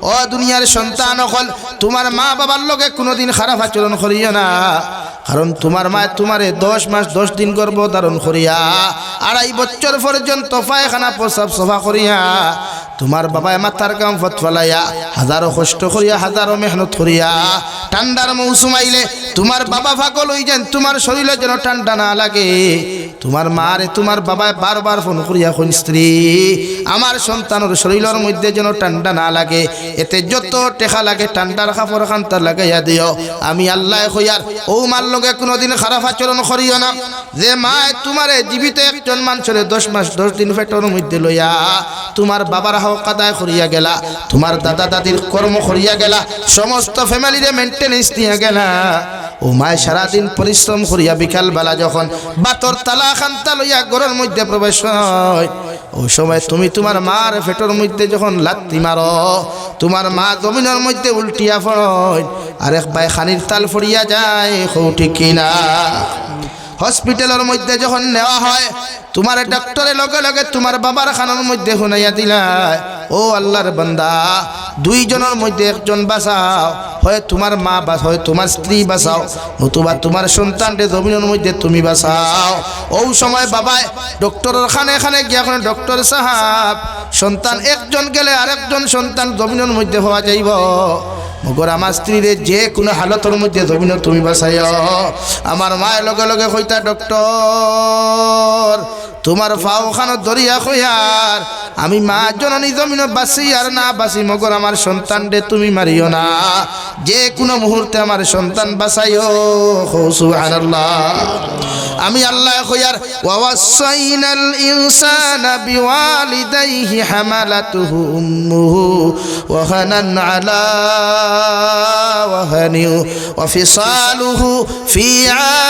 ও দুনিয়ার সন্তান হল তোমার মা বাবার লগে কোনোদিন খারাপ আচরণ করিও না, কারণ তোমার মা তোমারে 10 মাস 10 দিন গর্ভধারণ করিয়া 2.5 বছর পর্যন্ত পায়খানা প্রস্রাব সফা করিয়া তোমার বাবায় মাথার কাম ফত ফলাইয়া হাজারো কষ্ট করিয়া হাজারো মেহনত করিয়া ঠান্ডার মৌসুম আইলে তোমার বাবা পাগল হই যান, তোমার শরীরে যেন ঠান্ডা না লাগে। তোমার মারে তোমার বাবায় বারবার ফোন করিয়া কোন স্ত্রী আমার সন্তানের শরীরের মধ্যে যেন ঠান্ডা না লাগে, এতে যত টেকা লাগে ঠান্ডার কাপড় খান্তা লাগাইয়া দিও। আমি আল্লাহ কইয়ার ও মার লগে কোনোদিন খারাপ আচরণ করিও না। যে মায় তোমারে জীবিত একজন মানুষের 10 মাস 10 দিন পেটের মধ্যে লইয়া তোমার বাবার হক আদায় করিয়া গেলা, তোমার দাদা দাদির কর্ম করিয়া গেলা, সমস্ত ফ্যামিলিরে মেনটেনেন্স নিয়ে গেলা, ও মায় সারাদিন পরিশ্রম করিয়া বিকাল বেলা যখন বাতর তালা খান্তা লইয়া ঘরের মধ্যে প্রবেশ হয়, ওই সময় তুমি তোমার মার পেটের মধ্যে যখন লাত্তি মারো, তোমার মা জমিনের মধ্যে উল্টিয়া পড়য় আর এক বাই খানির তাল ফড়িয়া যায়, ঠিক কিনা? হসপিটালের মধ্যে যখন নেওয়া হয় তোমার ডাক্তারের লগে লগে তোমার বাবার খানার মধ্যে শুনাইয়া দিলায়, ও আল্লাহর বান্দা 2 জনের মধ্যে একজন বাঁচাও, হয় তোমার মা হয় তোমার স্ত্রী বাঁচাও, নতুবা তোমার সন্তানকে জমিনের মধ্যে তুমি বাঁচাও। ওই সময় বাবায় ডক্টরের খানে খানে গিয়া কোনো ডক্টর সাহাব সন্তান একজন গেলে আরেকজন সন্তান জমিনের মধ্যে হওয়া যাইব, মগর আমার স্ত্রীরে যে কোনো হালতের মধ্যে জমিন তুমি বাঁচাইও। আমার মায়ের লগে লগে কইতা ডক্টর তোমার ফাওখানো দরিয়া কইয়ার আমি মা জননী জমিন বাঁচি আর না বাঁচি, মগর আমার সন্তান রে তুমি মারিও না, যে কোনো মুহূর্তে আমার সন্তান বাঁচাইও। সুবহানাল্লাহ। আমি আল্লাহ কইয়ার ওয়াসাইনাল ইনসানা বিওয়ালিদাইহি হামালাতুহু উম্মুহু ওয়াহানান আলা ওয়াহানি ওয়াফিসালুহু ফি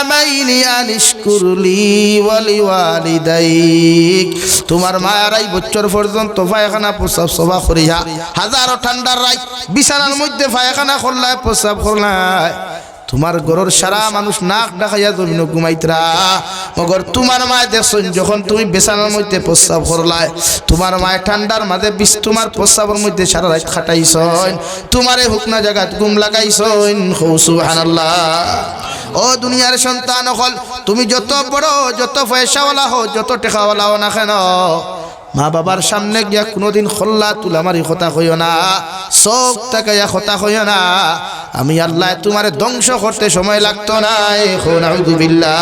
আমাইনি আনিশকুর লি ওয়ালিওয়ালিদাইক। তোমার মা 2.5 বছর পর্যন্ত পায়খানা প্রস্রাব সভা করিয়া হাজারো ঠান্ডার রাত বিছানার মধ্যে পায়খানা করলায় প্রস্রাব করলায়, তোমার ঘরের সারা মানুষ নাক ডাকাইয়া জমিন ঘুমাইতরা, মগর তোমার মায় দেখছেন যখন তুমি বিছানার মধ্যে প্রস্রাব করলায়, তোমার মায় ঠান্ডার মাঝে তোমার প্রস্রাবের মধ্যে সারা রাত খাটাইছন, তোমারে হুকনা জায়গাত ঘুম লাগাইছন। সুবহানাল্লাহ। ও দুনিয়ার সন্তান হল তুমি যত বড় যত পয়সাওয়ালা হো যত টাকাওয়ালা হো না কেন, মা বাবার সামনে গিয়া কোনোদিন খোল্লা তুলামারি কথা কইও না, চোখ তাকাইয়া কথা কইও না। আমি আল্লাহ তোমারে ধ্বংস করতে সময় লাগতো না। নাউযুবিল্লাহ।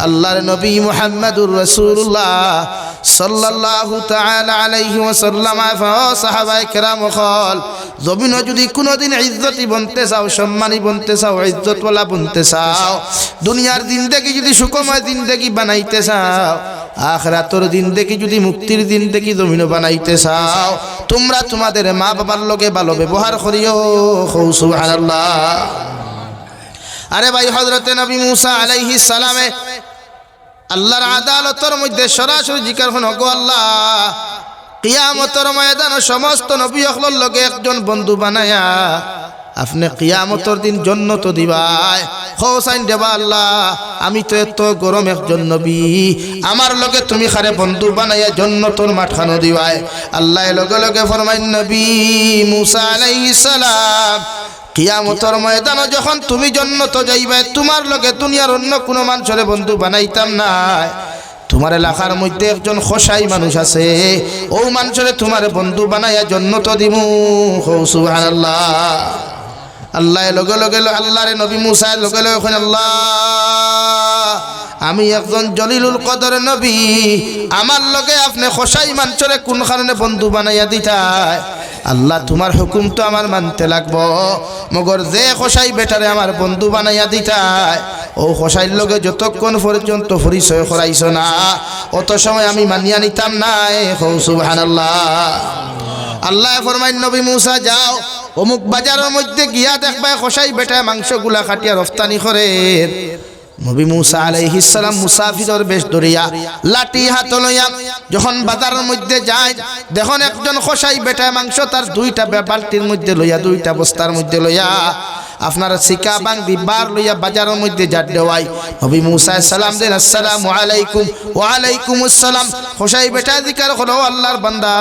আল্লাহর নবী মুহাম্মদুর রাসূলুল্লাহ সাল্লাল্লাহু তাআলা আলাইহি ওয়াসাল্লাম সাহাবায়ে কেরাম হল জমিন যদি কোনোদিন ইজ্জতি বনতে চাও, সম্মানী বনতে চাও, ইজ্জতওয়ালা বনতে চাও, দুনিয়ার জিন্দেগি যদি সুখময় জিন্দেগি বানাইতে চাও, আখিরাতের জিন্দেগি যদি মুক্তির জিন্দেগি জমিন বানাইতে চাও, তোমরা তোমাদের মা বাবার লগে ভালো ব্যবহার করিও। সুবহানাল্লাহ। আরে ভাই হযরতে নবী মুসা আলাইহিস সালামে আল্লাহর আদালতের মধ্যে সরাসরি জিকির হন, গো আল্লাহ কিয়ামতের ময়দানে সমস্ত নবী হকলের লগে একজন বন্ধু বানায়া আপনি কিয়ামতের দিন জান্নাত দিবাই, হোসাইন দেবা আল্লাহ আমি তো এত গরম একজন নবী, আমার লগে তুমি খারে বন্ধু বানাইয়া জান্নাতের মাঠখানো দিবাই। আল্লাহ লগে লগে ফরমাইন নবী মুসা আলাইহিস সালাম কিয়ামতের ময়দানে যখন তুমি জান্নাত যাইবে, তোমার লগে দুনিয়ার অন্য কোনো মানুষের বন্ধু বানাইতাম না। তোমার এলাকার মধ্যে একজন খোসাই মানুষ আছে, ও মানুষের তোমার বন্ধু বানাইয়া জান্নাত দিমু। সুবহানাল্লাহ। আল্লাহ লগে লগে আল্লাহরে নবী মুসা লগে লগে কইলেন, আল্লাহ আমি একজন জলিলুল কদর নবী, আমার লগে আপনি খোসাই মানুষের কোন কারণে বন্ধু বানাইয়া দিতাই? আল্লাহ তোমার হুকুম তো আমার মানতে লাগবো, মগর যে খোসাই বেটারে আমার বন্ধু বানাইয়া দিতাই, ও খোসাইর লগে যতক্ষণ পর্যন্ত পরিচয় করাইছ না অত সময় আমি মানিয়া নিতাম না। সুবহানাল্লাহ। আল্লাহ ফরমাইন নবী মুসা যাও অমুক বাজারের মধ্যে গিয়া দেখবা খোসাই বেটা মাংসগুলা কাটিয়া রফতানি করে। নবী মুসা আলাইহিস সালাম মুসাফিরের বেশ ধরিয়া লাঠি হাত লইয়া যখন বাজারের মধ্যে যায়, দেখুন একজন খোসাই বেটা মাংস তার 2টা বালতির মধ্যে লইয়া 2টা বস্তার মধ্যে লইয়া আপনার সিকা বাংদি বার লইয়া বাজারের মধ্যে জাট দেওয়াই নবী মুসা সালাম দেন আসসালামু আলাইকুম ওয়া আলাইকুম আসসালাম হোসাই বেটা জিকার হলো আল্লাহর বান্দা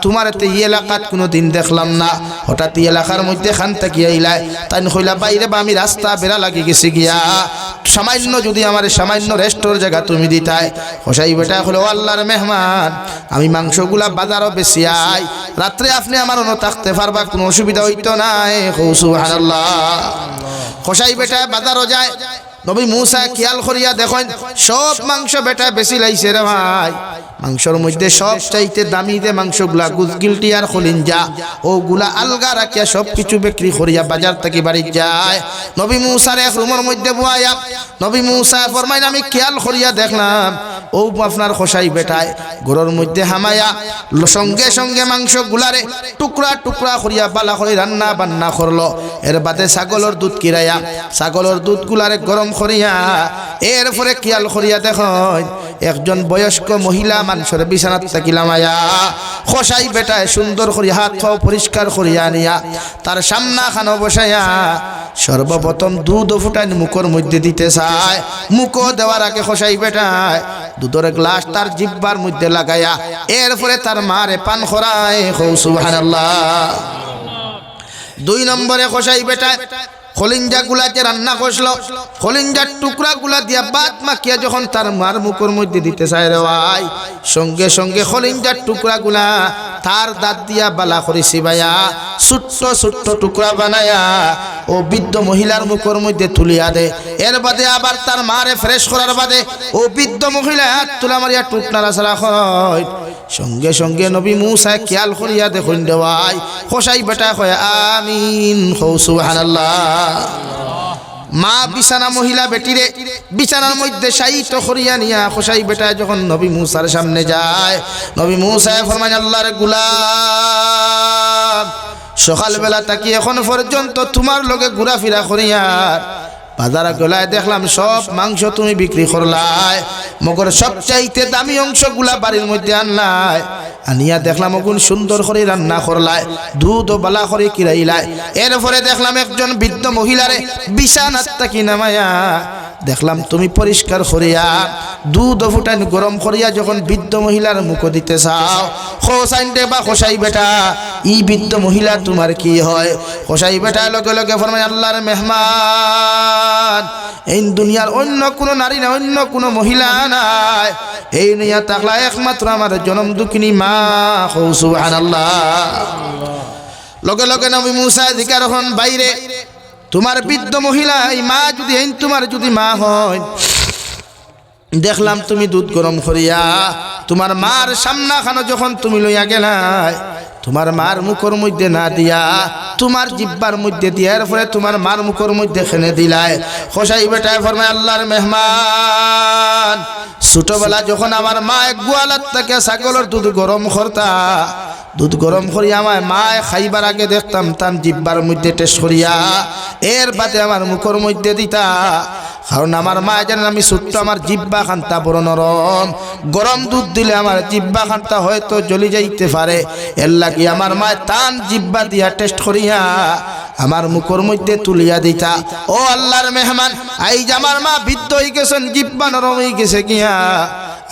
তোমার তে এই এলাকাত কোনো দিন দেখলাম না হঠাৎ এই এলাকার মধ্যে খান তাকিয়া আইলাই তাই কইলা বাইরে বা আমি রাস্তা বেড়া লাগি গেছি গিয়া সামান্য যদি আমার সামান্য রেস্টোর জায়গা তুমি দিতাই হোসাই বেটা হলো আল্লাহর মেহমান আমি মাংসগুলা বাজারও বেশি আই রাত্রে আপনি আমার অন্য থাকতে পারবা কোনো অসুবিধা হইতো না সুবহানাল্লাহ হোসাই বেটা বাজারও যায় নবী মুসা খেয়াল করিয়া দেখেন সব মাংস বেটা বেশি লাইছে রে ভাই মাংসর মধ্যে সব চাইতে দামি দে মাংসগুলা গুজগিলটি আর খলিঞ্জা ওগুলা আলগা রাখিয়া সব কিছু বিক্রি করিয়া বাজার থেকে বাড়ি যায় নবী মুসার এক রুমের মধ্যে বুয়াইয়া নবী মুসা ফরমাইন আমি খেয়াল করিয়া দেখলাম ও আপনার খোসাই বেটায় ঘরের মধ্যে হামায়া সঙ্গে সঙ্গে মাংস গুলারে টুকরা টুকরা করিয়া বালা করে রান্না বান্না করলো এর বাদে ছাগলের দুধ কিরাইয়া ছাগলের দুধ গুলারে গরম করিয়া এরপরে খেয়াল করিয়া দেখেন একজন বয়স্ক মহিলা মানুষের বিছানাত থাকিলা মায়া খোসাই বেটায় সুন্দর করিয়া হাত পাও পরিষ্কার করিয়া নিয়া তার সামনা খানো বসাইয়া সর্বপ্রথম দুধ ফুটাই মুখের মধ্যে দিতে চায় মুখ দেওয়ার আগে খোসাই বেটায় দুধের গ্লাস তার জিহ্বার মধ্যে লাগাইয়া এরপরে তার মারে পান করায় সুবহানাল্লাহ। 2 নম্বরে খোসাই বেটায় খলিঞ্জা গুলাকে রান্না করলো খলিঞ্জার টুকরা গুলা দিয়া বাত মাখিয়া যখন তার মার মুখের মধ্যে দিতে চায় রে ভাই সঙ্গে সঙ্গে খলিঞ্জার টুকরা গুলা তার দাঁত দিয়া বালা করে সিবাইয়া ছোট্ট ছোট্ট টুকরা বানায়া ও বৃদ্ধ মহিলার মুখের মধ্যে তুলিয়া দে এর বাদে আবার তার মারে ফ্রেশ করার বাদে ও বৃদ্ধ মহিলা হাত তুলা মারিয়া টুক নাড়াচাড়া হয় সঙ্গে সঙ্গে নবী মুসা খেয়াল করিয়া দেখুন দেওয়াই খোসাই বেটা কয় আমিন সুবহানাল্লাহ। মা বিছানা মহিলা বেটিরে বিছানার মধ্যে শায়িত করিয়া নিয়া খোসাই বেটা যখন নবী মুসার সামনে যায় নবী মুসা ফরমান আল্লাহর গোলাম সকালবেলা তাকি এখন পর্যন্ত তোমার লগে ঘোরাফেরা করিয়া বাজারে গলায় দেখলাম সব মাংস তুমি বিক্রি করলাই মগর সবচাইতে দামি অংশগুলা বাড়ির মধ্যে আনলাই আনিয়া দেখলাম ওগুন সুন্দর করে রান্না করলাই দুধ ও বালা করে কিরাইলাই এরপরে দেখলাম একজন বৃদ্ধ মহিলারে বিছানাত তাকি নামায়া দেখলাম তুমি পরিষ্কার করিয়া দুধ ফুটান গরম করিয়া যখন বৃদ্ধ মহিলার মুখ দিতে চাও খোসাইনতে বা খোসাই বেটা ই বৃদ্ধ মহিলা তোমার কি হয় খোসাই বেটা লগে লগে ফরমায় আল্লাহর মেহমান এই দুনিয়ার অন্য কোনো নারী না অন্য কোনো মহিলা নাই এই নিয়া তাকলা একমাত্র আমার জনম দুঃখিনী মা সুবহানাল্লাহ। লগে লগে নবী মুসা জিকার হন বাইরে তোমার বৃদ্ধ মহিলা এই মা যদি তোমার যদি মা হয় দেখলাম তুমি দুধ গরম করিয়া তোমার মার সামনা খানো যখন তুমি লইয়া গেলাই তোমার মার মুখের মধ্যে না দিয়া তোমার জিহ্বার মধ্যে দিয়ার পরে তোমার মার মুখের মধ্যে খেনে দিলাই খোসাই বেটায় ফরমায় আল্লাহর মেহমান ছোটবেলা যখন আমার মা এক গোয়ালাত থেকে ছাগলের দুধ গরম করতা দুধ গরম করিয়া আমার মায় খাইবার আগে দেখতাম তার জিহ্বার মধ্যে টেস্ট করিয়া এর বাদে আমার মুখের মধ্যে দিতা কারণ আমার মা জানেন আমি ছোট্ট আমার জিহ্বা খান্তা বড় নরম গরম দুধ দিলে আমার জিহ্বা খান্তা হয়তো জ্বলি যাইতে পারে এর লাগি আমার মা তান জিহ্বা দিয়া টেস্ট করিয়া আমার মুখের মধ্যে তুলিয়া দিতা ও আল্লাহর মেহমান আইজ আমার মা বৃদ্ধ হয়ে গেছেন জিহ্বা নরম হয়ে গেছে গিয়া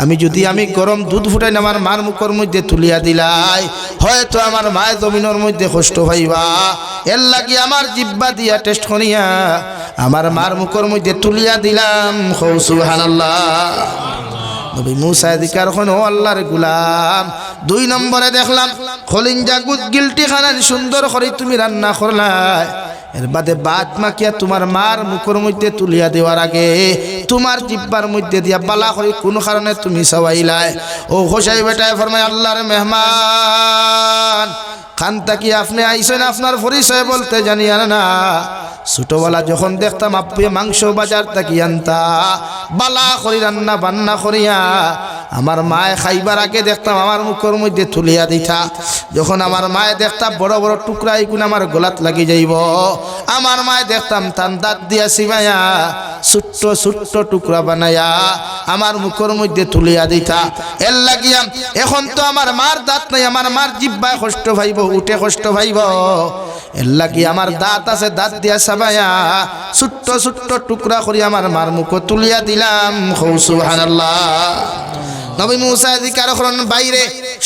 আমি যদি আমি গরম দুধ ফুটাই আমার মার মুখের মধ্যে তুলিয়া দিলাই হয়তো আমার মায়ের জমিনের মধ্যে কষ্ট পাইবা এর লাগি আমার জিহ্বা দিয়া টেস্ট করিয়া আমার মার মুখের মধ্যে তুলিয়া দিলাম সুবহানাল্লাহ। নবী মুসা দিকার খন ও আল্লাহর গোলাম 2 নম্বরে দেখলাম খলিঞ্জা গুদ গিলটি খানান সুন্দর করে তুমি রান্না করলাই এর বাদে বাদ মাকিয়া তোমার মার মুখের মধ্যে তুলিয়া দেওয়ার আগে তোমার জিহ্বার মধ্যে দিয়া বালা করে কোন কারণে তুমি সবাইলাই ও হোসাই বেটায় ফরমায় আল্লাহর মেহমান খানটা কি আপনি আইছেন আপনার পরিচয় বলতে জানি না ছোটবেলা যখন দেখতাম আপনি মাংস বাজার থেকে আনতা বালা করি রান্না বান্না করিয়া আমার মায়ে খাইবার আগে দেখতাম আমার মুখের মধ্যে তুলিয়া দিতা যখন আমার মায়ে দেখতাম বড় বড় টুকরা এগুলো আমার গলাত লাগি যাইব আমার মায়ে দেখতাম তার দাঁত দিয়া সিমাইয়া ছোট্ট ছোট্ট টুকরা বানাইয়া আমার মুখের মধ্যে তুলিয়া দিতা এর লাগিয়া এখন তো আমার মার দাঁত নাই আমার মার জিহ্বায় কষ্ট পাইব উঠে কষ্ট পাইব এল্লা কি আমার দাঁত আছে, দাঁত দিয়া সাবায়া ছোট্ট ছোট্ট টুকরা করি আমার মার মুখ তুলিয়া দিলাম। সুবহানাল্লাহ। নবী মুসা জিকার করেন বাইরে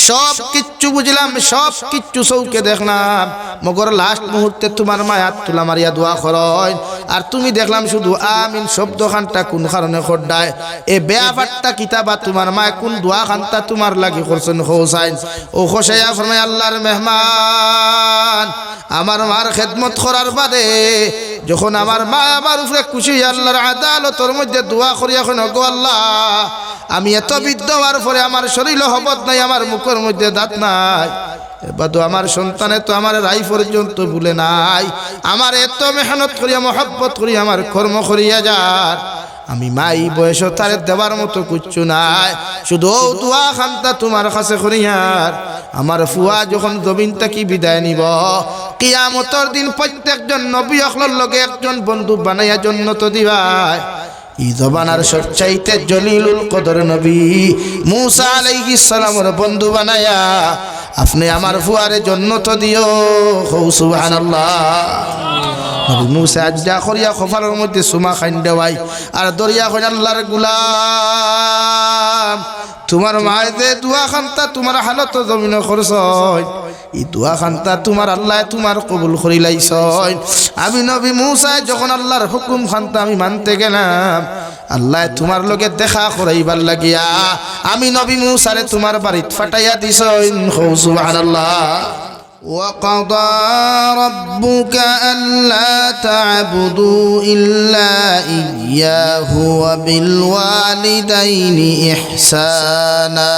সব কিচ্ছু বুঝলাম, সব কিচ্ছু চৌকে দেখলাম, মগর লাস্ট মুহূর্তে তোমার মায়া তুলা মারিয়া দোয়া করয়, আর তুমি দেখলাম শুধু আমিন শব্দ খানটা কোন কারণে খড্ডায় এ বেয়াফাট্টা কিতাবা তোমার মায় কোন দোয়া খানটা তোমার লাগি করছেন হোসাইন। ও হোসাইয়া ফরমায় আল্লাহর মেহমান, আমার মার খেদমত করার বাদে যখন আমার মা আমার উপরে খুশি আল্লাহর আদালতের মধ্যে দোয়া করিয়া এখন গো আল্লাহ, আমি এত বৃদ্ধ হওয়ার পরে আমার শরীর হবত নাই, আমার মুখের মধ্যে দাঁত নাই, এবার তো আমার সন্তানে তো আমার রাই পর্যন্ত ভুলে নাই, আমার এত মেহনত করিয়া মহব্বত করিয়া আমার কর্ম করিয়া যার, আমি মাই বয়স তার দেবার মতো কিচ্ছু নাই, শুধু দোয়া খান্তা তোমার কাছে করিয়ার আমার ফুয়া যখন জমিন থেকে বিদায় নিব, কিয়ামতের দিন প্রত্যেকজন নবী অখলর লগে একজন বন্ধু বানাইয়া জন্নত দিবাই। এই জবানার সবচাইতে জলিলুল কদর নবী মুসা আলাইহিস সালামের বন্ধু বানায়া আপনি আমার ফুয়ারে জন্নত দিও। সুবহানাল্লাহ। নবী মুসা আজ্জা করিয়া খফারের মধ্যে সুমা খাইন দেওয়াই আর দরিয়া কইন আল্লাহর গোলাম, তোমার মায়েতে দোয়া খান্তা তোমার হালত জমিন খরচ এই দোয়া খান্তা তোমার আল্লাহ তোমার কবুল করি লাইছয়। আমি নবী মুসা যখন আল্লাহর হুকুম খান্তা আমি মানতে গেলাম, আল্লাহ তোমার লগে দেখা করাইবার লাগিয়া আমি নবী মুসারে তোমার বাড়িত ফাটাইয়া দিছয়। সুবহানাল্লাহ। وقضى ربك ألا تعبدوا إلا إياه وبالوالدين إحسانا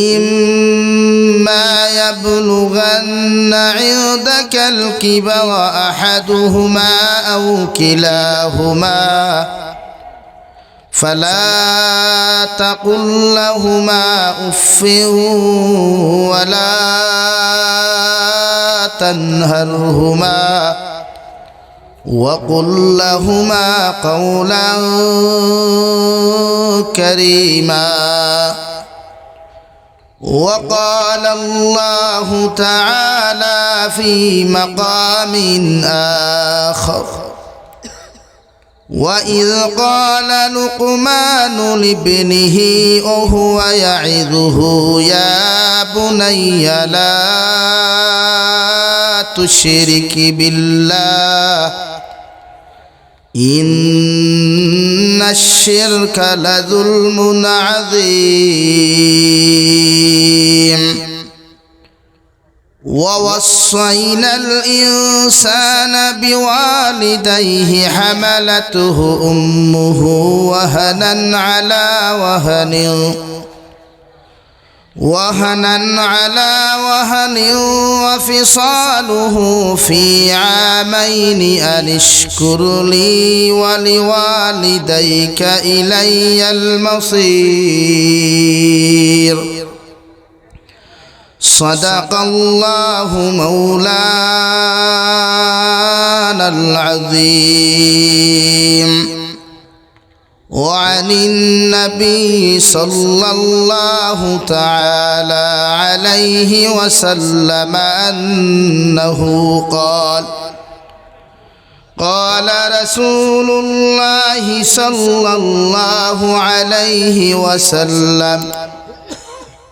إما يبلغن عندك الكبر أحدهما أو كلاهما فلا تقل لهما أف ولا تنهرهما وقل لهما قولا كريما. وقال الله تعالى في مقام آخر وإذ قال لقمان لابنه وهو يعظه يا بني لا تشرك بالله إن الشرك لظلم عظيم. ووصينا الإنسان بوالديه حملته أمه وهنا على وهن وفصاله في عامين أن اشكر لي ولوالديك إلي المصير. صدق الله مولانا العظيم. وعن النبي صلى الله تعالى عليه وسلم أنه قال قال رسول الله صلى الله عليه وسلم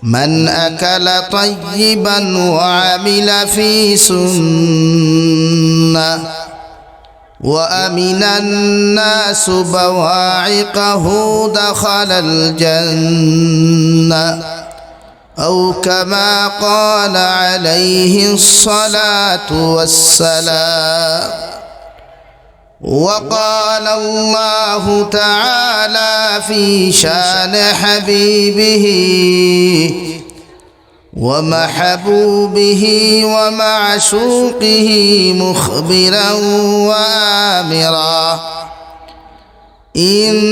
من أكل طيبا وعمل في سنة وأمن الناس بواعقه دخل الجنة أو كما قال عليه الصلاة والسلام. وقال الله تعالى في شان حبيبه ومحبوبه ومعشوقه مخبرا وآمرا إن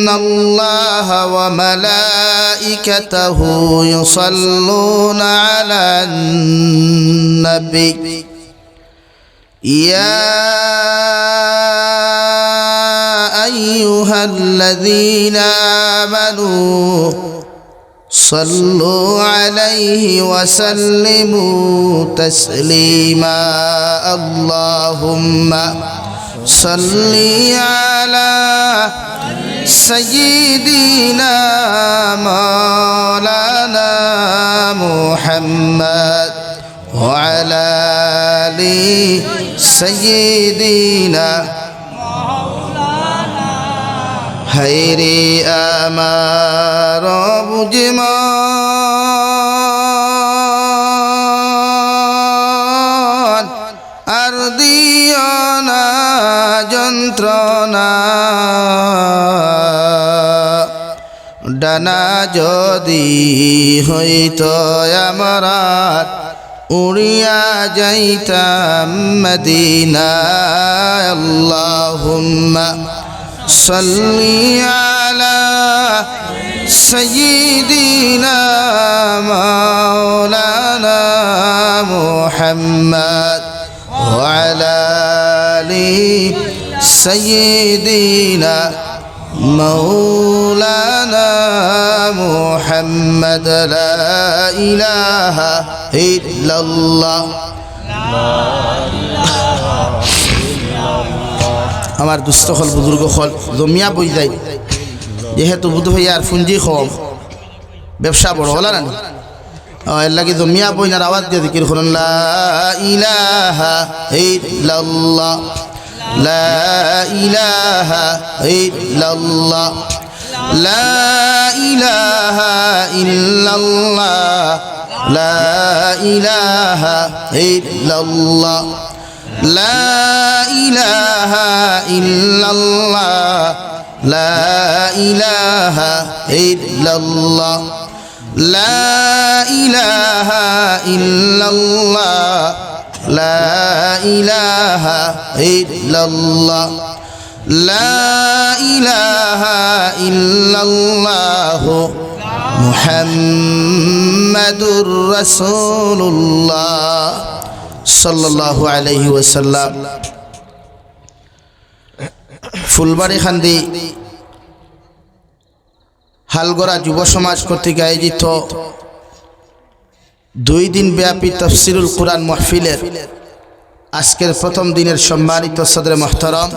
الله وملائكته يصلون على النبي يا أيها الذين آمنوا صلوا عليه وسلموا تسليما اللهم صل على سيدنا مولانا محمد وعلى آل سيدنا خير আমার বুঝমান আর দিও না যন্ত্রণা ডানা যদি হইতো আমরা উড়িয়া যাইতাম মদিনা আল্লাহুম্মা সাল্লি আলা সাইয়্যিদিনা মাওলানা মুহাম্মদ ওয়া আলা আলি সাইয়্যিদিনা مولانا محمد لا إله إلا الله আমার দুস্থ হল বুজুর্গ হল জমিয়া বই যায় যেহেতু বুধ ভাইয়ার ফুঞ্জি কম ব্যবসা বড় হল না এর লাগে জমিয়া বইনার আওয়াজ দিয়ে জিকির করুন লা ইলাহা ইল্লাল্লাহ لا إله إلا الله لا إله إلا الله لا إله إلا الله لا إله إلا الله لا إله إلا الله لا إله إلا الله لا إله إلا الله لا إله إلا الله محمد رسول الله صلى الله عليه وسلم ফুলবাড়ি খান্দি হালগড়া যুব সমাজ কর্তৃক আয়োজিত 2 দিন ব্যাপী তাফসীরুল কুরআন মাহফিলের আজকের প্রথম দিনের সম্মানিত সদরে মুহতারাম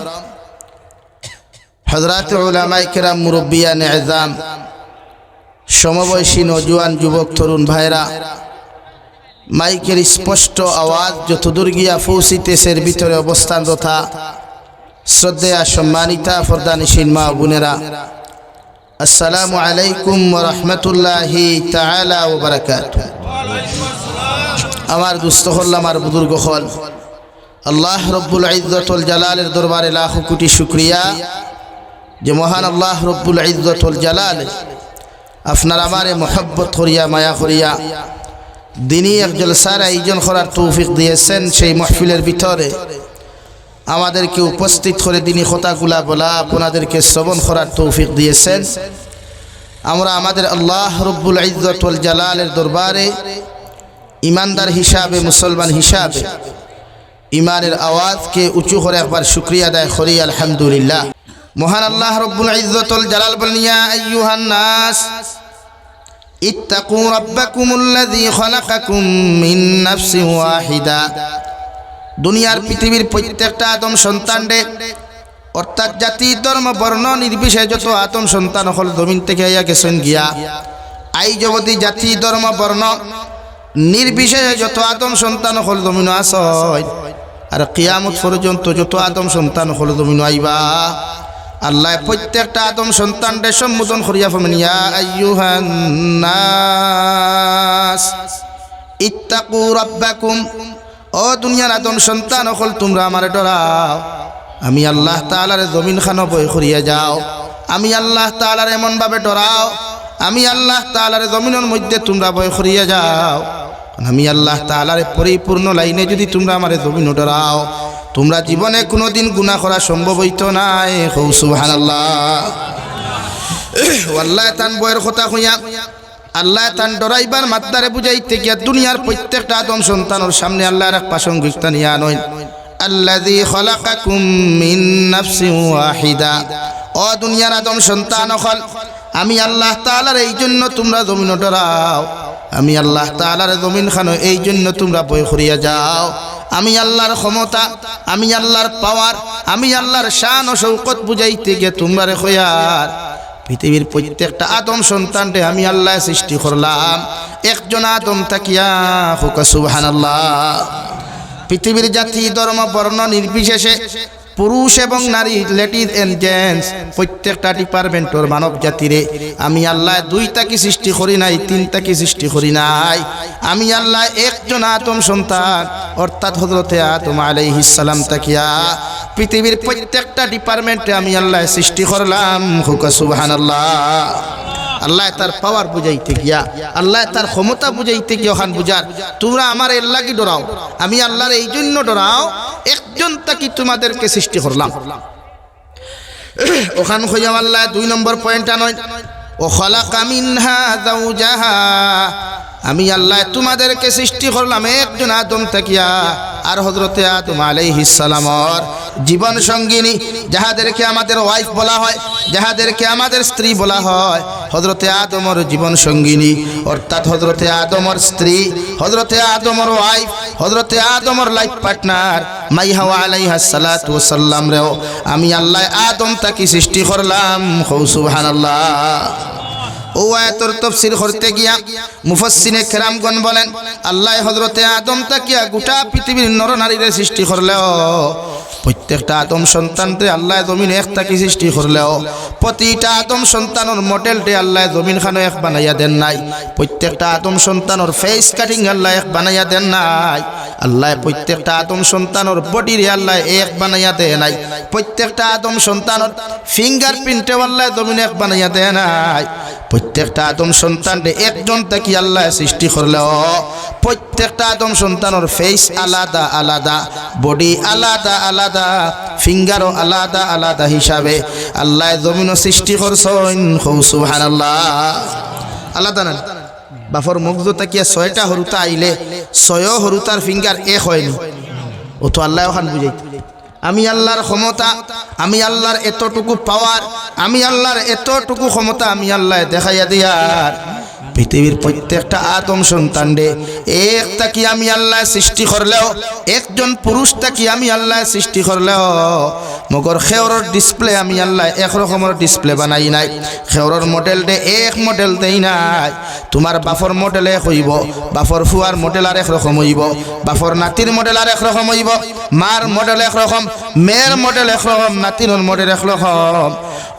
হযরত উলামায়ে কেরাম মুরব্বিয়ানে আযম সমবয়সী নওজোয়ান যুবক তরুণ ভাইরা মাইকের স্পষ্ট আওয়াজ যতদূর গিয়া পৌঁছিতেছে এর ভিতরে অবস্থানরতা শ্রদ্ধেয়া সম্মানিতা পর্দানিশীন মা বোনেরা আসসালামু আলাইকুম ওয়া রাহমাতুল্লাহি তাআলা ওয়া বারাকাতুহু আমার দুস্থ হল আমার বুজুর্গ হল আল্লাহ রব্বুল ইজ্জতুল জালালের দরবারে লাখ কোটি শুকরিয়া যে মহান আল্লাহ রব্বুল ইজ্জতুল জালাল আপনার আমারে মোহব্বত করিয়া মায়া করিয়া দিনী এক জলসার আয়োজন করার তৌফিক দিয়েছেন সেই মাহফিলের ভিতরে আমাদেরকে উপস্থিত করে দিনী কথাগুলা বলা আপনাদেরকে শ্রবণ করার তৌফিক দিয়েছেন আমরা আমাদের আল্লাহ রব্বুল ইজ্জতুল জালালের দরবারে ইমানদার হিসাবে মুসলমান হিসাবে ইমানের আওয়াজকে উঁচু করে একবার শুকরিয়া আদায় করি আলহামদুলিল্লাহ মহান আল্লাহ রব্বুল ইজ্জতুল জালাল বলেন ইয়া আইয়ুহান নাস ইত্তাকু রাব্বাকুমুল্লাযী খালাকাকুম মিন নাফসিন ওয়াহিদা দুনিয়ার পৃথিবীর প্রত্যেকটা আদম সন্তানরে অর্থাৎ জাতি ধর্ম বর্ণ নির্বিশেষে যত আদম সন্তান হল জমিন থেকে আইয়া গেছেন গিয়া আই জগতি জাতি ধর্ম বর্ণ নির্বিশেষে যত আদম সন্তান হল জমিন আসয় আর কিয়ামত পর্যন্ত যত আদম সন্তান হল জমিন আইবা আল্লাহ প্রত্যেকটা আদম সন্তানরে সম্বোধন করিয়া ফরমান ইয়া আইয়ুহান নাস ইত্তাকু রাব্বাকুম ও দুনিয়ার আদম সন্তান হল তোমরা আমারে ডরাও আমি আল্লাহ তাআলার জমিন খানো বই করিয়া যাও আমি আল্লাহ তাআলার এমন ভাবে ডরাও আমি আল্লাহ তাআলার জমিনের মধ্যে তোমরা বই করিয়া যাও আমি আল্লাহ তাআলার পরিপূর্ণ লাইনে যদি তোমরা আমারে জমিন ডরাও তোমরা জীবনে কোনোদিন গুনাহ করা সম্ভব হইতো না সুবহানাল্লাহ আল্লাহ তান বইয়ের কথা কইয়া আল্লাহ তান ডরাইবার মাত্রারে বুঝাইতে গিয়া দুনিয়ার প্রত্যেকটা আদম সন্তানের সামনে আল্লাহর এক প্রাসঙ্গিকতা নিয়ে আনইন আল্লাযী খালাকাকুম মিন নাফসিন ওয়াহিদা ও দুনিয়ার আদম সন্তান হল আমি আল্লাহ তাআলার এই জন্য তোমরা জমিন ডরাও, আমি আল্লাহ তাআলার জমিন খানো এই জন্য তোমরা ভয় করিয়া যাও। আমি আল্লাহর ক্ষমতা, আমি আল্লাহর পাওয়ার, আমি আল্লাহর শান ও শৌকত বুঝাইতে গিয়ে তোমরা রে খয়ার পৃথিবীর প্রত্যেকটা আদম সন্তানকে আমি আল্লাহ সৃষ্টি করলাম একজন আদম তাকিয়া হোক সুবহানাল্লাহ। পৃথিবীর জাতি ধর্ম বর্ণ নির্বিশেষে পুরুষ এবং নারী, লেডিজ এন্ড জেন্টস, প্রত্যেকটা ডিপার্টমেন্টর মানব জাতিরে আমি আল্লাহ দুইটাকে সৃষ্টি করি নাই, তিনটাকে সৃষ্টি করি নাই। আমি আল্লাহ একজন আদম সন্তান অর্থাৎ হযরতে আদম আলাইহিস সালাম তাকিয়া পৃথিবীর প্রত্যেকটা ডিপার্টমেন্টে আমি আল্লাহ সৃষ্টি করলাম হুকা সুবহানাল্লাহ। আল্লাহ তার পাওয়ার বুঝাইতে গিয়া, আল্লাহ তার ক্ষমতা বুঝাইতে গিয়া ওখান বুঝার তোমরা আমার আল্লাহকে ডরাও, আমি আল্লাহর এই জন্য ডরাও একজন তাকে তোমাদেরকে সৃষ্টি করলাম। ওখান হইয়া আল্লাহ 2 নম্বর পয়েন্ট আনয় ও খালাকা মিনহা যাওজাহা, আমি আল্লাহ তোমাদেরকে সৃষ্টি করলাম একজন আদম তাকিয়া আর হযরতে আদম আলাইহিস সালামর জীবন সঙ্গিনী, যাহাদেরকে আমাদের ওয়াইফ বলা হয়, যাহাদেরকে আমাদের স্ত্রী বলা হয়, হযরতে আদমর জীবন সঙ্গিনী অর্থাৎ হযরতে আদমর স্ত্রী, হযরতে আদমর ওয়াইফ, হযরতে আদমর লাইফ পার্টনার মাই হাওয়া আলাইহাস সালাতু ওয়াস সালাম রেও আমি আল্লাহ আদম তাকে সৃষ্টি করলাম সুবহানাল্লাহ। ও আয়াতের তাফসীর করতে গিয়া মুফাসসিরে কেরামগণ বলেন আল্লাহ হযরতে আদম তাকিয়া গোটা পৃথিবীর নরনারীরে সৃষ্টি করলেও প্রত্যেকটা আদম সন্তানকে আল্লাহ জমিন এক তাকে সৃষ্টি করলেও প্রতিটা আদম সন্তানের মডেলটে আল্লাহ জমিন খানো এক বানাইয়া দেন নাই, প্রত্যেকটা আদম সন্তানের ফেস কাটিং আল্লাহ এক বানাইয়া দেন নাই, আল্লাহ প্রত্যেকটা আদম সন্তানের বডিরে আল্লাহ এক বানাইয়া দেয় নাই, প্রত্যেকটা আদম সন্তানের ফিঙ্গার প্রিন্টে আল্লাহ জমিন এক বানাইয়া দেয় নাই। প্রত্যেকটা আদম সন্তানকে একজন থেকে আল্লাহ সৃষ্টি করলেও প্রত্যেকটা আদম সন্তানের ফেস আলাদা আলাদা, বডি আলাদা আলাদা, ফিঙ্গারও আলাদা আলাদা হিসাবে আল্লাহ জমিনও সৃষ্টি করছেন সুবহানাল্লাহ। আলাদা না বাফর মুগ্ধ তাকিয়া 6টা হরুতা আইলে 6 হরুতার ফিঙ্গার এক হয়নি, ও তো আল্লাহ ওখান বুঝাইতে আমি আল্লাহর ক্ষমতা, আমি আল্লাহর এতটুকু পাওয়ার, আমি আল্লাহর এতটুকু ক্ষমতা আমি আল্লাহ দেখাইয়া দিয়ার পৃথিবীর প্রত্যেকটা আদম সন্তানরে একটা কি আমি আল্লাহ সৃষ্টি করলেও একজন পুরুষটা কি আমি আল্লাহ সৃষ্টি করলেও মগর খেওরর ডিসপ্লে আমি আল্লাহ একরকমের ডিসপ্লে বানাই নাই, খেওরর মডেল দে এক মডেল দেই নাই। তোমার বাফর মডেল এক হইব, বাফর ফুয়ার মডেল আর একরকম হইব, বাফর নাতির মডেল আর একরকম হইব, মার মডেল একরকম, মেয়ের মডেল একরকম, নাতিনের মডেল একরকম।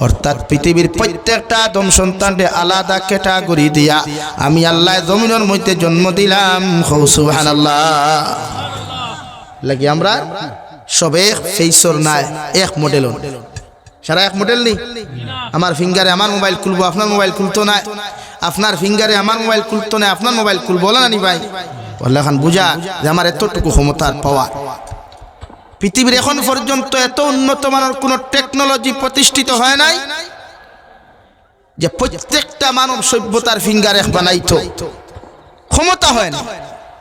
অর্থাৎ পৃথিবীর প্রত্যেকটা আদম সন্তানকে আলাদা ক্যাটাগরি দিয়া আমি আল্লাহ জমিনের মধ্যে জন্ম দিলাম সুবহানাল্লাহ। লাগি আমরা সবে ফেসর নাই এক মডেল, সারা এক মডেল নেই। আমার ফিঙ্গারে আমার মোবাইল খুলবো, আপনার মোবাইল খুলতো না, আপনার ফিঙ্গারে আমার মোবাইল খুলতো না, আপনার মোবাইল খুলবো না নি ভাই। বললে এখন বুঝা যে আমার এতটুকু ক্ষমতার পাওয়া। পৃথিবীর এখন পর্যন্ত এত উন্নত মানের কোন টেকনোলজি প্রতিষ্ঠিত হয় নাই যে প্রত্যেকটা মানব সভ্যতার ফিঙ্গার এক বানাইতো, ক্ষমতা হয় না।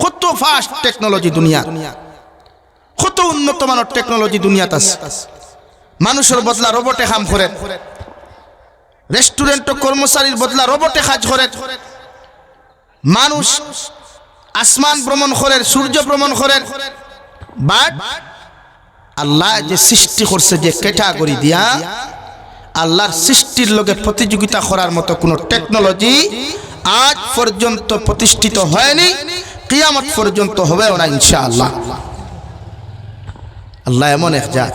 কত ফাস্ট টেকনোলজি দুনিয়া, কত উন্নত মানের টেকনোলজি দুনিয়াতে আছে। মানুষের বদলা রোবটে কাম করে, রেস্টুরেন্ট কর্মচারীর বদলা রোবটে কাজ করে, মানুষ আসমান ভ্রমণ করে, সূর্য ভ্রমণ করে। বাট আল্লাহ যে সৃষ্টি করছে যে ক্যাটাগরি দিয়া, আল্লাহর সৃষ্টির লগে প্রতিযোগিতা করার মতো কোনো টেকনোলজি আজ পর্যন্ত প্রতিষ্ঠিত হয়নি, কিয়ামত পর্যন্ত হবেও না ইনশাআল্লাহ। আল্লাহ এমন এক জাত,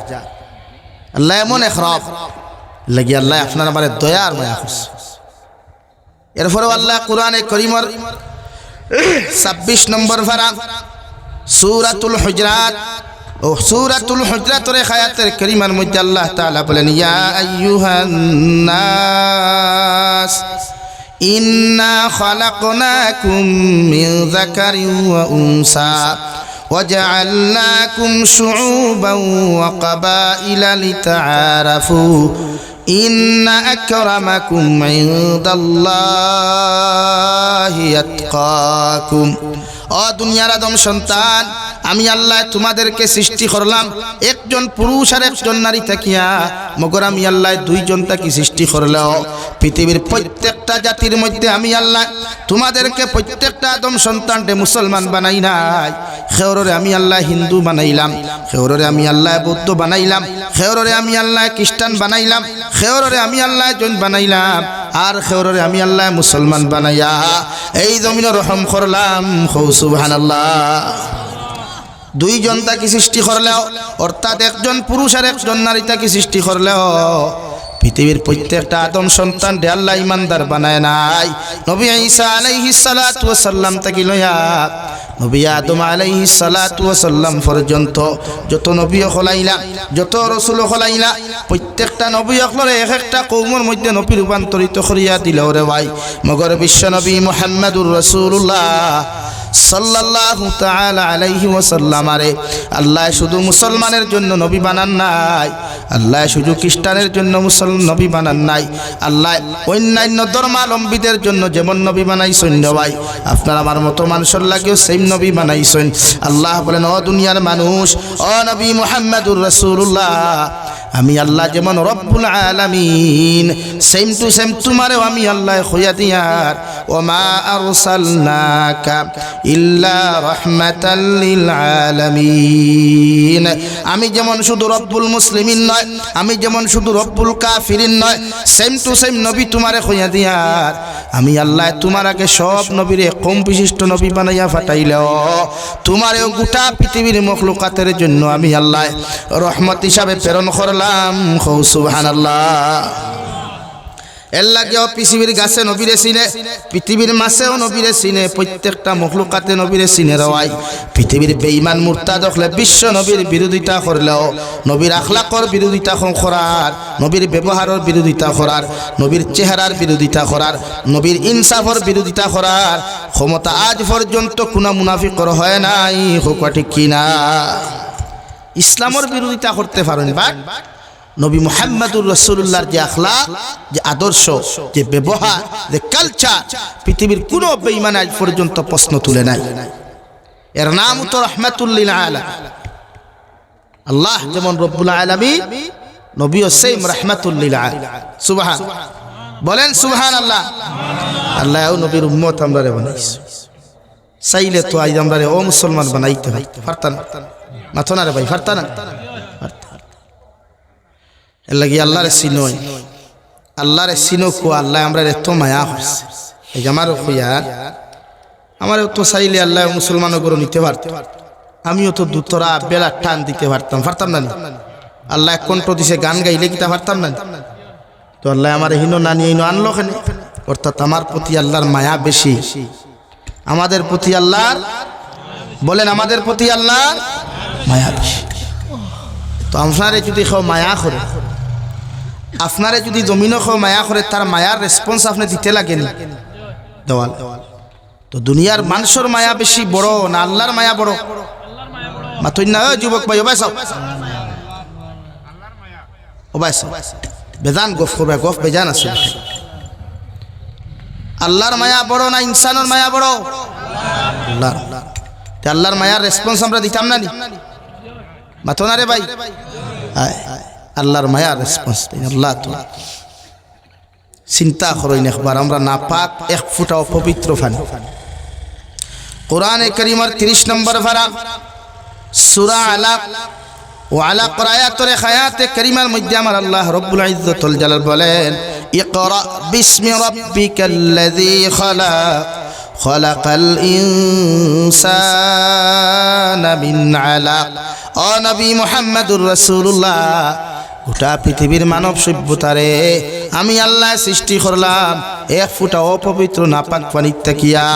আল্লাহ এমন এক রব, লাগি আল্লাহ আপনার আমার দয়ার মায়া করছে। এরপরেও আল্লাহ কোরআনে কারীমের 26 নম্বর পারা সূরাতুল হুজরাত ও সূরাতুল হুজরাতের আয়াতের কারীমার মধ্যে আল্লাহ তাআলা বলেন ইয়া আইয়ুহান নাস ইন্না খালাকনাকুম মিন যাকারিন ওয়া উনসা وجعلناكم شعوبا وقبائل لتعارفوا إن أكرمكم عند الله يتقاكم। ও দুনিয়ার আদম সন্তান, আমি আল্লাহ তোমাদেরকে সৃষ্টি করলাম একজন পুরুষ আর একজন নারী থাকিয়া, মগর আমি আল্লাহ দুইজন থাকি সৃষ্টি করলেও পৃথিবীর প্রত্যেকটা জাতির মধ্যে আমি আল্লাহ তোমাদেরকে প্রত্যেকটা আদম সন্তানকে মুসলমান বানাই নাই। খেওরে আমি আল্লাহ হিন্দু বানাইলাম, খেওরে আমি আল্লাহ বৌদ্ধ বানাইলাম, খেওরে আমি আল্লাহ খ্রিস্টান বানাইলাম, খেওরে আমি আল্লাহ জৈন বানাইলাম, আর খেওরে আমি আল্লাহ মুসলমান বানাইয়া এই জমিনে রহম করলাম। সুবহানাল্লাহ। দুইজন তাকে সৃষ্টি করলেও, অর্থাৎ একজন পুরুষ আর একজন নারী তাকে সৃষ্টি করলেও পৃথিবীর প্রত্যেকটা আদম সন্তান দে আল্লাহ ইমানদার বানায় নাই। নবী ঈসা আলাইহিস সালাতু ওয়াস সালাম থেকে লইয়া নবী আদম আলাইহিস সালাতু ওয়াস সালাম পর্যন্ত যত নবী হলাইলা, যত রাসূল হলাইলা, প্রত্যেকটা নবী হলরে এক একটা কওমের মধ্যে নবী রূপান্তরিত করিয়া দিল রে ভাই। মগর বিশ্ব নবী মুহাম্মদুর রাসূলুল্লাহ সাল্লাল্লাহু তাআলা আলাইহি ওয়াসাল্লাম আরে আল্লাহ শুধু মুসলমানের জন্য নবী বানান নাই, আল্লাহ শুধু খ্রিস্টানের জন্য নবী বানান নাই, আল্লাহ অন্যান্য ধর্মাবলম্বীদের জন্য যেমন নবী বানাইছেন ভাই, আপনার আমার মতো মানুষের লাগেও সেম নবী বানাইছেন। আল্লাহ বলেন, ও দুনিয়ার মানুষ, ও নবী মুহাম্মদুর রাসূলুল্লাহ, আমি আল্লাহ যেমন রব্বুল আলামিন সেম টু সেম তোমারেও আমি আল্লাহ খোয়া দিয়ার ওমা আরসালনাকা ইল্লা রাহমাতাল লিল আলামিন। আমি যেমন শুধু রব্বুল মুসলিমিন নয়, আমি যেমন শুধু রব্বুল কাফিরিন নয়, সেম টু সেম নবী তোমারে খোয়া দিয়ার আমি আল্লাহ তোমার আগে সব নবীরে কম বিশিষ্ট নবী বানাইয়া ফাটাইলেও তোমারেও গোটা পৃথিবীর মখলুকাতের জন্য আমি আল্লাহ রহমত হিসাবে প্রেরণ করলাম। সুবহানাল্লাহ। এর লাগেও পৃথিবীর গাছে নবীরে চিনে, পৃথিবীর মাছেও নবীরে চিনে, প্রত্যেকটা মখলুকাতে নবীরে চিনে রওয়াই। পৃথিবীর বেঈমান মুরতাদ হলে বিশ্ব নবীর বিরোধিতা করলেও, নবীর আখলাকর বিরোধিতা করার, নবীর ব্যবহারের বিরোধিতা করার, নবীর চেহারার বিরোধিতা করার, নবীর ইনসাফের বিরোধিতা করার ক্ষমতা আজ পর্যন্ত কোনো মুনাফিকর হয় নাই। হোক ঠিক কিনা? ইসলামের বিরোধিতা করতে পারেন, বাট নবী মুহাম্মদুর রাসূলুল্লাহর যে আখলাক, যে আদর্শ, যে ব্যবহার, যে কালচার, পৃথিবীর কোনো বেঈমান আজ পর্যন্ত প্রশ্ন তুলে নাই। এর নাম তো রাহমাতুল লিল আলামিন। আল্লাহ যেমন রব্বুল আলামিন, নবীও সেম রাহমাতুল লিল আলামিন। সুবহান বলেন, সুবহানাল্লাহ। আল্লাহ নবীর উম্মত আমরা রে বানাইছে, চাইলে তো আজ আমরা ও মুসলমান বানাইতে পারতাম মাথো না রে ভাই, পারতা না? এর লাগি আল্লাহরে চিনই, আল্লাহরে চিনো কো আল্লাহ আমরা এত মায়া হচ্ছে। এই যে আমার হইয়ার আমার তো চাইলে আল্লাহ মুসলমানও করে নিতে পারত, আমিও তো দুতরা বেলা টান দিতে পারতাম না? আল্লাহ কণ্ঠ দিছে, গান গাইলে কিতা পারতাম না? তো আল্লাহ আমার হিনো না নিয়ে আনলো কেন? অর্থাৎ আমার প্রতি আল্লাহর মায়া বেশি, আমাদের প্রতি আল্লাহর, বলেন আমাদের প্রতি আল্লাহর মায়া বেশি। তো আপনারে যদি কেউ মায়া করে, আপনারে যদি জমিনও কেউ মায়া করে, তার মায়ার রেসপন্স আপনি দিতে লাগেন দেওয়াল। তো দুনিয়ার মানুষের মায়া বেশি বড় না আল্লাহর মায়া বড়? মাথুই না যুবক ভাই, বেজান গফ করবে, গফ বেজান আছে। আল্লাহর মায়া বড় না ইনসানের মায়া বড়? আল্লাহর। আল্লাহর মায়ার রেসপন্স আমরা দিতাম না নি? মাথো না রে ভাই, আল্লাহর মায়ার রেসপন্স আল্লাহ তো চিন্তা করেন একবার, আমরা না পাক এক ফুটা অপবিত্র ফানি। কোরআনে কারীমের 30 নম্বর পারা সূরা আলাক ও আলাক আয়াতের আয়াতে কারীমার মধ্যে আমার আল্লাহ রব্বুল ইজ্জতুল জালাল বলেন, ইকরা বিসমি রাব্বিকাল্লাযী খালাক খালাকাল ইনসানা মিন আলাক। ও নবী মুহাম্মদুর রাসূলুল্লাহ, গোটা পৃথিবীর মানব সভ্যতারে আমি আল্লাহ সৃষ্টি করলাম এক ফুটা অপবিত্র নাপাক পানি তাকিয়া।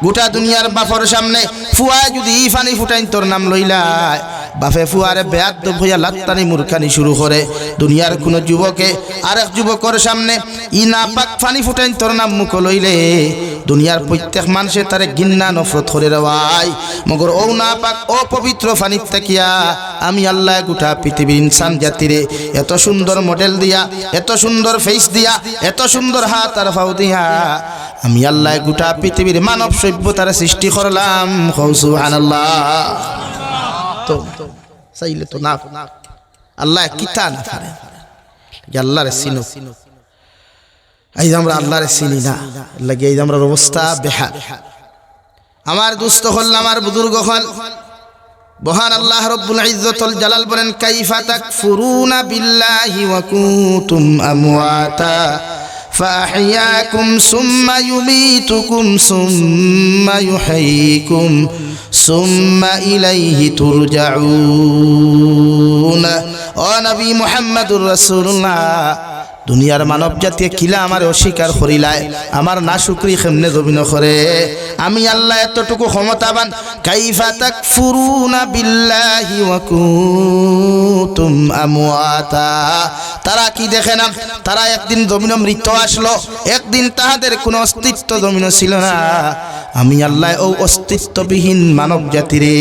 গোটা দুনিয়ার বাপর সামনে ফুয়ায় যদি পানি ফুটাইন তোর নাম লইলাই, বাপে ফুয়ারে বেয়াদব হইয়া লাত্তানি মূর্খানি শুরু করে। দুনিয়ার কোনো যুবকে আরেক যুবকের সামনে ই নাপাক পানি ফুটাইন তোর নাম মুখ লইলে দুনিয়ার প্রত্যেক মানুষে তারে ঘৃণা নফরত করে দেওয়াই। মগর ও নাপাক অপবিত্র পানি তাকিয়া আমি আল্লাহ গোটা পৃথিবীর ইনসান জাতিরে এত সুন্দর মডেল দিয়া, এত সুন্দর ফেস দিয়া, এত সুন্দর হাত আর পাও দিয়া আমি আল্লাহ গোটা পৃথিবীর মানব সভ্যতার সৃষ্টি করলাম। সুবহানাল্লাহ। তো চাইলে তো না আল্লাহ কিতা না পারে যে আল্লাহরে চিনো এই যে আমরা আল্লাহরে চিনি না লাগে এই যে আমরা অবস্থা বেহাল আমার দুস্থ হল আমার বুজুর্গ হল মহান আল্লাহ রব্বুল ইজ্জতুল জালাল বলেন কাইফা তাকফুরুনা বিল্লাহি ওয়া কুনতুম আমওয়াতা فأحياكم ثم يميتكم ثم يحييكم ثم إليه ترجعون ও নবী মুহাম্মদুর রাসূলুল্লাহ দুনিয়ার মানব জাতি কিলা আমার অস্বীকার করিলায় আমার না শুকরি কেমনে জবিন করে আমি আল্লাহ এতটুকু ক্ষমতাবান কাইফা তাকফুরুনা বিল্লাহি ওয়া কুনতুম আমওয়াতা তারা কি দেখে না তারা একদিন জমিনে মৃত্যু আসলো একদিন তাহাদের কোনো অস্তিত্ব জমিনে ছিল না আমি আল্লাহ ও অস্তিত্ববিহীন মানব জাতিরে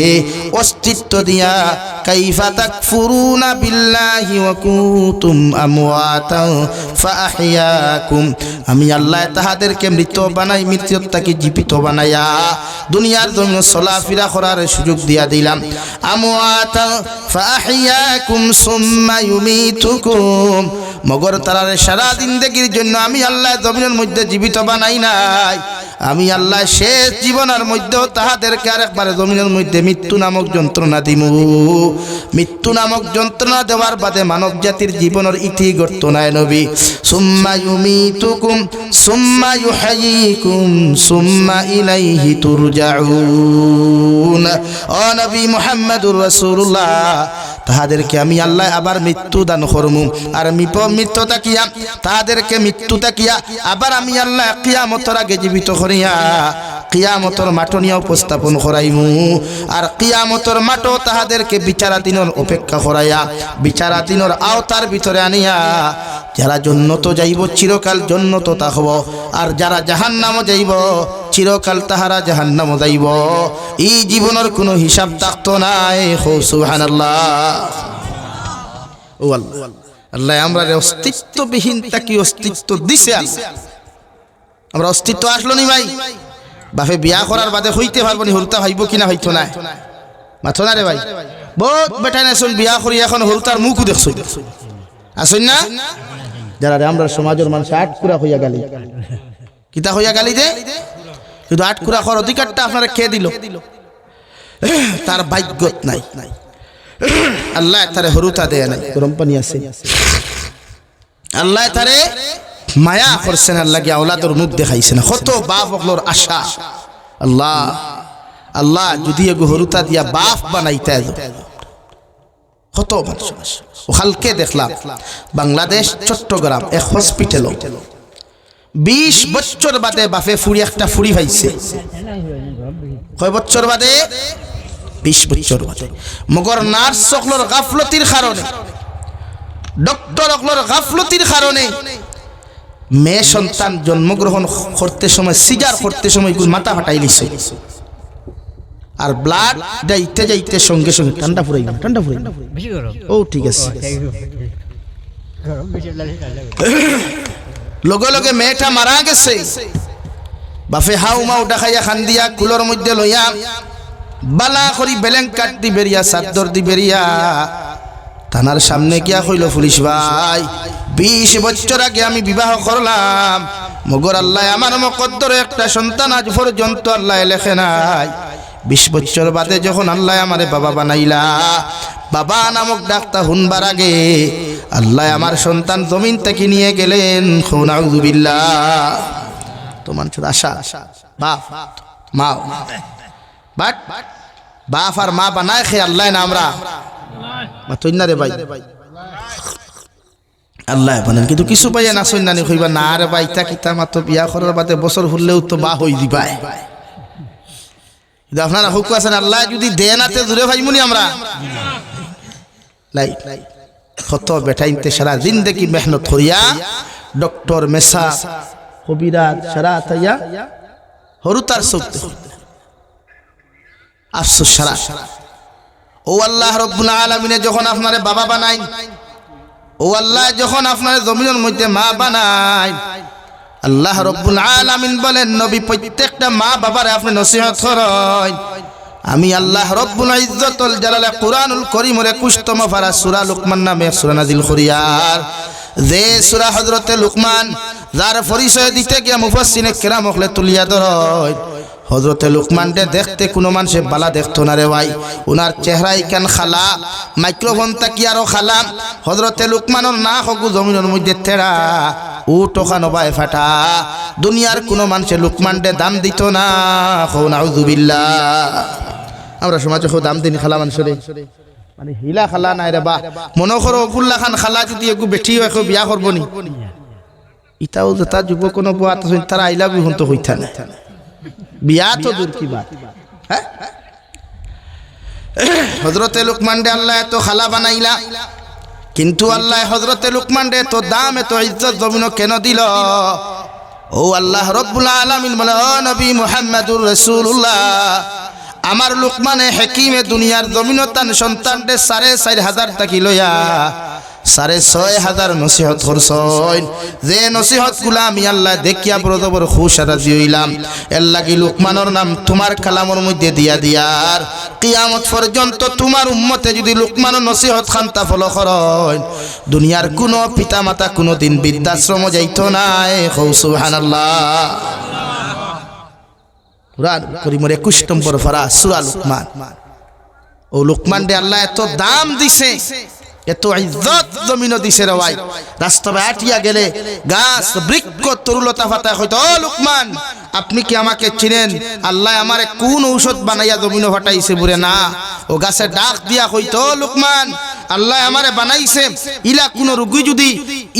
অস্তিত্ব দিয়া কাইফা তাকফুরুনা বিল্লাহি ওয়া কুনতুম আমওয়াতা ফাআহইয়াকুম আমি আল্লাহ তাহাদেরকে মৃত বানাই মৃত্যুটাকে জীবিত বানায়া দুনিয়ার জমিনে চলাফেরা করার সুযোগ দিয়া দিলাম আমওয়াতা ফাআহইয়াকুম সুম্মা ইউমিতুকুম মগর তারার সারা জিন্দেগির জন্য আমি আল্লাহ জমিনের মধ্যে জীবিত বানাই নাই আমি আল্লাহ শেষ জীবনের মধ্যেও তাহাদেরকে আরেকবার জমিনের মধ্যে মৃত্যু নামক যন্ত্রণা দিমু মৃত্যু নামক যন্ত্রণা দেওয়ার বাদে মানব জাতির জীবনের ইতি গড়ত নাই নবী সুম্মা ইউমিতুকুম সুম্মা ইউহয়িকুম সুম্মা ইলাইহি তুরজাউন ও নবী মুহাম্মদুর রাসূলুল্লাহ তাহাদেরকে আমি আল্লাহ আবার মৃত্যু দান করমু আর মৃত্যু তাকিয়া তাহাদেরকে মৃত্যু তাকিয়া আবার আমি আল্লাহ কিয়ামতের আগে জীবিত করিয়া কিয়ামতের মাঠ নিয়ে উপস্থাপন করাইমু আর কিয়ামতের মাঠ তাহাদেরকে বিচারাধীনের অপেক্ষা করাইয়া বিচারাধীনের আওতার ভিতরে আনিয়া যারা জন্নত যাইব চিরকাল জন্নত থাকব আর যারা জাহান্নামে যাইব চিরকাল তাহারা জাহান্নামে যাইব এই জীবনের কোনো হিসাব থাকতো নাই সুবহানাল্লাহ ও আল্লাহ আল্লাহ আমরা অস্তিত্ববিহীন তাকে অস্তিত্ব দিছে আমরা অস্তিত্ব আসলো নি ভাই বাপে বিয়া করার বাদে হইতে পারবো নি হলতা হইব কিনা হইতো না মাথো না রে ভাই বহুত বেটা নেছুন বিয়া করি এখন হলতার মুখও দেখছো আসুন না যারা আমরা সমাজের মানুষ আটকুরা হইয়া গালি কিতা হইয়া গালি দে কিন্তু আটকুরা করার অধিকারটা আপনারা কে দিল তার ভাগ্যত নাই আল্লাহ তারে হরুতা দেয় নাই গরম পানি আছে আল্লাহ তারে মায়া করছেন আল্লাহ কি আওলাদর মুখ দেখাইছেন কত বাপ হকলোর আশা আল্লাহ আল্লাহ যদি এগো হরুতা দিয়া বাপ বানাইতে কত মানুষ ওখালকে দেখলাম বাংলাদেশ চট্টগ্রাম এক হসপিটাল 20 বছর বাদে বাপে ফুড়ি একটা ফুড়ি ভাইছে কয় বছর বাদে 20 বছর বাদে মগর নার্স সকলের গাফলতির কারণে ডক্টর সকলের গাফলতির কারণে মেয়ে সন্তান জন্মগ্রহণ করতে সময় সিজার করতে সময় মাথা ফাটাই লিছে আর ব্লাড যাইতে যাইতে সঙ্গে সঙ্গে ঠান্ডা ফুরাই ও ঠিক আছে লগে লগে মেয়েটা মারা গেছে বাফে হাউ মাউ ডাকাইয়া খান্দিয়া কুলোর মধ্যে লইয়া বালা করি বেলেঙ্কাট দি বেরিয়া চাদর দি বেরিয়া থানার সামনে গিয়া কইল পুলিশ ভাই 20 বছর আগে আমি বিবাহ করলাম মগর আল্লাহ আমার মুকদ্দরে একটা সন্তান আজ পর্যন্ত আল্লাহ লেখে নাই 20 বছর বাদে যখন আল্লাহ আমারে বাবা বানাইলা বাবা নামক ডাক্তার হুনবার আগে আল্লাহ আমার সন্তান জমিন থেকে নিয়ে গেলেন নাউযুবিল্লাহ তো মানুষের আশা বাপ মা বাট বাপ আর মা বানায় খে আল্লাহ না আমরা মাতই না রে ভাই আল্লাহ বানান কিন্তু কিছু পাইয়া না সৈন্য নি কইবা না রে ভাই তা কিতা মাত্র বিয়া করার বাদে বছর হলেও তো বা হই দিবাই কিন্তু আপনারা হুকু আছেন আল্লাহ যদি দেনাতে দূরে ভাইমুনি আমরা লাই কত বেটাইতে সারা জিন্দেগি মেহনত করিয়া ডক্টর মেসা কবিরাজ সারা তাইয়া হরুতার সত্যি আফসোস সারা ও আল্লাহ রব্বুল আলামিনে যখন আপনারে বাবা বানাই ও আল্লাহ যখন আপনারে জমিনের মধ্যে মা বানাই আল্লাহ রব্বুল আলামিন বলেন নবী প্রত্যেকটা মা বাবারে আপনি নসিহত করেন আমি আল্লাহ রব্বুল ইজ্জতুল জালালে কুরআনুল কারীমের 21তম পারা সূরা লুকমান নামে সূরা নাজিল করিয়ার যে সূরা হযরতে লুকমান যার পরিচয় দিতে গিয়া মুফাসসিরে কেরাম হলে তুলিয়া ধরয় হযরতে লুকমানকে দেখতে কোনো মানুষে বালা দেখতো না রে ভাই ওনার চেহারাই কেন খালা মাইক্রোফোন তাকি আরো খালা হযরতে লুকমানের না হগু জমিনের মধ্যে তেড়া ও টোকানো বাই ফাটা দুনিয়ার কোনো মানুষে লুকমানকে দাম দিত না হো নাউযুবিল্লাহ আমরা সমাজে খুব দাম দিন খালা মানুষের মানে হিলা খালা নাই রে বা মনে করো গুল্লা খান খালা যদি একটু বেঠি হয় বিয়া করবো নি ইটাও যেটা যুবক কোনো বুয়া তারা আইলা বিহন্ত হইতা না বিয়া তো দূর কি বাত হ্যাঁ হযরতে লুকমান দে আল্লাহ এত খালা বানাইলা কিন্তু আল্লাহ হযরতে লুকমান দে তো দাম এত ইজ্জত জমিন কেন দিল ও আল্লাহ রব্বুল আলামিন বলে ও নবী মুহাম্মদুর রাসূলুল্লাহ আমার লুকমানে হাকিমে দুনিয়ার জমিনতান সন্তানদের 4,500 টাকা লইয়া 6,500 নসিহত করছইন যে নসিহত গুলা আমি আল্লাহ দেখিয়া বড় খুশ আর রাজি হইলাম এর লাগি লুকমানের নাম তোমার কালামের মধ্যে দিয়া দিয়ার কিয়ামত পর্যন্ত তোমার উম্মতে যদি লুকমানের নসিহত খান্তা ফলো করেন দুনিয়ার কোনো পিতা মাতা কোনোদিন বৃদ্ধাশ্রম যাইতো না সুবহানাল্লাহ কুরআন কারীমের 21 নম্বর পারা সূরা লুকমান ও লুকমান দে আল্লাহ এত দাম দিছে এত ইজ্জত জমিন দিছে রে ভাই রাস্তায় আটিয়া গেলে গাছ বৃক্ষ তরুলতা পাতা হয়তো ও লুকমান আপনি কি আমাকে চিনেন আল্লাহ আমারে কোন ঔষধ বানাইয়া জমিন ফাটাইছে বুরে না ও গাছে ডাক দিয়া হইতো লুকমান আল্লাহ আমারে বানাইছে ইলা কোন রোগী যদি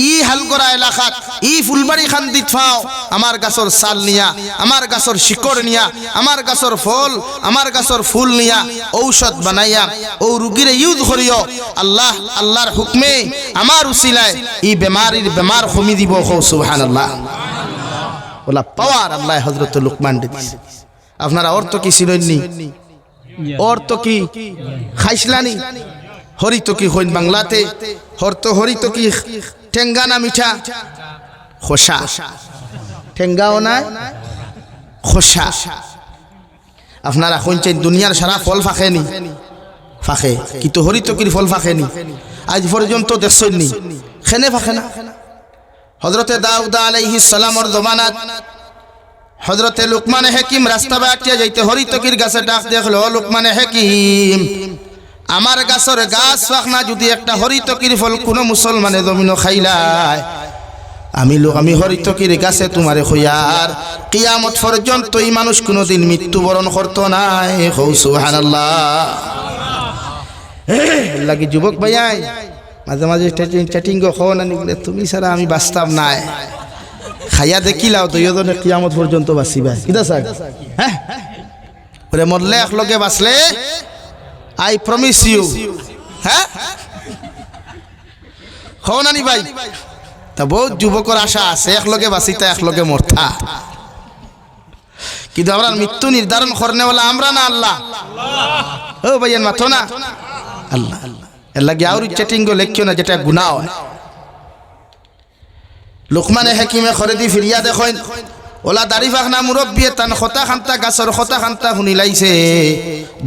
ই হালগড়া এলাকাত ই ফুলবাড়ি খান দিত ফাও আমার গাছর সাল নিয়া আমার গাছর শিকড় নিয়া আমার গাছর ফল আমার গাছর ফুল নিয়া ঔষধ বানাইয়া ও রোগীর ইউজ করিও আল্লাহ আল্লাহর হুকমে আমার উসিলায় ই বেমারির বেমার কমি দিব সুবহানাল্লাহ ওলা পাওয়ার আল্লাহ হযরত লুকমান দিছে আপনারা অর্থ কি চিনেননি অর্থ কি খাইছলানি হরিত কি হইন বাংলাতে হরিত কি ঠেঙ্গা না মিঠা খোসা ঠেঙ্গাও না খোসা আপনারা শুনছেন দুনিয়ার সারা ফল ফাঁকেনি ফাঁকে কিন্তু হরিত কি ফল ফাঁকেনি আজ পর্যন্ত দেখছেননি খেনে ফাঁকে না হযরতে দাউদ আলাইহিস সালামের জমানাত হযরতে লুকমান হাকিম রাস্তা বাটিয়া যাইতে হরিতকির গাছে ডাক দেখলো লুকমান হাকিম আমার গাছের গাছ ফাখনা যদি একটা হরিতকির ফল কোন মুসলমানে জমিন খাইলায় আমি হরিতকির গাছে তোমারে খইয়ার কিয়ামত পর্যন্ত এই মানুষ কোনদিন মৃত্যুবরণ করতো না সুবহানাল্লাহ লাগি যুবক ভাইয়াই মাঝে মাঝে চ্যাটিং খাওয়া না নিলে তুমি ছাড়া আমি বাঁচতাম নাই খাইয়া দেখিলাও দুইজনে কিয়ামত পর্যন্ত বাঁচিবা কিনা স্যার হ্যাঁ ওরে মরলে একলগে বাঁচলে আই প্রমিস ইউ হ্যাঁ খাও নানি ভাই তা বহুত যুবকর আশা আছে একলগে বাঁচিতা একলগে মরতা কিন্তু আমরা মৃত্যু নির্ধারণ করনেওয়ালা আমরা না আল্লাহ ও ভাইয়ান মাথো না আল্লাহ এর লাগে আর চ্যাটিং গো লেখিও না যেটা গুনাহ হয় লুকমান হাকিমে খরেদি ফিরিয়া দেখেন ওলা দাড়ি ফাখনা মুরব্বিয়ে তান খতা খান্তা গাছর খতা খান্তা শুনি লাইছে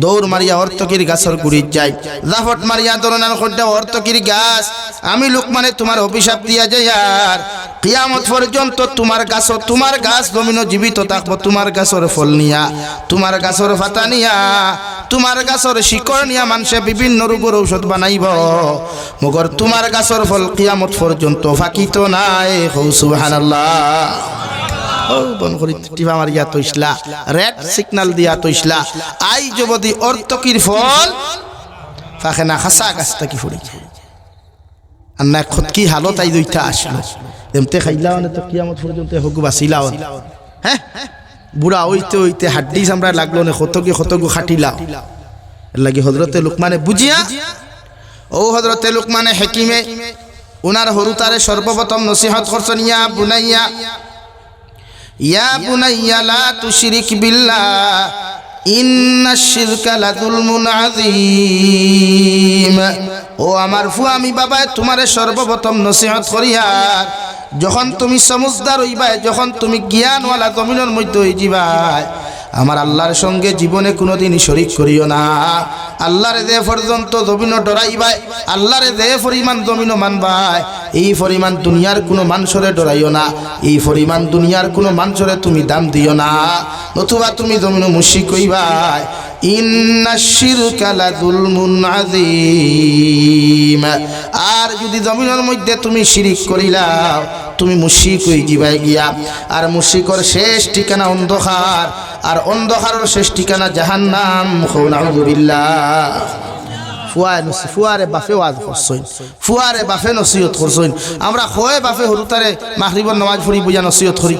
দৌড় মারিয়া অর্থকির গাছর গুড়িত যায় জাফট মারিয়া দরনার খড্ডা অর্থকির গাছ আমি লুকমানে তোমার অভিশাপ দিয়া যাই আর কিয়ামত পর্যন্ত তোমার গাছ জমিন জীবিত থাকবো তোমার গাছর ফল নিয়া তোমার গাছর ফাতা নিয়া তোমার গাছর শিকড় নিয়া মানুষে বিভিন্ন রোগের ঔষধ বানাইব মগর তোমার গাছর ফল কিয়ামত পর্যন্ত ফাঁকিত নাই সুবহানাল্লাহ ও বন করি টিপা মারিয়া তৈসলা রেড সিগন্যাল দিয়া তৈসলা আই যবদি অর্থকির ফল ফাঁকে না খাসা গাছটা কি ফুড়ি আর না খত কি হালত আই দুইটা আসলো এমতে খাইলাও না তো কিয়ামত পর্যন্ত হকু বাঁচিলাও হ্যাঁ বুড়া হইতে হইতে হাড্ডি চামড়া লাগলো না কতগু খাটিলাও এর লাগি হযরতে লুকমানে বুঝিয়া ও হযরতে লুকমানে হাকিমে উনার হরুতারে সর্বপ্রথম নসিহত করছেন ইয়া বুনাইয়া লা তুশরিক বিল্লাহ ইন্নাশ শিরকা লাযুলমুন আযীম ও আমার ফুয়া আমি বাবা তোমারে সর্বপ্রথম নসিহত করিয়া যখন তুমি সমজদার হইবা যখন তুমি জ্ঞানওয়ালা জমিনের মধ্যে হয়ে যাবা আমার আল্লাহর সঙ্গে জীবনে কোনোদিন শরীক করিও না। আল্লাহরে যে পর্যন্ত জমিন ডরাইবাই, আল্লাহরে যে পরিমাণ জমিন মানবাই, এই পরিমাণ দুনিয়ার কোনো মানুষরে ডরাইও না, এই পরিমাণ দুনিয়ার কোনো মানুষরে তুমি দাম দিও না, নতুবা তুমি জমিন মুশরিক হইবাই। ইন্নাশ শিরকা লাযুলমুন আযীম। আর যদি জমিনের মধ্যে তুমি শিরিক করিলাও, তুমি মুশরিক হই যাবাই গিয়া। আর মুশরিকর শেষ ঠিকানা অন্ধকার, আর অন্ধকারের শেষ ঠিকানা জাহান্নাম। নাউযুবিল্লাহ। ফুয়ারে বাফে ওয়াজ করছইন, ফুয়ারে বাফে নসিহত করছইন। আমরা হয় বাফে হরুতারে মাগরিবের নামাজ পড়ি বুঝা নসিহত করি,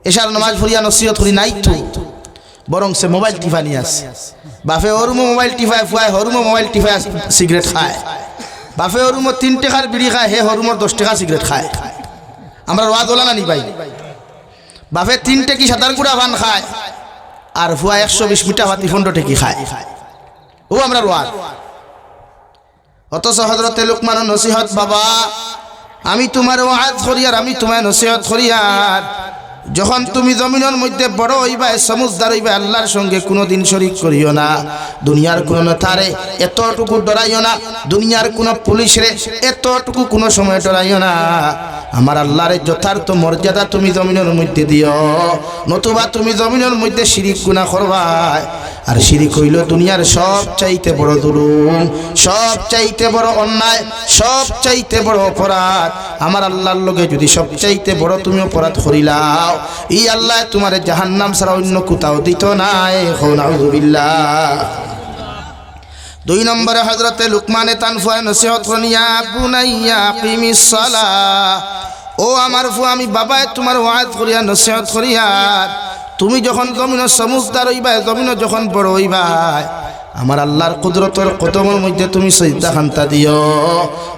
এশার নামাজ পড়িয়া নসিহত করি নাই তো, বরং সে মোবাইল টিফা নিয়ে আসে। বাফে হরুমো মোবাইল টিফায়, ফুয়ায় হরুমো মোবাইল টিফায় সিগারেট খায়। বাফে হরুমো 3 টাকার বিড়ি খায়, হে হরুমোর 10 টাকা সিগারেট খায়। আমরা ওয়াজ ওলা না নি ভাই? বাফে 3 টাকি 7 গুড়া ভান খায়, আর ফুয়া 120 মিটা ভাতি 15 টাকি খায়। ও আমরা ওয়াজ। অথচ হযরতে লুকমানের নসিহত, বাবা আমি তোমার ওয়াজ করি আর আমি তোমার নসিহত করি, আর যখন তুমি জমিনের মধ্যে বড় হইবা, সমুজদার হইবা, আল্লাহর সঙ্গে কোনোদিন শরীক করিও না। দুনিয়ার কোনো নেতারে এতটুকু ডরাইও না, দুনিয়ার কোনো পুলিশরে এতটুকু কোনো সময় ডরাইও না। আমার আল্লাহর যথার্থ মর্যাদা তুমি জমিনের মধ্যে দিও, নতুবা তুমি জমিনের মধ্যে শিরিক গুনাহ করবা। আর শিরিক হইল দুনিয়ার সব চাইতে বড় জুলুম, সব চাইতে বড় অন্যায়, সব চাইতে বড় অপরাধ। আমার আল্লাহর লগে যদি সব চাইতে বড় তুমি অপরাধ করিলাও, এই আল্লাহ তোমার জাহান্নাম ছাড়া অন্য কোথাও দিত নাই। নাউযুবিল্লাহ। 2 নম্বরে হযরতে লুকমানে তানফুয়া নসিহত করেন, ইয়া বুনাইয়া আকিমিস সালাহ। ও আমার ফুয়া, আমি বাবায় তোমার ওয়াজ করিয়া নসিহত করিয়া, তুমি যখন জমিন সমুজদার হইবা, জমিন যখন বড় হইবা, আমার আল্লাহর কুদরতের কদমের মধ্যে তুমি সিজদা খান্তা দিও।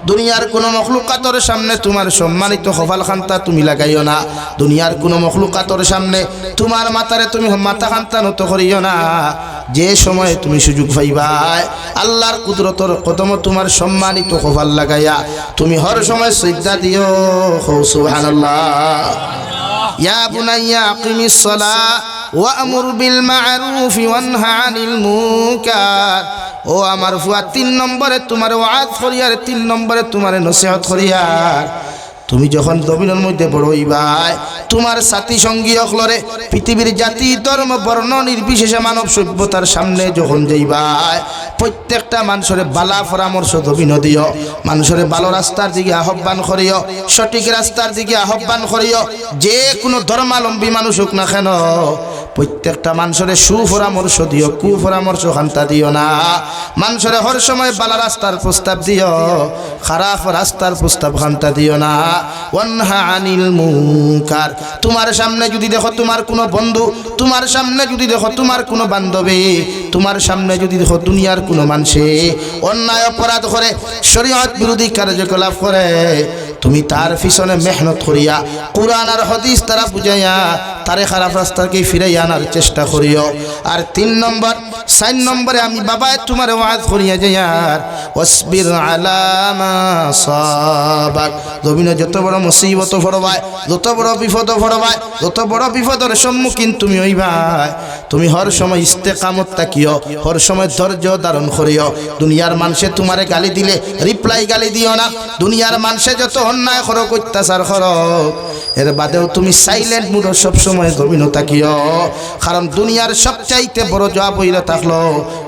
দুনিয়ার কোনো মখলুকাতের সামনে তোমার সম্মানিত কপাল খান্তা তুমি লাগাইও না। দুনিয়ার কোনো মখলুকাতের সামনে তোমার মাথারে তুমি মাথা খান্তা নত করিও না। যে সময়ে তুমি সুযোগ পাইবা, আল্লাহর কুদরতের কদম তোমার সম্মানিত কপাল লাগাইয়া তুমি হর সময় সিজদা দিও। সুবহানাল্লাহ। ইয়া বুনাইয়া আকিমিস সালাহ ওয়া'মুর বিল মা'রুফ ওয়ানহা আনিল মুনকার। ও আমার ফুয়া, 3 নম্বরে তোমার ওয়াজ করিয়ার, 3 নম্বরে তোমার নসিহত করিয়ার। তুমি যখন জমিনের মধ্যে বড় হইবাই, তোমার সাথী সঙ্গী অখলরে পৃথিবীর জাতি ধর্ম বর্ণ নির্বিশেষে মানব সভ্যতার সামনে যখন যাইবাই, প্রত্যেকটা মানুষের বালা পরামর্শ জমিন দিও, মানুষের ভালো রাস্তার দিকে আহ্বান করিও, সঠিক রাস্তার দিকে আহ্বান করিও। যে কোনো ধর্মাবলম্বী মানুষ হোক না কেন, প্রত্যেকটা মানুষের সুপরামর্শ দিও, কুপরামর্শ খান্তা দিও না। মানুষের হর সময় বালা রাস্তার প্রস্তাব দিও, খারাপ রাস্তার প্রস্তাব খান্তা দিও না। ওয়ানহা আনিল মুনকার। তোমার সামনে যদি দেখো তোমার কোনো বন্ধু, তোমার সামনে যদি দেখো তোমার কোনো বান্ধবী, তোমার সামনে যদি দেখো দুনিয়ার কোনো মানুষে অন্যায় অপরাধ করে, শরীয়ত বিরোধী কার্যকলাপ করে, তুমি তার পিছনে মেহনত করিয়া কুরআন আর হাদিস তারা বুঝাইয়া তারে খারাপ রাস্তাকে ফিরাইয়া আনার চেষ্টা করিও। আর 3 নম্বর 4 নম্বরে আমি বাবায় তোমার ওয়াজ করিয়া যাইয়ার, ওয়াসবির আলা মা সাবাক। জমিনে যত বড় মুসিবত পড়বাই, যত বড় বিপদ পড়বাই, যত বড় বিপদের সম্মুখীন তুমি হইবাই, তুমি হর সময় ইস্তেকামত তাকিও, হর সময় ধৈর্য ধারণ করিও। দুনিয়ার মানুষে তোমারে গালি দিলে রিপ্লাই গালি দিও না। দুনিয়ার মানুষে যত অন্যায় করো, অত্যাচার করো, এর বাদেও তুমি সাইলেন্ট মুড সব সময় জমিন তাকিও। কারণ দুনিয়ার সবচাইতে বড় জবাব হইয়া থাকলো,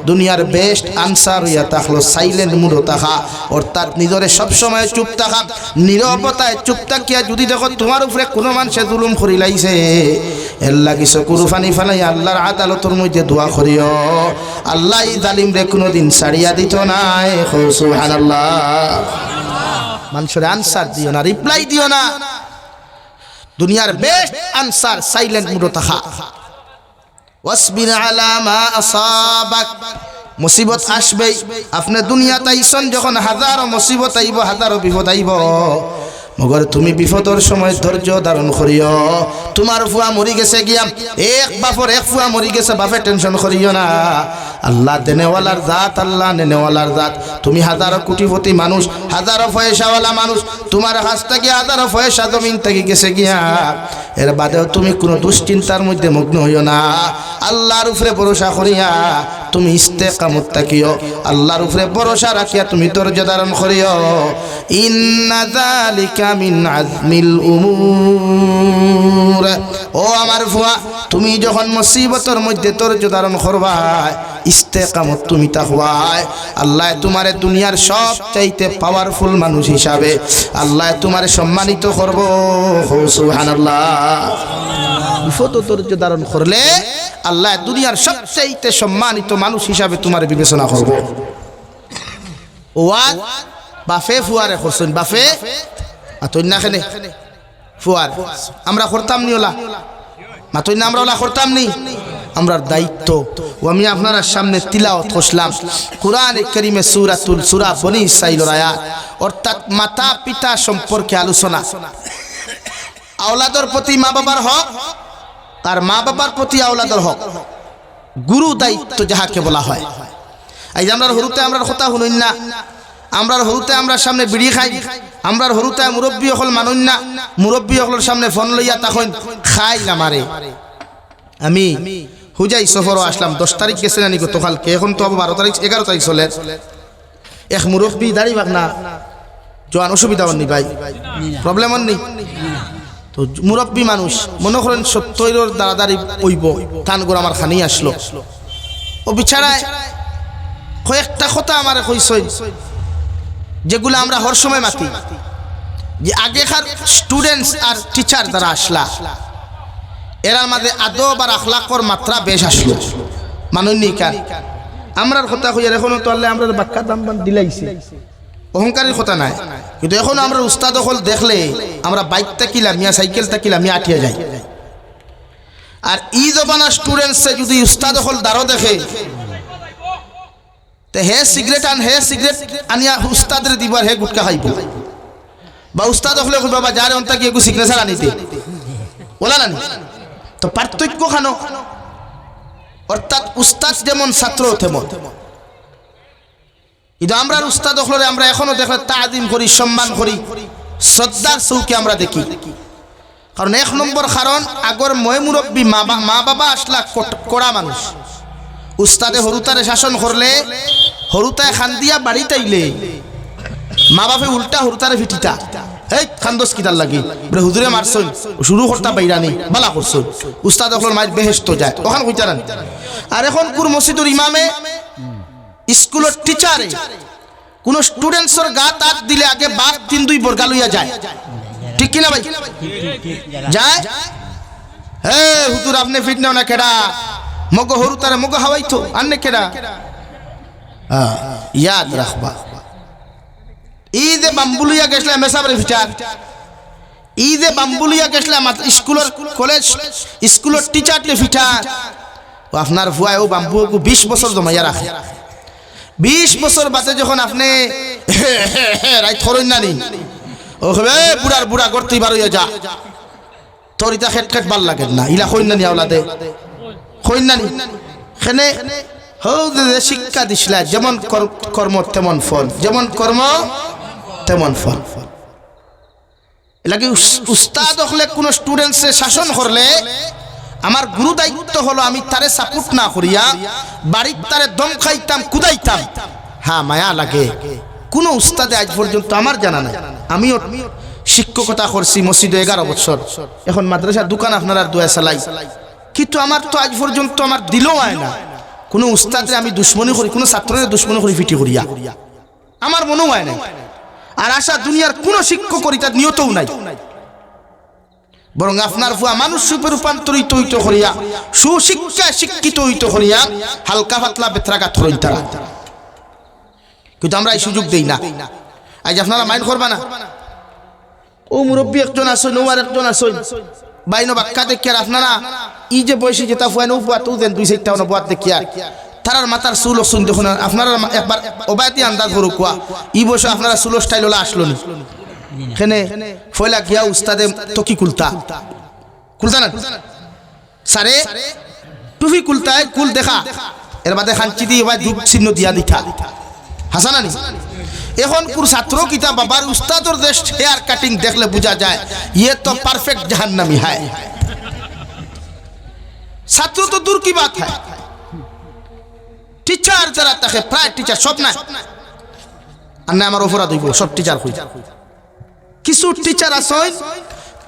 দুনিয়ার বেস্ট আনসার হইয়া থাকলো সাইলেন্ট মুড থাকা, অর্থাৎ নিজরে সবসময় চুপ থাকা। নীরবতায় চুপ থাকিয়া যদি দেখো তোমার উপরে কোনো মানুষে জুলুম করি লাইছে, এর লাগি চকুর পানি ফেলাই আল্লাহর আদালতের মধ্যে দোয়া করিও। আল্লাহ এই জালিম রে কোনোদিন ছাড়িয়া দিত নাই। সুবহানাল্লাহ। মানুষের আনসার দিও না, রিপ্লাই দিও না। দুনিয়ার বেস্ট আনসার সাইলেন্ট মুড থাকা। ওয়াসবির আলা মা আসাবাক। মুসিবত আসবেই। আপনি দুনিয়াতে আইসন যখন হাজারো মুসিবত আইব, হাজারো বিপদ আইব, মগর তুমি বিপদর সময় ধৈর্য ধারণ করিও। তোমার ফুয়া মরি গেছে গিয়া, এক বাপর এক ফুয়া মরি গেছে, বাপে টেনশন করিও না। আল্লাহ দেনেওয়ালার জাত, আল্লাহ নেনেওয়ালার জাত। তুমি হাজারো কোটিপতি মানুষ, হাজারো পয়সাওয়ালা মানুষ, তোমার কাছ থেকে হাজারো পয়সা জমিন থেকে গেছে গিয়া, এর বাদেও তুমি কোনো দুশ্চিন্তার মধ্যে মগ্ন হইও না। আল্লাহর উপরে ভরসা করিয়া তুমি ইস্তেকামত থাকিও, আল্লাহর উপরে ভরসা রাখিয়া তুমি ধৈর্য ধারণ করিও। ইন্না যালিকা মিন আজমিল উমুর। ও আমার ফুয়া, তুমি যখন মুসিবতের মধ্যে ধৈর্য ধারণ করবা, ইস্তেকামত তুমি তাকওয়াই, আল্লাহ তোমারে দুনিয়ার সবচাইতে পাওয়ারফুল মানুষ হিসাবে আল্লাহ তোমারে সম্মানিত করব। সুবহানাল্লাহ। বিপদ ধৈর্য ধারণ করলে আল্লাহ দুনিয়ার সবচাইতে সম্মানিত মানুষ হিসাবে তোমার বিবেচনা করব। ওয়াজ বাফে ফুয়ারে করছেন, বাফে মাতইনা খেনে ফুয়ার আমরা করতাম নি, ওলা মাতইনা আমরা ওলা করতাম নি। আমরার দায়িত্ব ও আমি আপনার সামনে তিলাওয়াত করলাম কুরআনে কারীমে সূরা বনী ইসরাঈলের আয়াত, অর্থাৎ মাতা পিতা সম্পর্কে আলোচনা। আওলাদের প্রতি মা বাবার হক আর মা বাবার প্রতি আওলাদের হক, গুরু দায়িত্ব যাহাকে বলা হয়। এই যে আমরা হরুতে আমরা কথা শুনুন না, আমরার হরুতে আমরা সামনে বিড়ি খাই, আমরার হরুতে মুরব্বী হল মানুন না, মুরব্বী হলের সামনে ফোন লইয়া তখন খাই না মারে। আমি হুজাই সফরও আসলাম, 10 তারিখ গেছে নানি গতকালকে, এখন তো 12 তারিখ 11 তারিখ চলে। এক মুরব্বী দাঁড়ি বাগ না জোয়ান, অসুবিধা হননি ভাই, প্রবলেম হননি তো। মুরব্বী মানুষ মনে করেন 70 দাঁড়াদাঁড়ি ওইব, টান করে আমার খানি আসলো। ও বিছাড়ায় কয়েকটা কথা আমার কইসই যেগুলো আমরা হর সময় মাতি, যে আগেকার স্টুডেন্টস আর টিচার যারা আসলা, এরার মাঝে আদব আর আখলাকর মাত্রা বেশ আসলো। মানুষনি কান আমরার কথা কই, এখনো তো আল্লাহ আমরা বাক্কা দাম দিলাইছে, অহংকারের কথা নাই। কিন্তু এখন আমরা উস্তাদ হল দেখলে আমরা বাইক তাকিলাম মিয়া, সাইকেল তাকিলাম মিয়া, আটিয়া যাই। আর ই জবানা স্টুডেন্টসে যদি উস্তাদ হল দাঁড়ো দেখে, তে হে সিগারেট আন, হে সিগারেট আনিয়া উস্তাদের দিব, আর হে গুটকা খাইব। বা উস্তাদ হলে বাবা যারে অন্তা কি একটু সিগনেচার আনিতে ওলা নানি। তো পার্থক্য খানো, অর্থাৎ উস্তাদ যেমন ছাত্র তেমন। কিন্তু আমরা উস্তাদ হলে আমরা এখনো দেখলে তাজিম করি, সম্মান করি, শ্রদ্ধার চৌকে আমরা দেখি। কারণ 1 নম্বর কারণ আগর মই মুরব্বী মা বাবা আসলা কড়া মানুষ। উস্তাদে হরুতারে শাসন করলে, হরুতায় খান দিয়া বাড়ি তাইলে মা বাপে উল্টা হরুতারে ফিটিতা, এই খান্দস কিতার লাগি বলে হুজুরে মারছই, শুরু করতা বাইরানি বালা করছই, উস্তাদ হল মায়ের বেহেশত যায় ওখান কইতা না। আর এখন কোন মসজিদের ইমামে, স্কুলের টিচারে কোন স্টুডেন্টসের গা তাত দিলে আগে বাপ 3-2 বর্গা লইয়া যায়, ঠিক কিনা ভাই? যায় হে হুজুর আপনি ফিট নাও না কেডা, মগ হরুতারে মগ হাওয়াইতো আন্নে কেডা। ইয়াদ রাখবা, ঈদে বাম্বুলিয়া গেছলা মেসাবরে ফিটার, ঈদে বাম্বুলিয়া গেছলা স্কুলের কলেজ স্কুলের টিচারলে ফিটার। ও আপনার ভুয়ায় ও বাম্বু 20 বছর জমাইয়া রাখে। 20 বছর বাদে যখন আপনি রাইট করুন না নি, ও হবে বুড়ার বুড়া করতেই বারইয়া যা, তোর ইটা খেট খেট ভাল লাগে না, ইলা কইন না নি আওলাদে কইন না নি। খেনে হৌ যে শিক্ষা দিছিলা, যেমন কর্ম তেমন ফল, যেমন কর্ম তেমন ফল। এলাকি উস্তাদ হলে কোন স্টুডেন্টসে শাসন করলে আমার গুরু দায়িত্ব হলো আমি তারে সাপোর্ট না করিয়া বাড়ির তারে দম খাইতাম, কুদাইতাম। হ্যাঁ মায়া লাগে। কোন উস্তাদে আজ পর্যন্ত আমার জানা নাই, আমিও শিক্ষকতা করছি মসজিদে 11 বছর, এখন মাদ্রাসার দোকান আপনারা দুয়া চালাই, কিন্তু আমার তো আজ পর্যন্ত আমার দিলও হয় না কোন উস্তাদে আমি দুশ্মনী করি, কোন ছাত্রের দুশ্মনী করি ফিটি করিয়া, আমার মনেও হয় নাই। আর আশা দুনিয়ার কোন শিক্ষক করি তার নিয়তও নাই। বরং আপনার ফুয়া মানুষ রূপে রূপান্তরিত হইতে করিয়া, সুশিক্ষা শিক্ষিত হইতে করিয়া হালকা পাতলা বেত্রাঘাত হইন তারা। কিন্তু আমরা এই সুযোগ দেই না। আজ আপনারা মাইন্ড করবা না, ও মুরব্বী একজন আসেন, ও আর একজন আসেন, বাইনো বাক্কা দেখি আর আপনারা ই যে বয়সী যেটা ফুয়া নো ফুয়া তো দেন 2-4টা বাদ দেখি আর তারার মাথার চুল শুন দেখুন। আপনারা একবার ওবায়তি আন্দাজ করো কুয়া ই বসে আপনারা চুল স্টাইল ওলা আসলো নি, এখানে ফয়লা গিয়া উস্তাদে তো কি কুলতা না সারে টুপি কুলতায় কুল দেখা এর বাদে খাঞ্চি দিয়ে বা দুঃখ চিহ্ন দিয়া দিতা হাসানানি এখন কোন ছাত্র কিতা বাবার উস্তাদর দেশ হেয়ার কাটিং দেখলে বোঝা যায় ইয়ে তো পারফেক্ট জাহান্নামী হয় ছাত্র তো দূর কি বাত হয় টিচার যারা থাকে প্রায় টিচার সব নাই আর না আমার অপরাধ হইব সব টিচার হই কিছু টিচার আছে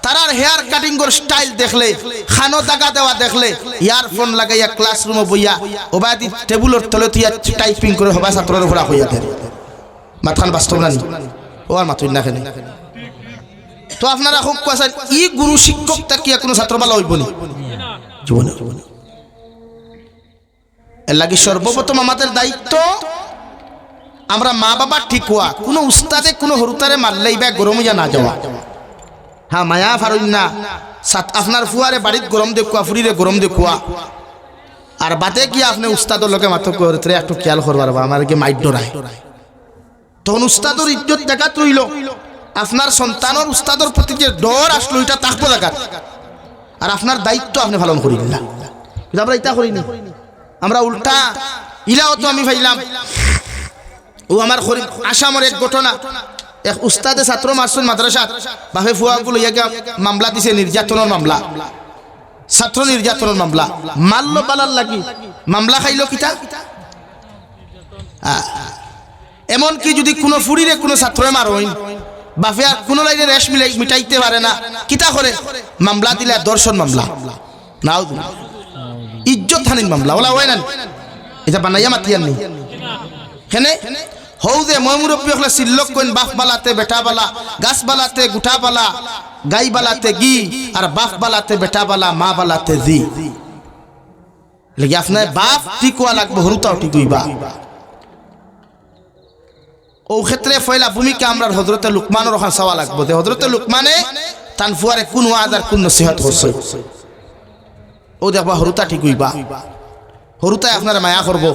তারার হেয়ার কাটিং এর স্টাইল দেখলে খানো দাগা দেওয়া দেখলে ইয়ারফোন লাগাইয়া ক্লাসরুমে বইয়া ওবাদি টেবিলের তলে তিয়া টাইপিং করে হবা ছাত্রের উপর হইয়া দেন মাথান বাস্তব না ও আর মাথুই না কেন তো আপনারা খুব কোয়াছেন ই গুরু শিক্ষক তাকিয়া কোনো ছাত্র ভালো হইব নি জীবনে এর লাগি সর্বপ্রথম আমাদের দায়িত্ব আমরা মা বাবা ঠিক হওয়া কোনো উস্তাদে কোনো হরুতারে মারলেই বা গরম হইয়া না যাওয়া হ্যাঁ মায়া ফারুন না আপনার ফুয়ারে বাড়িত গরম দেখুয়া ফুরিরে গরম দেখুয়া আর বাদে গিয়ে আপনি উস্তাদর লোকে মাত্র করে একটু খেয়াল করবার আমার কি মাইট ডরায় তখন উস্তাদর ইজ্জত দেখাত রইল আপনার সন্তানের উস্তাদর প্রতি যে ডর আসলো এটা তাকবো দেখাত আর আপনার দায়িত্ব আপনি পালন করি না কিন্তু আমরা এটা করি না আমরা উল্টা ইলাও তো আমি ভাইলাম ও আমার আসামের এক ঘটনা এক উস্তাদে ছাত্র মারছুন মাদ্রাসা বাপে ফুয়াগুলো মামলা দিছে নির্যাতনের মামলা ছাত্র নির্যাতনের মামলা মারলো পালার লাগি মামলা খাইল কিতা এমনকি যদি কোনো ফুরিরে কোনো ছাত্রে মারইন বাপে আর কোনো লাইনে রেশ মিটাইতে পারে না কিতা করে মামলা দিলে দর্শন মামলা নাও ইজ্জত হানির মামলা ওলা হয় না এটা বানাইয়া মাতিয়ার নেই হেনে হৌ যে মই মুরব্বী হলে সিল্লক কইন বাপ বালাতে বেটা বালা গাছ বালাতে গুঠা বালা গাই বালাতে গি আর বাপ বালাতে বেটা বালা মা বালাতে জি লেগে আপনার বাপ ঠিক হওয়া লাগবে হরুতাও ঠিক হইবা ও ক্ষেত্রে ফয়লা ভূমিকা আমরা হজরতে লুকমানের ওখান চাওয়া লাগবো যে হজরতে লুকমানে তান ফুয়ারে কোন ওয়াজ আর কোন নসিহত করছে ও দেখবা হরুতা ঠিক হইবা হরুতায় আপনার মায়া করবো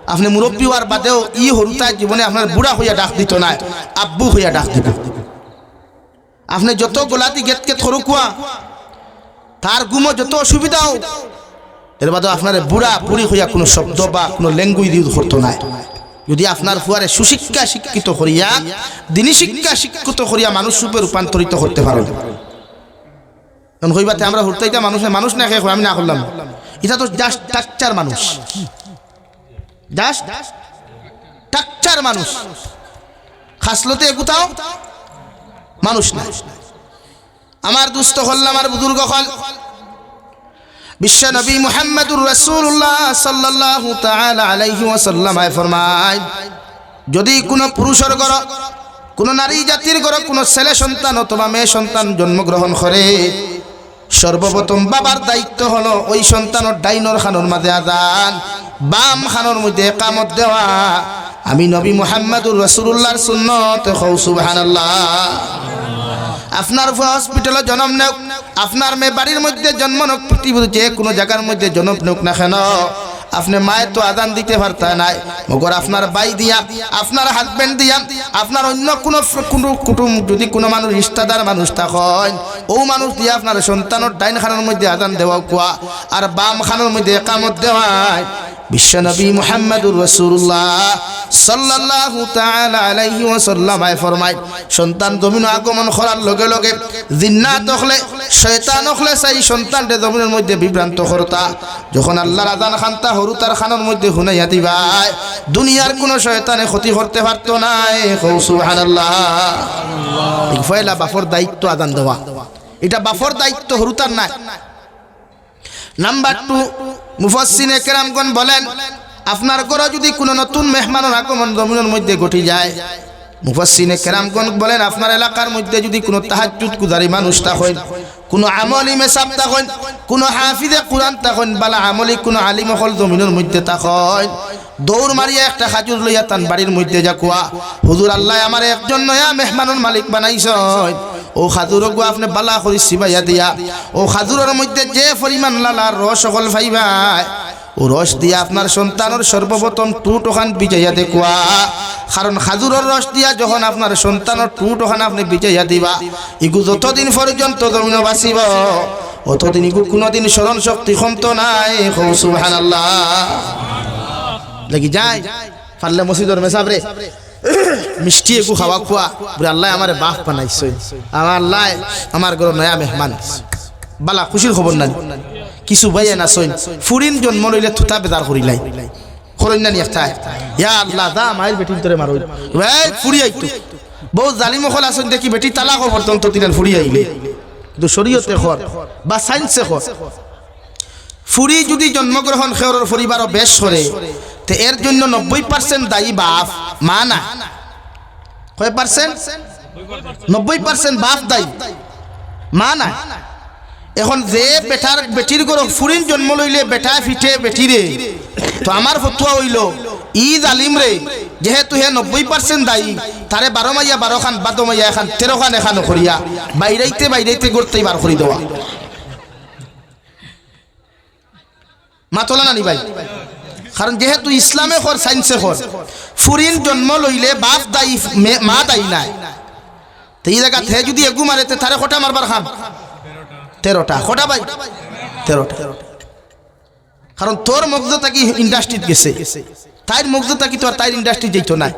আপনি মুরব্বী হওয়ার বাদেও ই হরুতায় জীবনে আপনার বুড়া হইয়া ডাক দিত না আব্বু হইয়া ডাক দিব আপনি যত গোলাতি গেত গেত সরু কুয়া তার গুমো যত অসুবিধাও এর বাদেও আপনার বুড়া বুড়ি হইয়া কোনো শব্দ বা কোনো ল্যাঙ্গুয়েজ ইউজ করতো না যদি আপনার ফুয়ারে সুশিক্ষা শিক্ষিত করিয়া দিনী শিক্ষা শিক্ষিত করিয়া মানুষ রূপে রূপান্তরিত করতে পারেন কারণ হইবাতে আমরা হরতাইতা মানুষ না খেয়ে আমি না করলাম এটা তো জাস্ট টাকচার মানুষ জাস্ট টাকচার মানুষ খাসলতে এগুতাও মানুষ না আমার দুস্থ হল আমার বুজুর্গ হল বিশ্ব নবী মুহাম্মদুর রাসূলুল্লাহ সাল্লাল্লাহু তাআলা আলাইহি ওয়াসাল্লাম ফরমায় যদি কোনো পুরুষের ঘর কোনো নারী জাতির ঘর কোনো ছেলে সন্তান অথবা মেয়ে সন্তান জন্মগ্রহণ করে সর্বপ্রথম বাবার দায়িত্ব হলো ওই সন্তানের ডাইনর খানোর মাঝে আযান বাম খানোর মধ্যে ইকামত দেওয়া আমি নবী মুহাম্মদুর রাসূলুল্লাহর সুন্নাত কও সুবহানাল্লাহ আপনার হসপিটালে জন্ম নেওক আপনার মেয়ে বাড়ির মধ্যে জন্ম নেওক পৃথিবীর যে কোনো জায়গার মধ্যে জন্ম নেওক না কেন আপনি মায়ের তো আদান দিতে পারতেন না মগর আপনার ভাই দিয়া আপনার হাজবেন্ড দিয়া আপনার অন্য কোনো কুটুম যদি কোনো মানুষ রিশতাদার মানুষ থাকেন ও মানুষ দিয়ে আপনার সন্তানের ডাইন খানোর মধ্যে আদান দেওয়া কুয়া আর বাম খানোর মধ্যে ইকামত দেওয়ায় বিশ্বনবী মুহাম্মদুর রাসূলুল্লাহ সাল্লাল্লাহু তাআলা আলাইহি ওয়াসাল্লাম ফরমায় সন্তান জমিন আগমন করার লগে লগে জিন্নাত হলে শয়তান হলে সেই সন্তানকে জমিনের মধ্যে বিভ্রান্ত করতা যখন আল্লাহর আযান খানতা হরুতার খানোর মধ্যে হুনাইয়া দিবাই দুনিয়ার কোনো শয়তানে ক্ষতি করতে পারতো না সুবহানাল্লাহ এই ফয়লা বাফর দায়িত্ব আযান দেওয়া এটা বাফর দায়িত্ব হরুতার না নাম্বার 2 মুফাসসিরে কেরামগণ বলেন আপনার ঘরে যদি কোনো নতুন মেহমানের আগমন জমিনের মধ্যে ঘটে যায় মুফাসসিরে কেরামগণ বলেন আপনার এলাকার মধ্যে যদি কোনো তাহাজ্জুদ গুজারি মানুষ থাকেন কোনো আমলি মেসাব থাকেন কোনো হাফিজে কুরআন থাকেন বালা আমলি কোনো আলিম হল জমিনের মধ্যে থাকেন দৌড় মারিয়া একটা খাজুর লইয়া তান বাড়ির মধ্যে যাকুয়া হুজুর আল্লাহ আমার একজন নয়া মেহমানের মালিক বানাইছেন ও খাজুর গো আপনি বালা করে সিবাইয়া দিয়া ও খাজুরের মধ্যে যে পরিমাণ লালার রস সকল ফাইবাই ও রস দিয়া আপনার সন্তানের সর্বপ্রথম টুট ওখান বিজাইয়া দেখুয়া কারণ খাজুরের রস দিয়া যখন আপনার সন্তানের টুট ওখানে আপনি বিজাইয়া দিবা ইগু যতদিন পর্যন্ত জমিন বাঁচিব অতদিন ইগু কোনোদিন স্মরণ শক্তি ক্ষমতা নাই। সুবহানাল্লাহ লাগি যায় পারলে মসজিদের মেসাবরে মিষ্টি একু খাওয়া খোয়া বলে আল্লাহ আমার বাপ বানাইছে, আমার আল্লাহ আমার ঘর নয়া মেহমান বালা খুশির খবর নাই। কিছু বাইয়া না সইন ফুরিন জন্ম লইলে থুতা বেদার করিলাই করইনা নি একটা ইয়া আল্লাহ দা মায়ের বেটিন তোরে মারই ভাই ফুরি আইতো বহু জালিম হল আসেন দেখি বেটি তালাক পর্যন্ত তিনার ফুরি আইলে কিন্তু শরীয়তে খর বা সায়েন্সে খর ফুরি যদি জন্মগ্রহণ খেওরের পরিবারও বেশ করে তে এর জন্য 90% দায়ী বাপ মা না। কয় পার্সেন্ট? 90% বাপ দায়ী মা না। এখন যে বেটার বেটির গরো ফুরিন জন্ম লইলে বেটা ফিটে বেটিরে তো আমার ফতুয়া হইল ই জালিম রে যেহেতু হে 90% দায়ী তারে 12 মাইয়া 12 খান 12 মাইয়া এখান 13 খান এখান করিয়া বাইরাইতে গড়তেই বার করি দেওয়া মা তোলা নানি ভাই। কারণ যেহেতু ইসলামে খর সায়েন্সে খর ফুরিন জন্ম লইলে বাপ দায়ী মা দায়ী নাই। তো এই জায়গা হে যদি এগু মারেতে তারে কটা মারবার খান 13টা কটা ভাই 13টা। কারণ তোর মগজটা কি ইন্ডাস্ট্রিত গেছে তাইর মগজটা কি তোর তাইর ইন্ডাস্ট্রি যেত না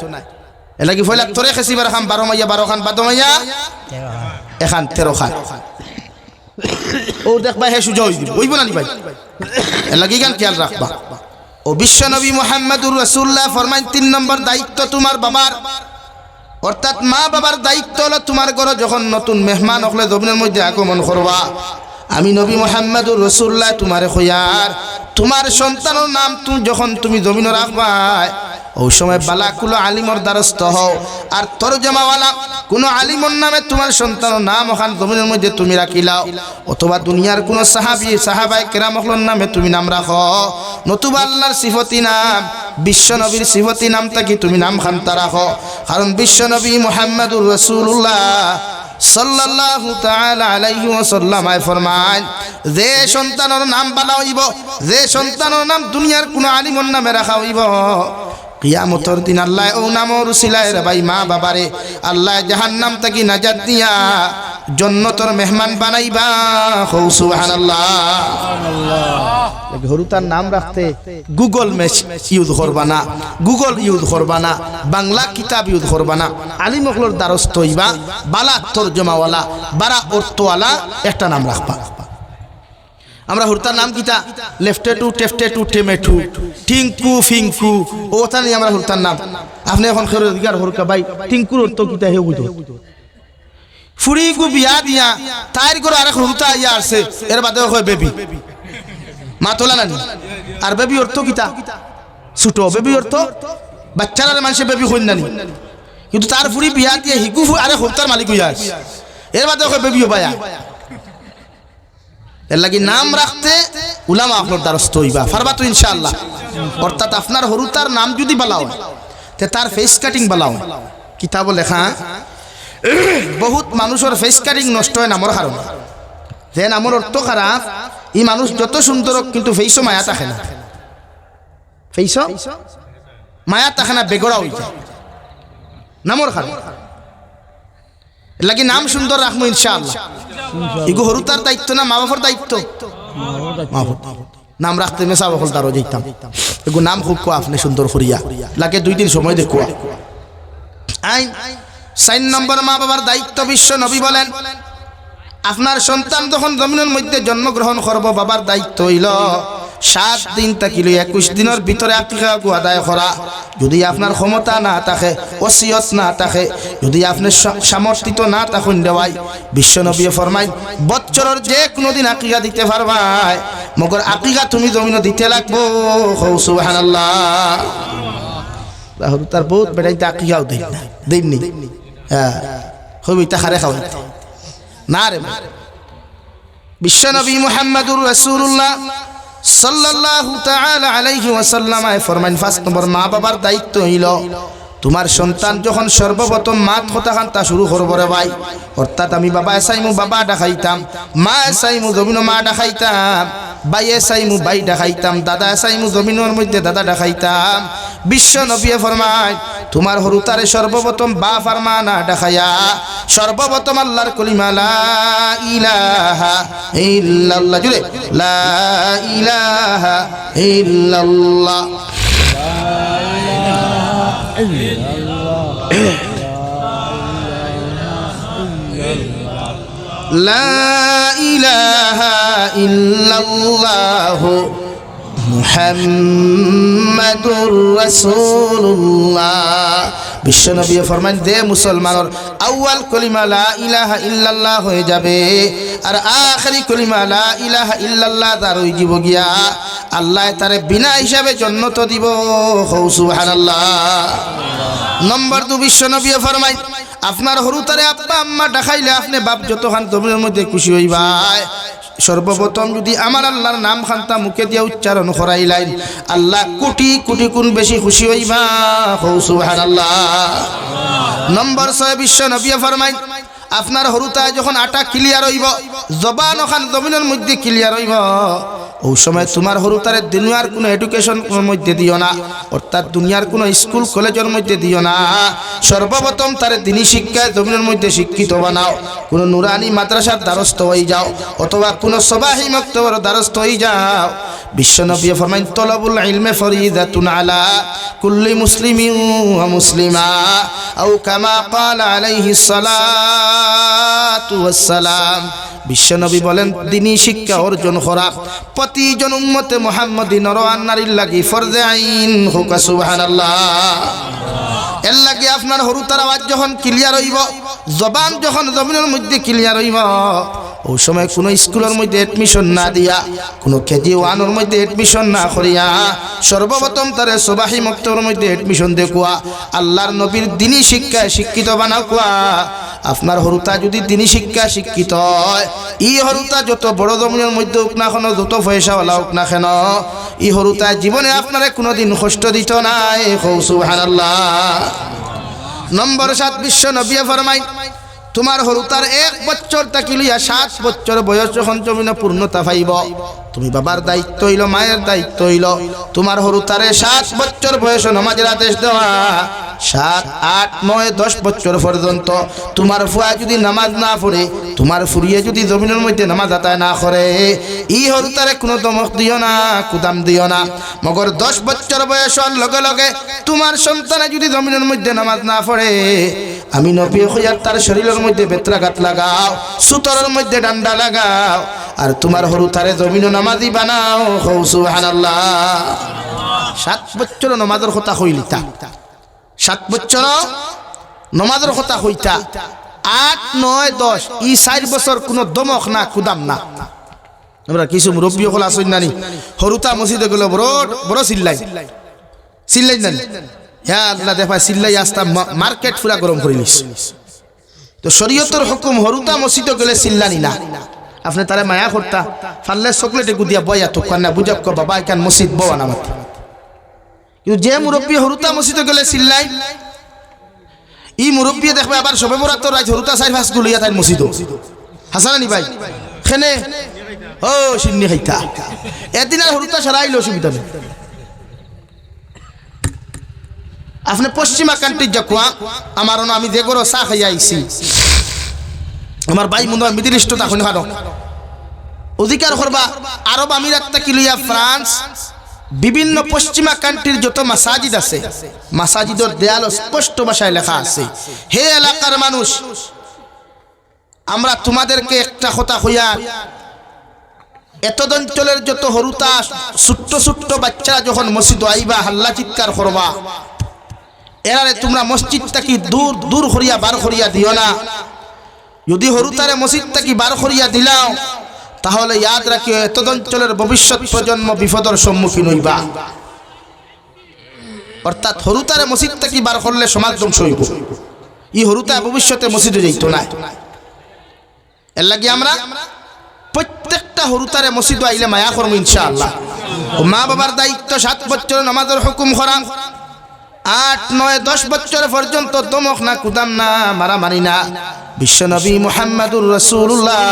এ লাগি ফয়লা তোরে খেসিবার খান 12 মাইয়া 12 খান 12 মাইয়া এখান 13 খান ও দেখবা হে সুজা হইব হইব না নি ভাই এ লাগি গান খেয়াল রাখবা। ও বিশ্ব নবী মুহাম্মদুর রাসূলুল্লাহ ফরমায় 3 নম্বর দায়িত্ব তোমার বাবার অর্থাৎ মা বাবার দায়িত্ব হলো তোমার ঘরে যখন নতুন মেহমান হলে জমিনের মধ্যে আগমন করবা আমি নবী মুহাম্মদুর রাসূলুল্লাহ তোমারে কইয়ার তোমার সন্তানের নাম যখন তুমি জমিনে রাখবা ওই সময় বালাকুল আলিমর দ্বারস্থ হও আর তরজমাওয়ালা কোনো আলিমর নামে তোমার সন্তানের নাম ওখান জমিনের মধ্যে তুমি রাখিলাও অথবা দুনিয়ার কোনো সাহাবায়ে কেরামর নামে তুমি নাম রাখো নতুবা আল্লাহর সিফতি নাম বিশ্ব নবীর সিফতি নামটা কি তুমি নাম খানতা রাখো। কারণ বিশ্ব নবী মুহাম্মদুর রাসূলুল্লাহ সাল্লাল্লাহু তাআলা আলাইহি ওয়াসাল্লাম ফরমান যে সন্তানের নাম বালা হইব যে সন্তানের নাম দুনিয়ার কোনো আলিমর নামে রাখা হইব কিয়ামতের দিন আল্লাহ ও নামর উসিলায় রে ভাই মা বাবারে আল্লাহ জাহান্নাম থেকে নাজাত দিয়া জান্নাতের মেহমান বানাইবা। সুবহানাল্লাহ সুবহানাল্লাহ। হরুতার নাম রাখতে গুগল ম্যাচ ইউজ করবা না, গুগল ইউজ করবা না, বাংলা কিতাব ইউজ করবা না, আলিম হলর দ্বারস্থ হইবা বালা তরজমাওয়ালা বারা অর্থওয়ালা একটা নাম রাখবা। আমরা হুরতার নাম কিতা লেফটে টু টেফটে টু টেমেটু টিঙ্কু ফিঙ্কু ও তা নিয়ে আমরা হুরতার নাম আপনি এখন খেরো দিগার হরকা ভাই টিঙ্কুর অর্থ কিতা হে বুঝো ফুরি গু বিয়া দিয়া তাইর করে আরেক হুরতা ইয়া আছে এর বাদে হয় বেবি মা তোলা নানি আর বেবি অর্থ কিতা ছোট বেবি অর্থ বাচ্চারা মানুষে বেবি হইন নানি কিন্তু তার ফুরি বিয়া দিয়ে হিকু আরেক হুরতার মালিক হইয়া আছে এর বাদে হয় বেবিও ভাইয়া। এর লাগি নাম রাখতে উলামা আপনার দ্বারস্থ হইবা পারবা তো ইনশাআল্লাহ। অর্থাৎ আপনার হরুতার নাম যদি বালাও তে তার ফেস কাটিং বালাও কিতাব লেখা বহুত মানুষের ফেস কাটিং নষ্ট হয় নামর কারণে যে নামর অর্থ খারাপ ই মানুষ যত সুন্দর কিন্তু ফেসও মায়া থাকে না, ফেস মায়া থাকে না বেগড়া হয়ে যায় নামর কারণে। লাগি নাম সুন্দর রাখবো ইনশাআল্লাহ। এগো হরুতার দায়িত্ব না মা বাবার দায়িত্ব নাম রাখতে মেসা বকল তারও যেতাম এগো নাম খুব কোয়া আপনি সুন্দর করিয়া লাগে 2 দিন সময় দেখুয়া। 4 নম্বর মা বাবার দায়িত্ব বিশ্ব নবী বলেন আপনার সন্তান যখন জমিনের মধ্যে জন্মগ্রহণ করব বাবার দায়িত্ব হইল 7 দিন থাকিলে 21 দিনের ভিতরে আকিকা আদায় করা। যদি আপনার ক্ষমতা না থাকে ওসিয়ত না থাকে যদি আপনি সামর্থিত না থাকুন দেওয়াই বিশ্ব নবী ফরমাই বছরের যে কোনো দিন আকিকা দিতে পারবাই মগর আকিকা তুমি জমিনে দিতে লাগবো। সুবহানাল্লাহ। রাহুল তার বহুত বেড়াইতে আকিকাও দেননি হ্যাঁ হবি তাহারে খাওয়াই না রে। বিশ্ব নবী মুহাম্মদুর রাসূলুল্লাহ সাল্লাল্লাহু তাআলা আলাইহি ওয়াসাল্লাম ফরমান 5 নম্বর মা বাবার দায়িত্ব হইল তোমার সন্তান যখন সর্বপ্রথম মাত কথা কান্তা শুরু করবো রে ভাই অর্থাৎ আমি বাবা এসাইমু বাবা ডাকাইতাম মা এসাইমু জমিন মা ডাকাইতাম ভাই এসাইমু ভাই ডাকাইতাম দাদা এসাইমু জমিনের মধ্যে দাদা ডাকাইতাম বিশ্ব নবী ফরমায় তোমার হরুতারে সর্বপ্রথম বাপ আর মা না দেখাইয়া সর্বপ্রথম আল্লাহর কলিমা লা ইলাহা ইল্লাল্লাহ জুড়ে লা ইলাহা ইল্লাল্লাহ লা ইলাহা ইল্লাল্লাহ মুহাম্মাদুর রাসূলুল্লাহ। বিশ্বনবী ফরমান দে মুসলমানের আউয়াল কলিমা লা ইলাহা ইল্লাল্লাহ হয়ে যাবে আর আখেরি কলিমা লা ইলাহা ইল্লাল্লাহ তার হয়ে যাব গিয়া আল্লাহ তারে বিনা হিসাবে জান্নাত দিব। সুবহানাল্লাহ। নম্বর 2 বিশ্বনবী ফরমায় আপনার হরুতারে আব্বা আম্মা ডাকাইলে আপনি বাপ যতখান তোমার মধ্যে খুশি হইবা সর্বপ্রথম যদি আমার আল্লাহর নাম খান্তা মুখে দিয়ে উচ্চারণ করাইলাই আল্লাহ কোটি কোটি গুণ বেশি খুশি হইবা। সুবহানাল্লাহ। নম্বর 6 বিশ্ব নবী ফরমায় আপনার হরুতায় যখন আটা ক্লিয়ার হইব জবান ওখান জমিনের মধ্যে ক্লিয়ার হইব ওই সময় তোমার হরুতারে দুনিয়ার কোনো এডুকেশন মধ্যে দিও না অর্থাৎ দুনিয়ার কোনো স্কুল কলেজের মধ্যে দিও না সর্বপ্রথম তারে দিনী শিক্ষায় জমিনের মধ্যে শিক্ষিত বানাও কোনো নুরানি মাদ্রাসার দ্বারস্থ হয়ে যাও অথবা কোনো সবাহি মক্তবের দ্বারস্থ হয়ে যাও। বিশ্বনবী ফরমায় তলবুল ইলমে ফরিদাতুন আলা কুল্লি মুসলিমিন ওয়া মুসলিমা আও কামা ক্বালা আলাইহিস সালাতু ওয়াস সালাম। বিশ্বনবী বলেন দিনী শিক্ষা অর্জন করা প্রতিজন উম্মতে মুহাম্মদী নর আর নারীর লাগি ফরজে আইন হোক। সুবহানাল্লাহ। এর লাগে আপনার হরুতার আওয়াজ যখন ক্লিয়ার হইব জবান যখন জমিনের মধ্যে ক্লিয়ার হইব ওই সময় কোনো স্কুলের মধ্যে এডমিশন না দিয়া কোনো কেজি ওয়ানের মধ্যে এডমিশন না করিয়া সর্বপ্রথম তারে সবাহি মক্তবের মধ্যে এডমিশন দেখুয়া আল্লাহর নবীর দিনী শিক্ষায় শিক্ষিত বানাও কুয়া। আপনার হরুতা যদি দিনী শিক্ষা শিক্ষিত হয় ই হরুতা যত বড় জমিনের মধ্যে হোক না কেন যত পয়সাওয়ালা হোক না কেন ই হরুতা জীবনে আপনারে কোনোদিন কষ্ট দিত নাই। সুবহানাল্লাহ। নম্বর 7 বিশ্ব নবী ফরমায় তোমার হরুতার 1 বছর থাকি লইয়া 7 বছর বয়স যখন জমিনে পূর্ণতা পাইব তুমি বাবার দায়িত্ব হইল মায়ের দায়িত্ব হইল তোমার হরুতারে 7 বছর বয়স নামাজের আদেশ দেওয়া 7, 8, 9, 10 বছর পর্যন্ত তোমার ফুয়া যদি নামাজ না পড়ে তোমার ফুরিয়ে যদি জমিনের মধ্যে নামাজ আদায় না করে ই হরুতারে কোনো দমক দিও না কুদাম দিও না মগর 10 বছর বয়স হওয়ার লগে লগে তোমার সন্তানে যদি জমিনের মধ্যে নামাজ না পড়ে আমি নবী হইয়ার তার শরীরের মধ্যে বেত্রাঘাত লাগাও সুতরের মধ্যে ডান্ডা লাগাও আর তোমার হরুতারে জমিন নামাজি বানাও। সুবহানাল্লাহ। 7 বছর নামাজের কথা হইলিতা 7 বছর নামাজের কথা হইতা 8, 9, 10 ই 4 বছর কোনো দমক না কুদাম না। আমরা কিছু মুরব্বী হল আসেন নানি হরুতা মসজিদে গেল বড় বড় চিল্লাই চিল্লাই নানি হ্যাঁ আল্লাহ দেখা চিল্লাই আসতা মার্কেট পুরা গরম করে নিস। তো শরীয়তের হুকুম হরুতা মসজিদে গেলে চিল্লানি না আপনি তারে মায়া করতা ফাললে চকলেটে গুদিয়া বয়া তো কান্না বুঝাব কো বাবা এখান মসজিদ বওয়া নামাত কিন্তু যে মুরব্বী হরুতা মসজিদে গেলে চিল্লাই ই মুরব্বী দেখবে আবার সবে বরাত রাত হরুতা 4-5 গুলিয়া তাই মসজিদ হাসানানি ভাই খেনে ও সিন্নি খাইতা এদিন আর হরুতা সারাইলো অসুবিধা নেই। আপনি পশ্চিমা কান্ট্রি যাকুয়া আমার আমি যে গরো চা খাইয়া আইছি আমার ভাই মনে হয় মিডিল ইস্টত এখন হারো অধিকার করবা আরব আমিরাত থেকে লইয়া ফ্রান্স বিভিন্ন পশ্চিমা কান্ট্রির যত মাসাজিদ আছে মাসাজিদের দেয়াল স্পষ্ট ভাষায় লেখা আছে হে এলাকার মানুষ আমরা তোমাদেরকে একটা কথা হইয়া এত অঞ্চলের যত হরুতা ছোট্ট ছোট্ট বাচ্চারা যখন মসজিদ আইবা হাল্লা চিৎকার করবা এরারে তোমরা মসজিদ থেকে দূর দূর করিয়া বার করিয়া দিও না। যদি হরুতারে মসজিদ থেকে বার করিয়া দিলাও তাহলে ইয়াদ রাখিও এত অঞ্চলের ভবিষ্যৎ প্রজন্ম বিপদের সম্মুখীন হইবা। অর্থাৎ হরুতারে মসজিদ থেকে বার করলে সমাজ ধ্বংস হইব ই হরুতা ভবিষ্যতে মসজিদে যাইত না। এর লাগি আমরা প্রত্যেকটা হরুতারে মসজিদ আইলে মায়া করব ইনশাআল্লাহ। মা বাবার দায়িত্ব 7 বছর নামাজের হুকুম করা 8, 9, 10 বছর পর্যন্ত দমক না কুদাম না মারামারি না। বিশ্বনবী মুহাম্মদুর রাসূলুল্লাহ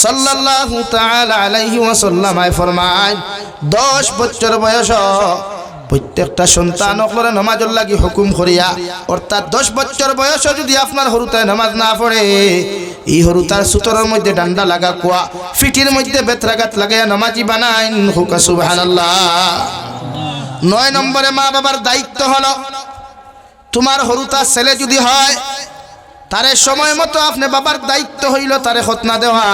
সাল্লাল্লাহু তাআলা আলাইহি ওয়াসাল্লাম ফরমায় 10 বছর বয়স প্রত্যেকটা সন্তান অকলরে নামাজের লাগি হুকুম করিয়া অর্থাৎ 10 বছর বয়সে যদি আপনার হরুতায় নামাজ না পড়ে এই হরুতার সুতরের মধ্যে ডান্ডা লাগা কোয়া ফিটির মধ্যে বেত্রাঘাত লাগাইয়া নামাজি বানাইন হুকা সুবহানাল্লাহ। 9 নম্বরে মা বাবার দায়িত্ব হলো তোমার হরুতা ছেলে যদি হয় তারে সময় মতো আপনি বাবার দায়িত্ব হইল তারে খতনা দেওয়া।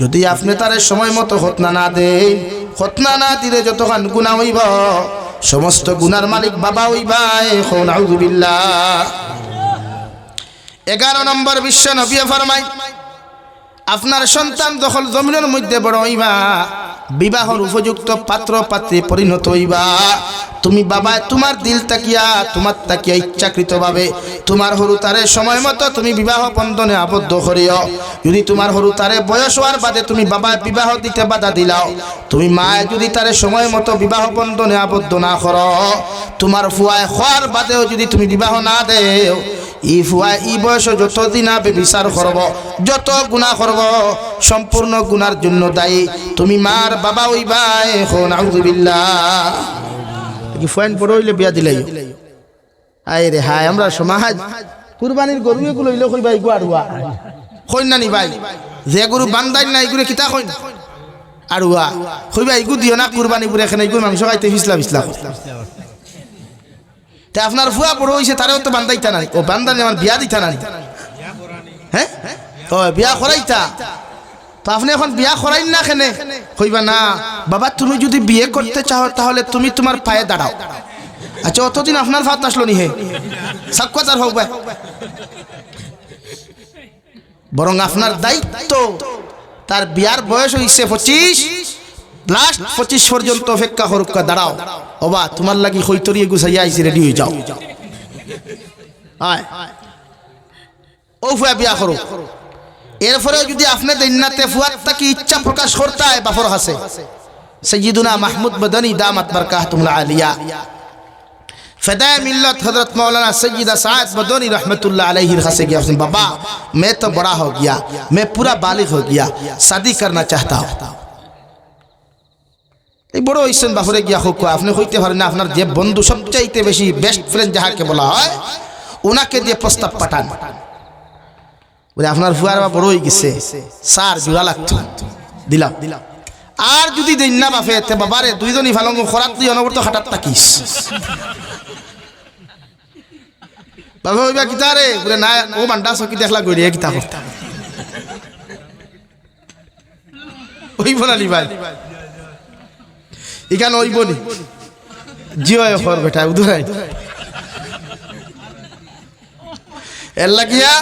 যদি আপনি তারে সময় মতো খতনা না দেন, খতনা না দিলে যতক্ষণ গুনাহ হইব সমস্ত গুনার মালিক বাবা হইবা। এখন আউযুবিল্লাহ। 11 নম্বর বিশ্ব নবী ফরমায় আপনার সন্তান যখন জমিনের মধ্যে বড় হইবা বিবাহর উপযুক্ত পাত্র পাত্রী পরিণত হইবা তুমি বাবা তোমার দিল তাকিয়া তোমার তাকিয়া ইচ্ছাকৃতভাবে তোমার হরুতারে সময় মতো তুমি বিবাহ বন্ধনে আবদ্ধ করিও। যদি তোমার হরুতারে বয়স হওয়ার বাদে তুমি বাবা বিবাহ দিতে বাধা দিলাও, তুমি মা যদি তারে সময় মতো বিবাহ বন্ধনে আবদ্ধ না করো, তোমার ফুয়ায় হওয়ার বাদেও যদি তুমি বিবাহ না দেও, ই ফুয়া ই বয়স যতদিন আবে বিচার করব যত গুনাহ করব সম্পূর্ণ গুনার জন্য দায়ী তুমি মার বাবা হইবা। এখন আউযুবিল্লাহ। কি ফাইন বড় হইলে বিয়া দিলাই আয় রে হায় আমরা সমাজ কুরবানির গরু এগুলো হইলে কইবা ইগু আড়ুয়া কই না নি ভাই যে গরু বান্দাই না ইগুরে কিতা কই আড়ুয়া কইবা ইগু দিও না কুরবানি পুরে এখানে ইগু মাংস খাইতে ইসলাম তে আপনার ফুয়া বড় হইছে তারেও তো বান্দাইতা না ও বান্দানি আমার বিয়া দিতা না হ্যাঁ ও বিয়া করাইতা তো আপনি এখন বিয়া করাইন না কেনে কইবা না বাবা তুমি যদি বিয়ে করতে চাও তাহলে তুমি তোমার পায়ে দাঁড়াও। আচ্ছা অতদিন আপনার ফাত আসলো নি হে সাক্ষাৎ হোক ভাই, বরং আপনার দায়িত্ব তার বিয়ার বয়স হইছে 25 লাস্ট 25 পর্যন্ত অপেক্ষা করুক দাঁড়াও ওবা তোমার লাগি হইতরিয়ে গুছাইয়া আইছি রেডি হয়ে যাও আয় ও ফুয়া বিয়া করো। এরপরে যদি আপনি দিননাতে ফুয়াত তাকি ইচ্ছা প্রকাশ করতে হয় বাফর হাসে সৈয়দুনা মাহমুদ মদনী দামাত বরকাতুল্লাহ আলিয়া ফেদায়ে मिल्लत हजरत मौलाना सैयदा साद मदनी रहमतुल्लाह अलैहि हंसे गया उसने बाबा मैं तो बड़ा हो गया, मैं पूरा बालिग हो गया, शादी करना चाहता हूँ। এই বড় হইছেন বাফরে গিয়া হোক আপনি হইতে পারেন না আপনার যে বন্ধু সবচাইতে বেশি বেস্ট ফ্রেন্ড যাহাকে বলা হয় ওনাকে দিয়ে প্রস্তাব পাঠান বলে আপনার ফুয়ার বা বড় হয়ে গেছে স্যার জোড়া লাগতো দিলাম। আর যদি দেন না বাফে তে বাবারে দুইজনই ফালঙ্গ খরাত দিয়ে অনবরত হাঁটাত থাকিস বাবা হইবা কিতা রে বলে না ও বান্ডা সকি দেখলা গড়িয়ে কিতা করতা ওই বলালি ভাই এখানে ওই বলি জিও খর বেটা উদুরাই এর লাগিয়া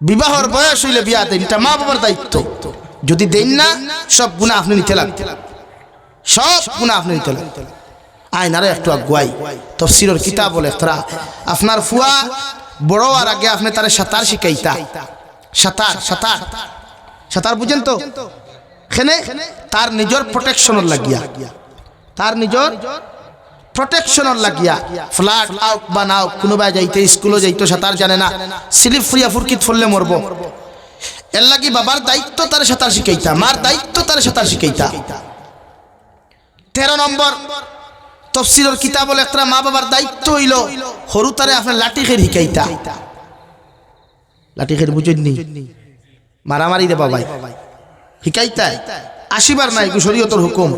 বিবাহর বয়স হইলে বিয়া দেন, এটা মা বাবার দায়িত্ব। যদি দেন না সব গুনাহ আপনি নিতে লাগবে, সব গুনাহ আপনি নিতে লাগবে। আইনারে একটু আগুয়াই তাফসীরের কিতাব বলে তারা আপনার ফুয়া বড় আর আগে আপনি তারে সাঁতার শিখাইতা। সাঁতার সাঁতার সাঁতার বুঝেন তো এখানে তার নিজের প্রোটেকশনের লাগিয়া, তার নিজের প্রোটেকশনের লাগিয়া ফ্ল্যাট আউট বা নাও কোনোবা যাইতে স্কুলে যাইতো সাঁতার জানে না স্লিপ ফুরিয়া ফুরকিত ফুললে মরব, এর লাগি বাবার দায়িত্ব তার সাঁতার শিখাইতা, মার দায়িত্ব তার সাঁতার শিখাইতা। 13 নম্বর তাফসীরের কিতাব বলে একটা মা বাবার দায়িত্ব হইল হরু তারে আপনার লাঠি খের শিখাইতা। লাঠি খের বুঝেননি মারামারি দে বাবাই শিখাইতা আসিবার নাই শরীয়তের হুকুম।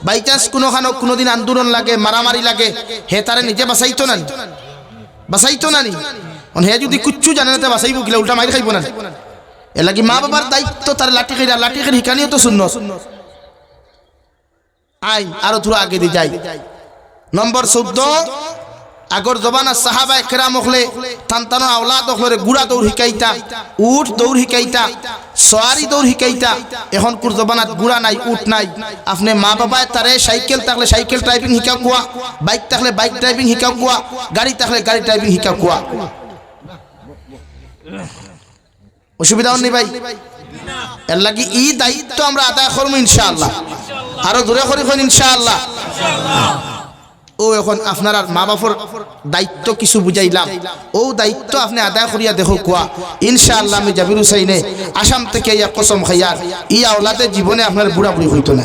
বাই চান্স কোনোদিন আন্দোলন লাগে মারামারি লাগে হে তারে নিজে বাঁচাইতো না বাঁচাইতো না নি হে যদি কুচ্ছু জানে না বাঁচাইব কিলা উল্টা মাইর খাইব না। এ লাগি মা বাবার দায়িত্ব তার লাঠি খের শিখানিও তো শূন্য আইন আরো থোড়া আগে দিয়ে যাই। নম্বর 14 আগর জবানা সাহাবা একরাম হলে তান্তানো আওলাদ হলে গুড়া দৌড় শিকাইতা, উট দৌড় শিকাইতা, সওয়ারি দৌড় শিকাইতা। এখন কুর জবানাত গুড়া নাই উট নাই, আপনি মা বাবায় তারে সাইকেল থাকলে সাইকেল ড্রাইভিং শিকাও কোয়া, বাইক থাকলে বাইক ড্রাইভিং শিকাও কোয়া, গাড়ি থাকলে গাড়ি ড্রাইভিং শিকাও কোয়া। অসুবিধা নেই ভাই, এর লাগি এই দায়িত্ব আমরা আদায় করবো ইনশাআল্লাহ, আরো দূরে করি ইনশাআল্লাহ। ও এখন আপনার মা বাবার দায়িত্ব কিছু বুঝাইলাম, ও দায়িত্ব আপনি আদায় করিয়া দেখো কোয়া ইনশাআল্লাহ। আমি জাবির হুসাইনে আসাম থেকে ইয়া কসম খাইয়ার ই আওলাদের জীবনে আপনার বুড়া বুড়ি হইতো না,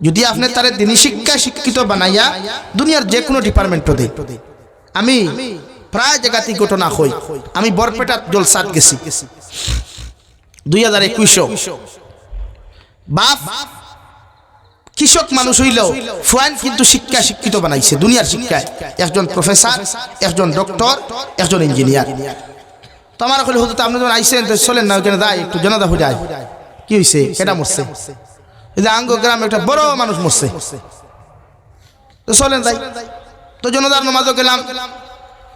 যদি আপনি তারে দিনী শিক্ষা শিক্ষিত বানাইয়া দুনিয়ার যে কোনো ডিপার্টমেন্টও দেয়। আমি প্রায় জায়গাতে ঘটনা হই, আমি বরপেটা জলসাত গেছি 2021 বাপ কৃষক মানুষ হইলেও ফুয়ান কিন্তু শিক্ষা শিক্ষিত বানাইছে দুনিয়ার শিক্ষায়, একজন প্রফেসর, একজন ডক্টর, একজন ইঞ্জিনিয়ার। তো আমার কইল হুজুর আপনি যখন আইছেন তো চলেন না ওখানে যাই একটু জনতা হয়ে যায়। কি হয়েছে? কেটা মরছে? এই যে আঙ্গ গ্রামে একটা বড় মানুষ মরছে, তো চলেন যাই। তো জনতার নামাজও গেলাম,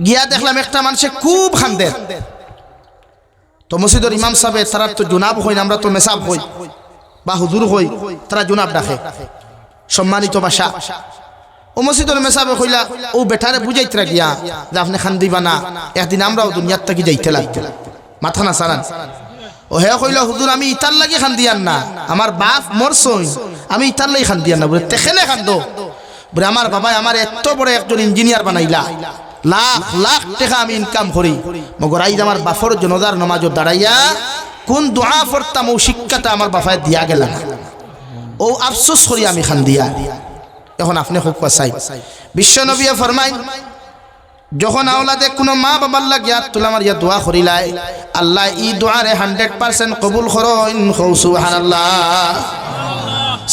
গিয়া দেখলাম একটা মানুষে খুব খান্দের। তো মসজিদের ইমাম সাহেব তারা তো জুনাব হই না, আমরা তো মেসাব হই বা হুজুর হই, তারা জুনাব ডাকে, সম্মানিত ভাষা। ও মসজিদের মেসাবে কইলা ও বেটারে বুঝাইতরা গিয়া যে আপনি খান দিবা না, একদিন আমরাও দুনিয়ার থেকে যাইতে লাগবে, মাথা না সারান। ও হে কইলা হুজুর আমি ইতার লাগি খান দিয়ান না, আমার বাপ মরছই, আমি ইতার লাগি খান দিয়ান না। বলে তেখেলে খান্দ বলে আমার বাবাই আমার এত বড় একজন ইঞ্জিনিয়ার বানাইলা, লাখ লাখ টাকা আমি ইনকাম করি, মগর আইজ আমার বাফর জনদার নামাজও দাঁড়াইয়া কোন দোয়া পড়তাম ও শিক্ষাটা আমার বাফায় দিয়া গেল না, ও আফসোস করি আমি খান দিয়া। এখন আপনি খুব চাই বিশ্ব নবী ফরমাই যখন আওলাদে কোনো মা বাবার লাগিয়া তোলা মারিয়া দোয়া করিলাই আল্লাহ ই দোয়ারে 100% কবুল করেন। সুবহানাল্লাহ।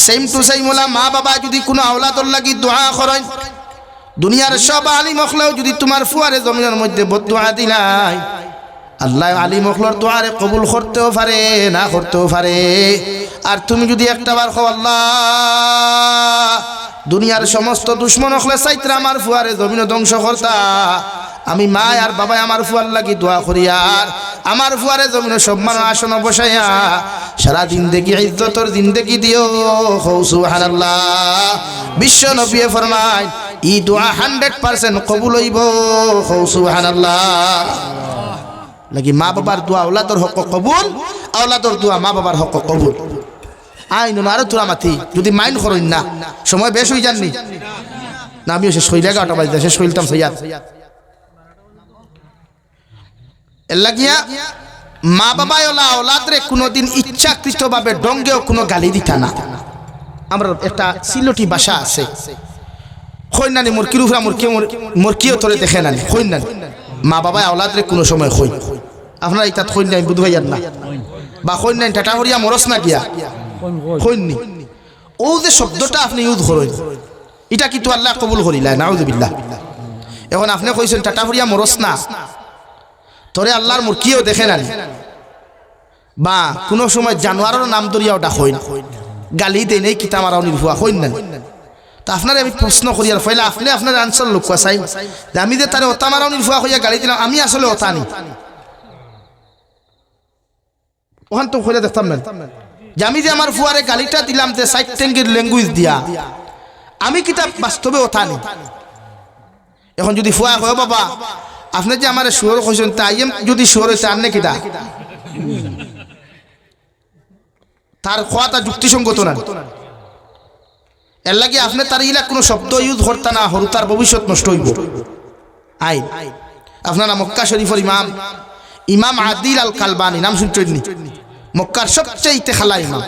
সেম টু সেম ওলা মা বাবা যদি কোনো আওলাদর লাগি দোয়া করেন, দুনিয়ার সব আলিম মখলাও যদি তোমার ফুয়ারে জমিনের মধ্যে বদদোয়া দিলাই আল্লাহ আলিম মখলার দোয়ারে কবুল করতেও পারে না করতেও পারে। আর তুমি যদি একটা বার কও আল্লাহ দুনিয়ার সমস্ত দুশ্মন হলে চাইত্রা আমার ফুয়ারে জমিন ধ্বংস করতা, আমি মা আর বাবা আমার ফুয়ার লাগি দোয়া করি আর আমার ফুয়ারে জমিনে সম্মান আসন বসাইয়া সারা জিন্দেগি ইজ্জতর জিন্দেগি দিও। সুবহানাল্লাহ। বিশ্ব নবী ফরমায় ই দোয়া 100% কবুল হইব। সুবহানাল্লাহ। লাগি মা বাবার দোয়া আওলাদর হক কবুল, আওলাদর দোয়া মা বাবার হক কবুল। আইন আরো তোরা মাথি যদি মাইন্ড করেন না, সময় বেশ হয়ে যাননি না, আমিও শেষ হইলে 11টা বাজে শেষ হইতাম সৈয়াদ। এর লাগিয়া মা বাবা ওলা আওলাদরে কোনোদিন ইচ্ছাকৃতভাবে ডঙ্গেও কোনো গালি দিতা না। আমরা একটা সিলটি ভাষা আছে, খৈনানি মুরকির উপরা মুরকিও তোরে দেখে নানি খৈনানি, মা বাবা আওলাদরে কোনো সময় খই আপনারা এটা খৈনাই বুধ ভাইয়ার না বা খৈনাই টাটা হরিয়া মরস না গিয়া খৈনি ও যে শব্দটা আপনি ইউজ করেন এটা কিন্তু আল্লাহ কবুল করিলাই নাউযুবিল্লাহ। এখন আপনি কইছেন টাটা হরিয়া মরস না, তোরে আল্লাহর মুরকিও দেখে নানি বা কোনো সময় জানোয়ারের নাম ধরিয়াও ডাকইন, গালি দেই নেই কিতা মারাও নির্ভুয়া হইন না। তা আপনার আমি প্রশ্ন করি আর ফলে আপনি আপনার আনসার লোক চাই যে আমি যে তারে ওতা মারাও নির্ভুয়া হইয়া গালি দিলাম, আমি আসলে ওতা নি ওখান তো হইলে দেখতাম না যে আমি যে আমার ফুয়ারে গালিটা দিলাম যে সাইড টেঙ্গের ল্যাঙ্গুয়েজ দিয়া, আমি কিতাব বাস্তবে ওতা নি। এখন যদি ফুয়া হয় বাবা আপনি যে আমার শুয়োর কইছেন তাই যদি শুয়োর হয়েছে আনলে কিতা তার খোয়াটা যুক্তিসঙ্গত না। এর লাগে আপনি তার ইলা কোনো শব্দ ইউজ করতে না, হরু তার ভবিষ্যৎ নষ্ট হইব। আইন আপনারা মক্কা শরীফের ইমাম ইমাম আদিল আল কালবানি নাম শুনছেন, মক্কার সবচেয়ে খালা ইমাম,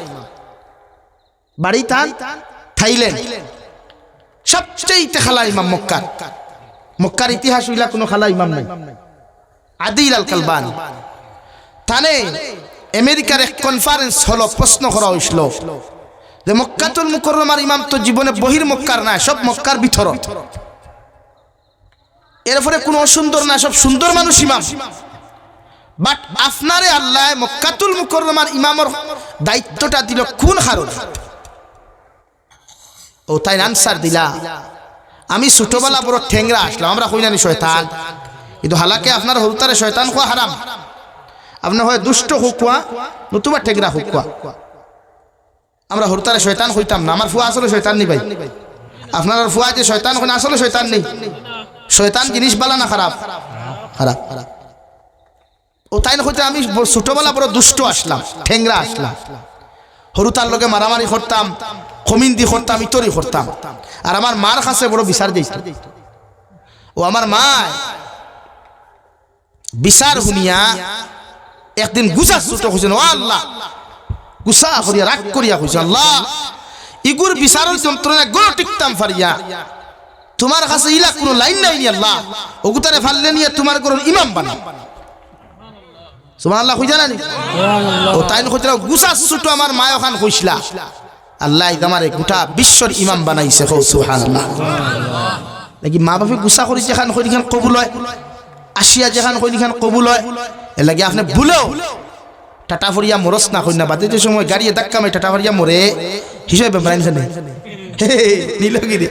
বাড়ি তান থাইল্যান্ড, সবচেয়ে খালা ইমাম মক্কার। মক্কার ইতিহাস হইলা কোনো খালা ইমাম নাই। আদিল আল কালবানি তানে আমেরিকার এক কনফারেন্স হলো, প্রশ্ন করা হয়েছিল যে মক্কাতুল মুকাররমার ইমাম তো জীবনে বহির মক্কার না, সব মক্কার ভিতর, এরপরে কোনো অসুন্দর না, সব সুন্দর মানুষ ইমাম, বাট আপনারে আল্লাহ মক্কাতুল মুকাররমার ইমামর দায়িত্বটা দিল কোন কারণে? ও তাই আনসার দিলা আমি ছোটবেলা বড় ঠেংরা আসলাম, আমরা কই নানি শয়তান, কিন্তু হালাকে আপনার হরুতারে শয়তান কোয়া হারাম, আপনার হয় দুষ্ট হুকুয়া নতুবা ঠেংরা হুকুয়া। আমরা হরুতারে শয়তান হইতাম না, আমার ফুয়া আসলে শয়তান নেই ভাই, আপনার ফুয়া যে শয়তান হয় না আসলে শয়তান নেই। শয়তান জিনিস বালা না খারাপ? খারাপ। ও তাই না হইতে আমি ছোটবেলা বড় দুষ্ট আসলাম, ঠেংরা আসলাম, হরুতার লোকে মারামারি করতাম, খমিন্দি করতাম, ইতরি করতাম, আর আমার মার কাছে বড় বিচার দিত। ও আমার মা বিচার শুনিয়া একদিন গুছা ছোট হয়েছেন, ও আল্লাহ গুছা করিয়া রাগ করিয়া কইছে আল্লাহ ইগুর বিচারের যন্ত্রণা গরো টিকতাম ফারিয়া তোমার কাছে ইলা কোনো লাইন নাই আল্লাহ ওগুতারে ফাললে নিয়ে তোমার গরুর ইমাম বানাও সুবহানাল্লাহ কই জানানি ও তাইন কইরা গুসা ছোট আমার মা ওখান কইছলা আল্লাহ আমারে গোটা বিশ্বর ইমাম বানাইছে সুবহানাল্লাহ নাকি মা বাপে গুসা করি যেখান কইখান কবুল হয় আসিয়া যেখান কইখান কবুল হয় এর লাগি আপনি ভুলেও টাটা ফরিয়া মরস না কই না বাদে যে সময় গাড়িয়ে ধাক্কা মে টাটা ফরিয়া মরে হিসেবে বেমরাইছে না নীলগিরি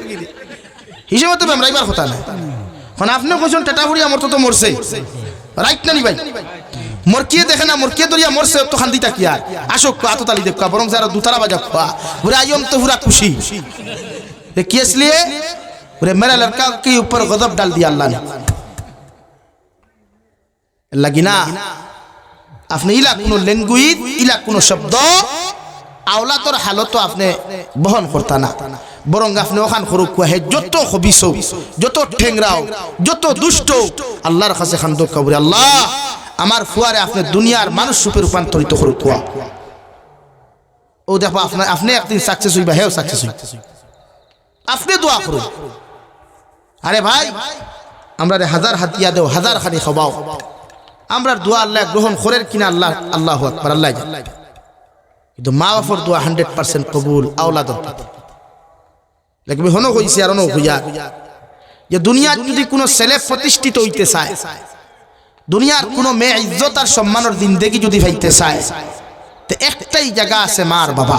হিসেবে তো বেমরাইবার কথা না কারণ আপনি কইছেন টাটা ফরিয়া মরতো তো মরছে রাইট না নি ভাই মরকিয়ে দেখে না মরকিয়ে দরিয়া মরছে তো খান্দিতা কি আর আসো আততালি দেখ বরং যারা দুতারা বাজা খোয়া পুরা আইম তো পুরা খুশি কি इसलिए पूरे मेरा लड़का के ऊपर गजब डाल दिया अल्लाह ने लगिना आपने इला कोनो लैंग्वेज इला कोनो शब्द আওলাদর হালত আপনি বহন করতা না বরং আপনি ওখান করুক হে যত খবিস যত ঠেংরাও যত দুষ্ট আল্লাহর কাছে খান দোয়া করি আল্লাহ আমার ফুয়ারে আপনি দুনিয়ার মানুষ রূপে রূপান্তরিত করুক ও দেখো আপনি একদিন সাকসেস হইবা হেও সাকসেস হই আপনি দোয়া করুন আরে ভাই আমরা হাজার হাতিয়া দেও হাজার খানি খাওয়াও আমরা দোয়া আল্লাহ গ্রহণ করেন কিনা আল্লাহ আল্লাহু আকবার আল্লাহ কিন্তু মা বাপর দোয়া 100% কবুল আওলাদ লাগবে হনো কইছি আর হনো হইয়া যে দুনিয়ার যদি কোনো ছেলে প্রতিষ্ঠিত হইতে চায় দুনিয়ার কোনো মেয়ে ইজ্জত আর সম্মানের জিন্দেগি যদি পাইতে চায় তো একটাই জায়গা আছে মার বাবা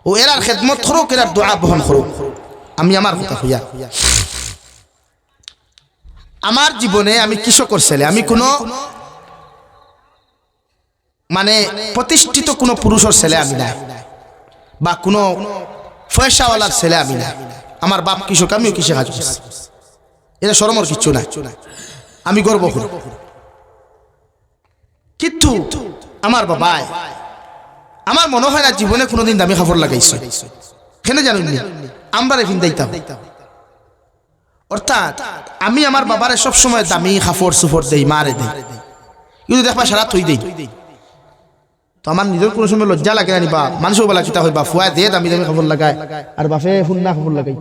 ও এরার খেদমত করুক এরার দোয়া বহন করুক আমি আমার কথা হইয়া আমার জীবনে আমি কৃষকর ছেলে আমি কোনো মানে প্রতিষ্ঠিত কোনো পুরুষের ছেলে আমি না বা কোনো পয়সাওয়ালার ছেলে আমি না আমার বাপ কৃষক আমিও কৃষি কাজ করছি এটা শরমর কিচ্ছু না আমি গর্ব করি কিন্তু আমার বাবাই আমার মনে হয় না জীবনে কোনোদিন দামি কাপড় লাগাইছে কেন জানেন আমরা ফিন্দাইতাম অর্থাৎ আমি আমার বাবারে সবসময় দামি কাপড় সুপড় দেই মারে দেই কিন্তু দেখবা সারা থই দেই তো আমার নিজের কোনো সময় লজ্জা লাগে না বা মানুষও বলা কিতা হয় বা ফুয়া দিয়ে দামি দামি কাপড় লাগায় আর বাপে ফুন্না কাপড় লাগাই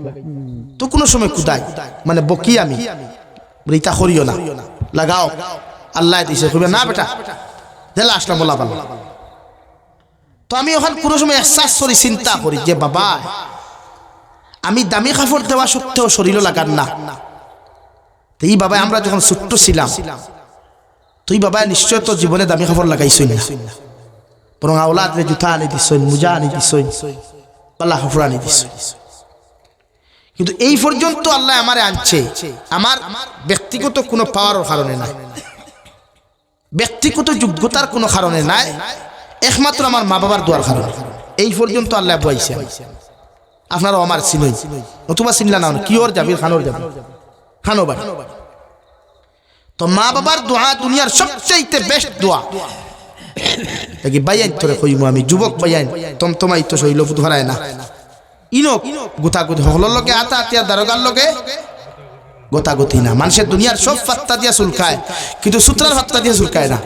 তো কোনো সময় কুদাই মানে বকি আমি রিতা করিও না লাগাও আল্লাহ দিছে কইবে না বেটা দেলা আসলাম বলা ভালো তো আমি ওখান কোনো সময় এহসাস করি চিন্তা করি যে বাবা আমি দামি কাপড় দেওয়া সত্ত্বেও শরীরও লাগান না তো এই বাবা আমরা যখন ছোট্ট ছিলাম তুই বাবা নিশ্চয় তো জীবনে দামি কাপড় লাগাইছই না বরং আওলাদ রে জুতা আনি দিছই মুজা আনি দিছই পাল্লা কাপড় আনি দিছই কিন্তু এই পর্যন্ত আল্লাহ আমারে আনছে আমার ব্যক্তিগত কোনো পাওয়ার কারণে নাই ব্যক্তিগত যোগ্যতার কোনো কারণে নাই একমাত্র আমার মা বাবার দোয়ার কারণে এই পর্যন্ত আল্লাহ বইছে আপনারাও আমার চিনই নতুবা চিনলা না কি ওর যাবি খানোর যাবি খানো বাড়ি তো মা বাবার দোয়া দুনিয়ার সবচাইতে বেস্ট দোয়া দেখি বাইয়ান তোরে কইমু আমি যুবক বাইয়ান তোমাই তো শৈল ধরায় না ইনক গোতাগুতি হকলর লগে আতা আতিয়া দারোগার লগে গোতাগুতি না মানুষের দুনিয়ার সব ফাত্তা দিয়া চুলকায় কিন্তু সূত্রার ফাত্তা দিয়ে চুলকায় না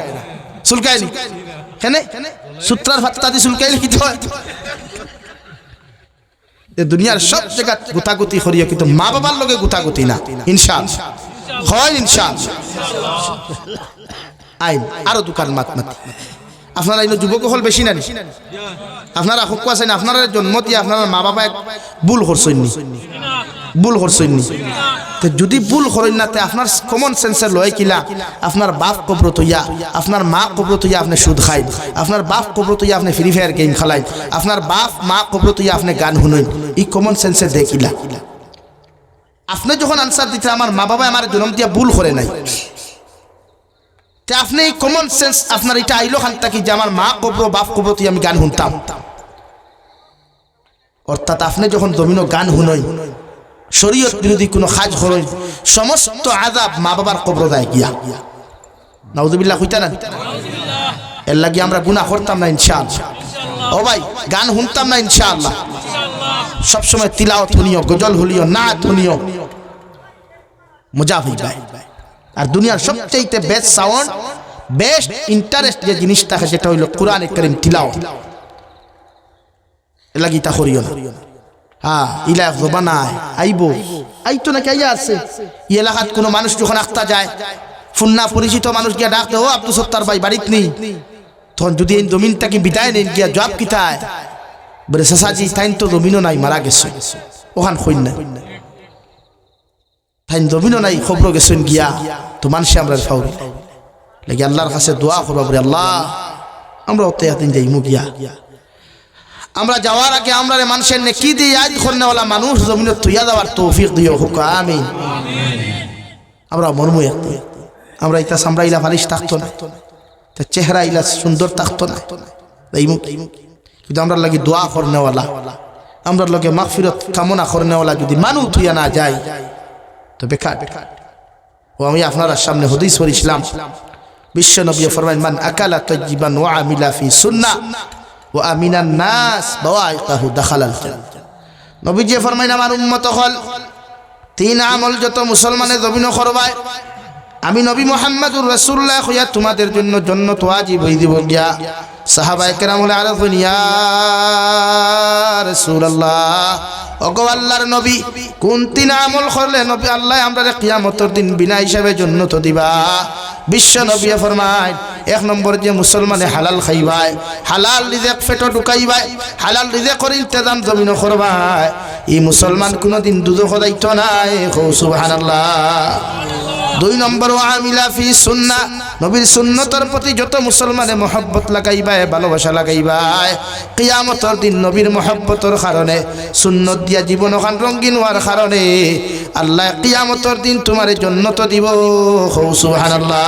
চুলকায় নি কেন সূত্রার ফাত্তা দিয়ে চুলকাইলে কি হয় দুনিয়ার সব জায়গা গোতাগুতি করিও কিন্তু মা বাবার লগে গোতাগুতি না ইনশাআল্লাহ হয় ইনশাআল্লাহ আইন আরো দোকান মাত মাত আপনারা এই যুবক হল বেশি না আপনারা হক আছেন আপনারা জন্ম দিয়ে আপনারা মা বাবা ভুল করছেননি ভুল করছেননি তো যদি ভুল করেন না তে আপনার কমন সেন্সের লয় কিলা আপনার বাপ কবরত হইয়া আপনার মা কবরত হইয়া আপনি সুদ খাই আপনার বাপ কবরত হইয়া আপনি ফ্রি ফায়ার গেম খেলাই আপনার বাপ মা কবরত হইয়া আপনি গান শুনেন এই কমন সেন্সে দেখিলা আপনি যখন আনসার দিতে আমার মা বাবা আমার জন্ম দিয়া ভুল করে নাই তে আপনি এই কমন সেন্স আপনার এটা আইলো খান থাকি যে আমার মা কবর বাপ কবরত হইয়া আমি গান শুনতাম অর্থাৎ আপনি যখন জমিনো গান শুনই শরীয়ত বিরোধী কোনো কাজ করেন সমস্ত আযাব মা বাবার কবর যায় গিয়া নাউযুবিল্লাহ কইতা না এর লাগি আমরা গুনাহ করতাম না ইনশাআল্লাহ ও ভাই গান শুনতাম না ইনশাআল্লাহ সব সময় তিলাওয়াত শুনিও গজল শুনিও নাত শুনিও মজা হইবে আর দুনিয়ার সবচেয়ে বেস্ট সাউন্ড বেস্ট ইন্টারেস্ট যে জিনিস থাকে সেটা হইল কোরআনে কারীম তিলাওয়াত এলা গীতা করিও না হ্যাঁ ইলা জবানায় আইবো আইতো নাকি আইয়া আছে এই এলাকাত কোনো মানুষ যখন আখতা যায় ফুন্না পরিচিত মানুষ গিয়া ডাকতে ও আব্দুল সত্তার ভাই বাড়িত নেই তখন যদি এই জমিনটাকে বিদায় নেন গিয়া জবাব কিতায় বলে সাসাজি তাইন তো জমিনও নাই মারা গেছে ওখান কইন না তাইন জমিনও নাই খবর গেছেন গিয়া তো মানুষে আমরা ফাউরি লাগি আল্লাহর কাছে দোয়া করবা বলে আল্লাহ আমরা ওতে হাতিন যাই মুগিয়া আমরা যাওয়ার আগে আমরা মানুষের নেকি দিয়ে ইয়াদ করনেওয়ালা মানুষ জমিনে তুইয়া যাওয়ার তৌফিক দিও হুক আমিন আমরা মরমু আমরা ইতা সামরা ইলা ফালিশ থাকতো না তার চেহারা ইলা সুন্দর থাকতো না কিন্তু আমরা লাগি দোয়া করনেওয়ালা আমরা লগে মাগফিরাত কামনা করনেওয়ালা যদি মানু তুইয়া না যায় তো বেকার ও আমি আপনার সামনে হাদিস পড়ছিলাম বিশ্ব নবী ফরমান মান আকালা তাইয়িবান ওয়া আমিলা ফি সুন্নাহ ওয়া আমিনান নাস বাওয়াইকাহু দাখালাল জান্নাহ নবীজি ফরমাইন আমার উম্মত হল তিন আমল যত মুসলমানে জমিন করবায় আমি নবী মুহাম্মদুর রাসূলুল্লাহ হইয়া তোমাদের জন্য জান্নাত ওয়াজিব হই দিব গিয়া সাহাবায়ে কেরাম বলে আরফুন ইয়া রাসূলুল্লাহ ওগো আল্লাহর নবী কোন তিন আমল করলে নবী আল্লাহ আমরারে কিয়ামতের দিন বিনা হিসাবে জান্নাত দিবা বিশ্ব নবী ফরমায় এক নম্বর যে মুসলমানে হালাল খাইবায় হালাল রিজিক পেটে ঢুকাইবায় হালাল রিজিকের ইন্তজাম জমিন করবায় এই মুসলমান কোনদিন দুজখ যাইতো না সুবহানাল্লাহ দুই নম্বর আমিলা ফি সুন্নাহ নবীর সুন্নতের প্রতি যত মুসলমানে মহব্বত লাগাইবায় ভালোবাসা লাগাইবায় কিয়ামতের দিন নবীর মহব্বতের কারণে সুন্নত দিয়া জীবন খান রঙিন হওয়ার কারণে আল্লাহ কিয়ামতের দিন তোমার জান্নাত দিব সুবহানাল্লাহ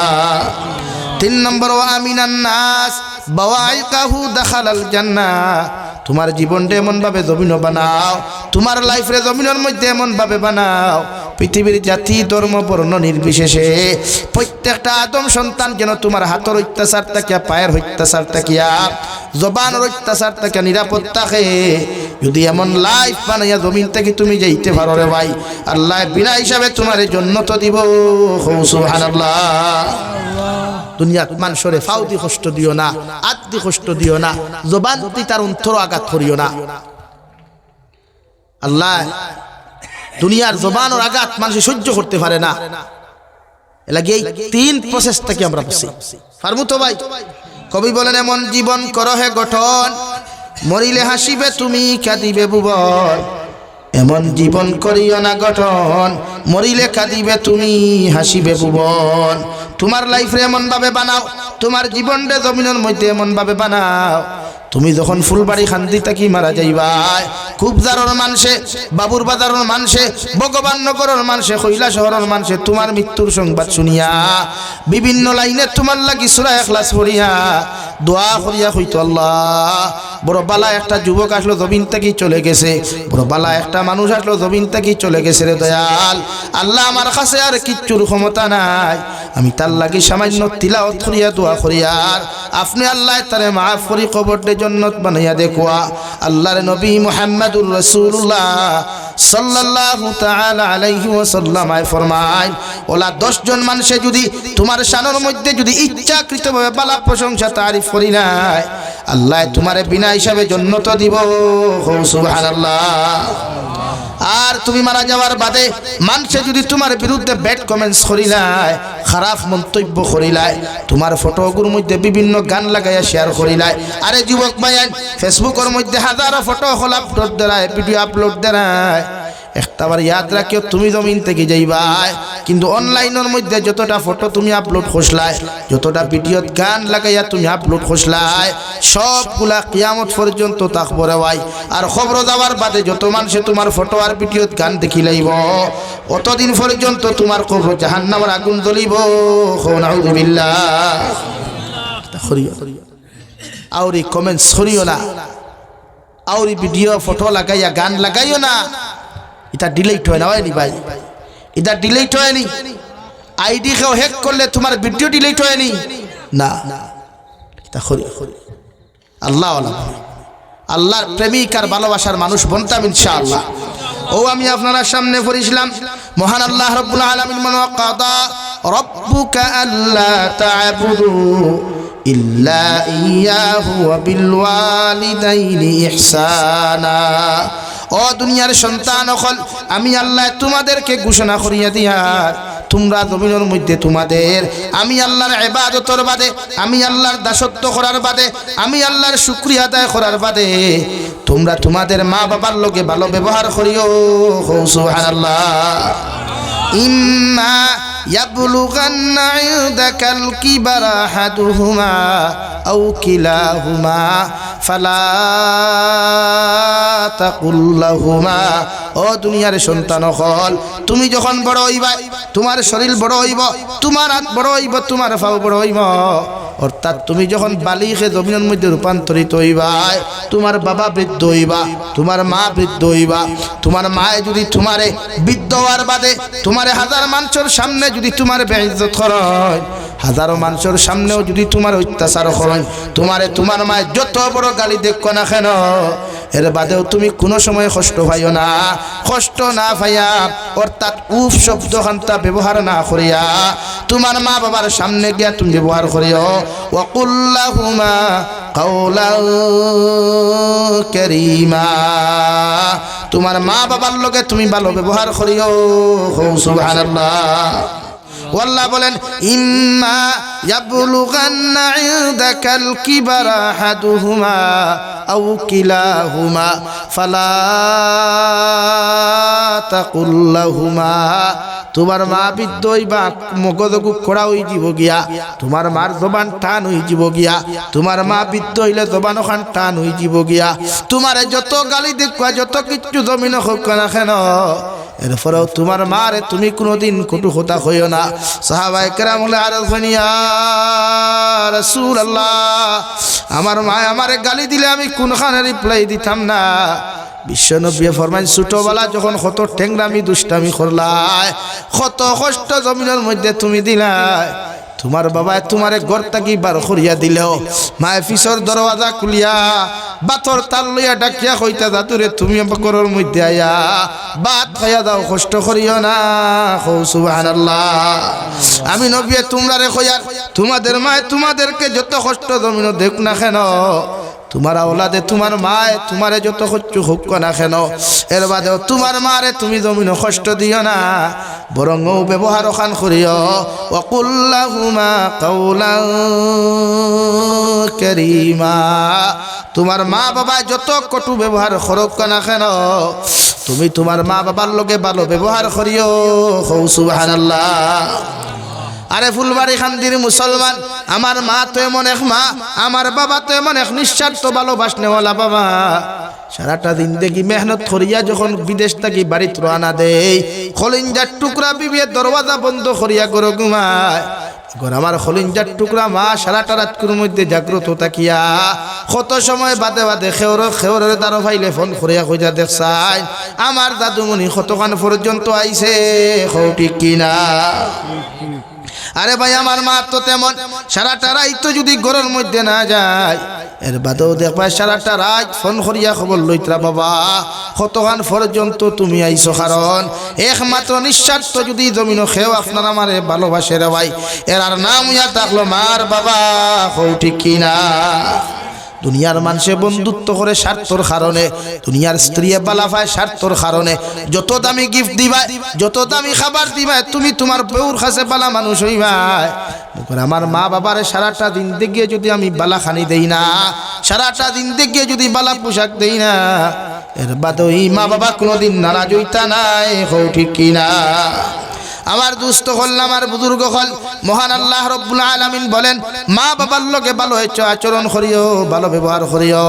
তিন নম্বর আমিনান নাস বাওয়াইকাহু দাখালাল জান্নাহ তোমার জীবনটা এমন ভাবে জমিন বানাও তোমার লাইফ রে জমিনের মধ্যে এমন ভাবে বানাও পৃথিবীর জাতি ধর্ম বর্ণ নির্বিশেষে প্রত্যেকটা আদম সন্তান যেন তোমার হাতের অত্যাচার থাকিয়া পায়ের অত্যাচার থাকিয়া জবানের অত্যাচার থাকিয়া নিরাপদ থাকে যদি এমন লাইফ বানাইয়া জমিন থেকে তুমি যাইতে পারো রে ভাই আল্লাহ বিনা হিসাবে তোমার জান্নাত দিব সুবহানাল্লাহ দুনিয়াত মানুষরে ফাউদি কষ্ট দিও না আত্মি কষ্ট দিও না জবান দি তার অন্তর আঘাত করিও না আল্লাহ দুনিয়ার জবানের আঘাত মানুষ সহ্য করতে পারে না এলাকি এই তিন প্রসেস থেকে আমরা বুঝি পারমু তো ভাই কবি বলেন এমন জীবন করো হে গঠন মরিলে হাসিবে তুমি কাঁদিবে ভুবন এমন জীবন করিও না গঠন মরিলে কাঁদিবে তুমি হাসিবে ভুবন তোমার লাইফ রে এমন ভাবে বানাও তোমার জীবনটা জমিনের মধ্যে এমন ভাবে বানাও তুমি যখন ফুলবাড়ি খান্দি থাকি মারা যাইবাই খুব জারর মানুষে বাবুর বাজারের মানুষে ভগবান নগরের মানুষে কৈলা শহরের মানুষে তোমার মৃত্যুর সংবাদ শুনিয়া বিভিন্ন লাইনে তোমার লাগি সূরা ইখলাস পড়িয়া দোয়া করিয়া কইতো আল্লাহ বড় বালা একটা যুবক আসলো জমিন থেকে চলে গেছে বড় বালা একটা মানুষ আসলো জমিন থেকে চলে গেছে রে দয়াল আল্লাহ আমার কাছে আর কিচ্ছুর ক্ষমতা নাই আমি তার লাগি সামান্য তিলাওয়াত করিয়া দোয়া করিয়ার আপনি আল্লাহ তারে মাফ করি কবরতে জান্নাত বানাইয়া দেখোয়া আল্লাহর নবী মুহাম্মদুর রাসূলুল্লাহ সাল্লাল্লাহু তাআলা আলাইহি ওয়াসাল্লাম ফরমায় ওলা 10 জন মানুষে যদি তোমার শানের মধ্যে যদি ইচ্ছাকৃতভাবে বালা প্রশংসা তারিফ করি নাই আল্লাহ তোমারে বিনা হিসাবে জান্নাত দিব সুবহানাল্লাহ আর তুমি মারা যাওয়ার বাদে মানুষে যদি তোমার বিরুদ্ধে ব্যাড কমেন্টস করিলাই খারাপ মন্তব্য করিলাই তোমার ফটোগুলোর মধ্যে বিভিন্ন গান লাগাইয়া শেয়ার করিলাই আরে যুবক ভাইয়ান ফেসবুকের মধ্যে হাজারো ফটো আপলোড দেয় ভিডিও আপলোড দেয় একটাবার ইয়াদ রাখিও তুমি জমিন থেকে যাইবাই কিন্তু অনলাইনের মধ্যে যতটা ফটো তুমি আপলোড করছলাই যতটা ভিডিওত গান লাগাইয়া তুমি আপলোড করছলাই সবগুলা কিয়ামত পর্যন্ত থাকবো রে ভাই আর খবর যাওয়ার বাদে যত মানুষে তোমার ফটো আর ভিডিওত গান দেখি লাইব অতদিন পর্যন্ত তোমার কবর জাহান্নামের আগুন জ্বলিব নাউযুবিল্লাহ আউরি কমেন্টস করিও না আউরি ভিডিও ফটো লাগাইয়া গান লাগাইও না এটা ডিলিট হয় না হয়নি ভাই এটা ডিলিট হয়নি আইডি কেউ হ্যাক করলে তোমার ভিডিও ডিলিট হয়নি না এটা করি আল্লাহ আল্লাহর প্রেমিক আর ভালোবাসার মানুষ বনতাম ইনশাআল্লাহ ও আমি আপনার সামনে পড়িছিলাম মহান আল্লাহ রাব্বুল আলামিন মান ওয়াকাদা রাব্বুকা আল্লা তা'বুদু ইল্লা ইয়াহু ওয়া বিল ওয়ালিদাইনি ইহসানা। ও দুনিয়ার সন্তান হল, আমি আল্লাহ তোমাদেরকে ঘোষণা করিয়া দিয়ার, তোমরা জমিনের মধ্যে তোমাদের আমি আল্লাহর ইবাদতের বাদে, আমি আল্লাহর দাসত্ব করার বাদে, আমি আল্লাহর শুকরিয়া আদায় করার বাদে তোমরা তোমাদের মা বাবার লগে ভালো ব্যবহার করিও। সুবহানাল্লাহ। ইম্মা ইয়াবলুগান্না ইনদাকাল কিবারা আহাদুহুমা আও কিলাহুমা ফালা তাকুল লাহুমা। ও দুনিয়ার সন্তান হল, তুমি যখন বড় হইবা, তোমার শরীর বড় হইব, তোমার হাত বড় হইব, তোমার পাও বড় হইব, অর্থাৎ তুমি যখন বালিগে জমিনের মধ্যে রূপান্তরিত হইবা, তোমার বাবা বৃদ্ধ হইবা, তোমার মা বৃদ্ধ হইবা, তোমার মায়ে যদি তোমারে বৃদ্ধ হওয়ার বাদে তোমারে হাজার মানুষের সামনে যদি তোমার বেইজ্জত করেন, হাজারো মানুষের সামনেও যদি তোমার অত্যাচার করেন, তোমারে তোমার মায়ে যত বড় গালি দেখো না কেন, এর বাদেও তুমি কোনো সময় কষ্ট পাইও না। কষ্ট না পাইয়া অর্থাৎ উফ শব্দ খান্তা ব্যবহার না করিয়া তোমার মা বাবার সামনে গিয়া তুমি ব্যবহার করিও। ওয়াকুল লাহুমা কাওলান কারীমা। তোমার মা বাবার লগে তুমি ভালো ব্যবহার করিও। সুবহানাল্লাহ। আল্লাহ বলেন, ইম্মা ইয়াবলুগান্না ইনদাকাল কিবারা আহাদুহুমা আও কিলাহুমা ফালা তাকুল লাহুমা। তোমার মা বৃদ্ধ হইবা, মগজগু খোড়া হয়ে যাব গিয়া, তোমার মার জবান টান হয়ে যাব গিয়া, তোমার মা বৃদ্ধ হইলে জবান ওখান টান হয়ে যাব গিয়া, তোমার যত গালি দেখবা, যত কিচ্ছু জমিন হোক না কেন, এরপরেও তোমার মারে তুমি কোনোদিন কটু কথা হইও না। সাহাবায়ে কেরাম বলে, আর ইয়া রাসূলুল্লাহ, আমার মা আমারে গালি দিলে আমি কোনখানে রিপ্লাই দিতাম না। বিশ্বনবী ফরমাইন, ছোটবেলা যখন কত ঠেংরামি দুষ্টামি করলাই, কত কষ্ট জমিনের মধ্যে তুমি দিলাই, তোমার বাবায় তোমারে ঘর থাকি বার করিয়া দিলেও মায়ে পিছর দরওয়াজা খুলিয়া বাতর তাল লইয়া ডাকিয়া কইতা, দাদুরে তুমি ঘরের মধ্যে আয়া ভাত খাইয়া দাও, কষ্ট করিও না। সুবহানাল্লাহ। আমি নবী তোমরা রে কইয়ার, তোমাদের মায়ে তোমাদেরকে যত কষ্ট জমিন দেখ না কেন, তোমার আওলাদে তোমার মায়ে তোমারে যত কষ্ট হোক না কেন, এর বাদেও তোমার মারে তুমি জমিন কষ্ট দিও না, বরং ব্যবহার খান করিও। ওয়াকুল লাহুমা কাওলান কারীমা। তোমার মা বাবা যত কটু ব্যবহার করুক না কেন, তুমি তোমার মা বাবার লগে ভালো ব্যবহার করিও। সুবহানাল্লাহ। আরে ফুলবাড়ি খান্দির মুসলমান, আমার মা তো এমন এক মা, আমার বাবা তো এমন এক নিঃস্বার্থ ভালোবাসনেওয়ালা বাবা। সারাটা দিন দেখি মেহনত করিয়া যখন বিদেশ থাকি বাড়িত রানা দেই, খলিঞ্জার টুকরা বিবিয়ে দরওয়াজা বন্ধ করিয়া গরো ঘুমায়। আমার খলিঞ্জার টুকরা মা সারাটা রাতকুর মধ্যে জাগ্রত থাকিয়া কত সময় বাদে বাদে খেওরের দ্বারা ফাইলে ফোন করিয়া কইয়া দেখছাই আমার দাদুমণি কতক্ষণ পর্যন্ত আইছে, ঠিক কিনা? আরে ভাই, আমার মা তো তেমন সারাটা রাত তো যদি ঘরের মধ্যে না যায়, এর বাদেও দেখবা সারাটা রাত ফোন করিয়া খবর লইতরা, বাবা কতক্ষণ পর্যন্ত তুমি আইছো, কারণ একমাত্র নিঃস্বার্থ যদি জমিন খেও আপনার আমারে ভালোবাসে রে ভাই, এর আর নাম ইয়া থাকলো মার বাবা। ঠিক কিনা? দুনিয়ার মানুষে বন্ধুত্ব করে স্বার্থর কারণে, দুনিয়ার স্ত্রী বালা পায় স্বার্থর কারণে। যত দামি গিফট দিবা, যত দামি খাবার দিবা, তুমি তোমার বউর কাছে বালা মানুষ হইবা। আমার মা বাবারে সারাটা দিন দেখে যদি আমি বালা খানি দেই না, সারাটা দিন দেখে যদি বালা পোশাক দেই না, এর বাদেও এই মা বাবা কোনোদিন নারাজ হইতা নাই। ঠিক কিনা? আমার দুস্থ হল, আমার বুজুর্গ হল, মহান আল্লাহ রব্বুল আলামিন বলেন, মা বাবার লগে ভালো হইছ আচরণ করিও, ভালো ব্যবহার করিও,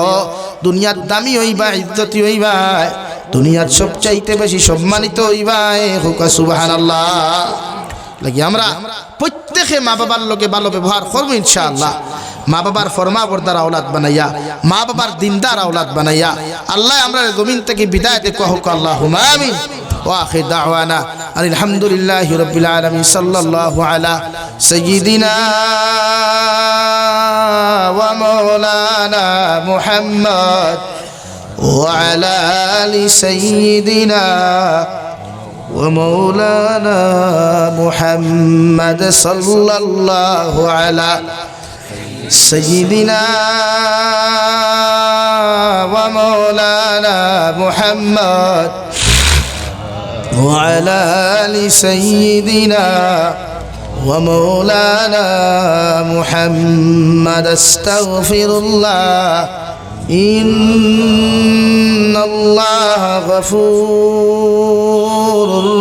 দুনিয়ার দামি হইবা, ইজ্জতি হইবা, দুনিয়ার সবচাইতে বেশি সম্মানিত হইবা। সুবহানাল্লাহ। লাগি আমরা প্রত্যেকে মা বাবার লগে ভালো ব্যবহার করবো ইনশাআল্লাহ। মা বাবার ফরমাবরদার আওলাদ বানাইয়া, মা বাবার দিনদার আওলাদ বানাইয়া আল্লাহ আমরা জমিন থেকে বিদায় দেখো। আল্লাহুম্মা আমিন। وآخر دعوانا أن الحمد لله رب العالمين. صلى الله على سيدنا ومولانا محمد وعلى آل سيدنا ومولانا محمد صلى الله على سيدنا ومولانا محمد وعلى آل سيدنا ومولانا محمد استغفر الله إن الله غفور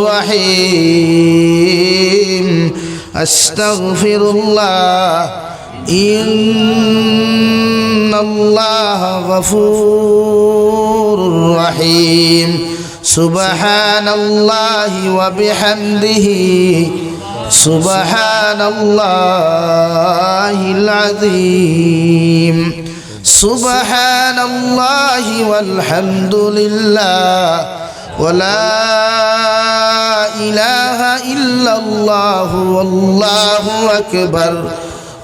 رحيم أستغفر الله إن الله غفور رحيم سبحان الله وبحمده سبحان الله العظيم سبحان الله والحمد لله ولا إله إلا الله والله أكبر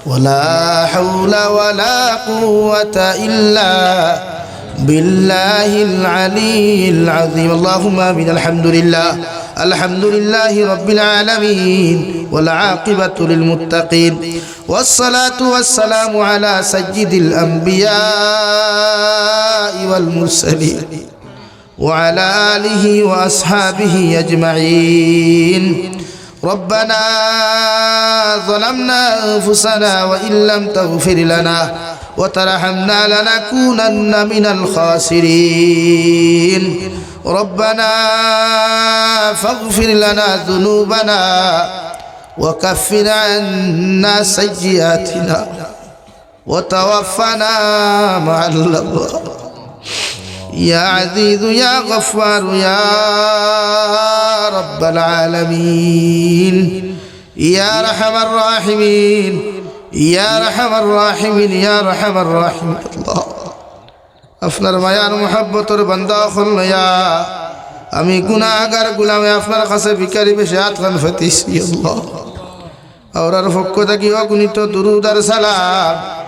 ولا حول ولا قوة إلا بالله العلي العظيم اللهم آمين الحمد لله رب العالمين والعاقبة للمتقين والصلاة والسلام على سيد الأنبياء والمرسلين وعلى آله وأصحابه أجمعين ربنا ظلمنا أنفسنا وإن لم تغفر لنا وترحمنا لنكونن من الخاسرين ربنا فاغفر لنا ذنوبنا وكفر عنا سيئاتنا وتوفنا مع الأبرار يا عزيز يا غفار يا رب العالمين يا أرحم الراحمين يا أرحم الراحمين يا أرحم الراحمين الله আপনার মায়ার মুহাব্বতের বান্দা হল ইয়া আমি গুনাহগার গোলামে আপনার কাছে ভিখারি বেশে আতখান ফতিছি আল্লাহ আওরার পক্ষ থেকে অগণিত দুরূদ আর সালাম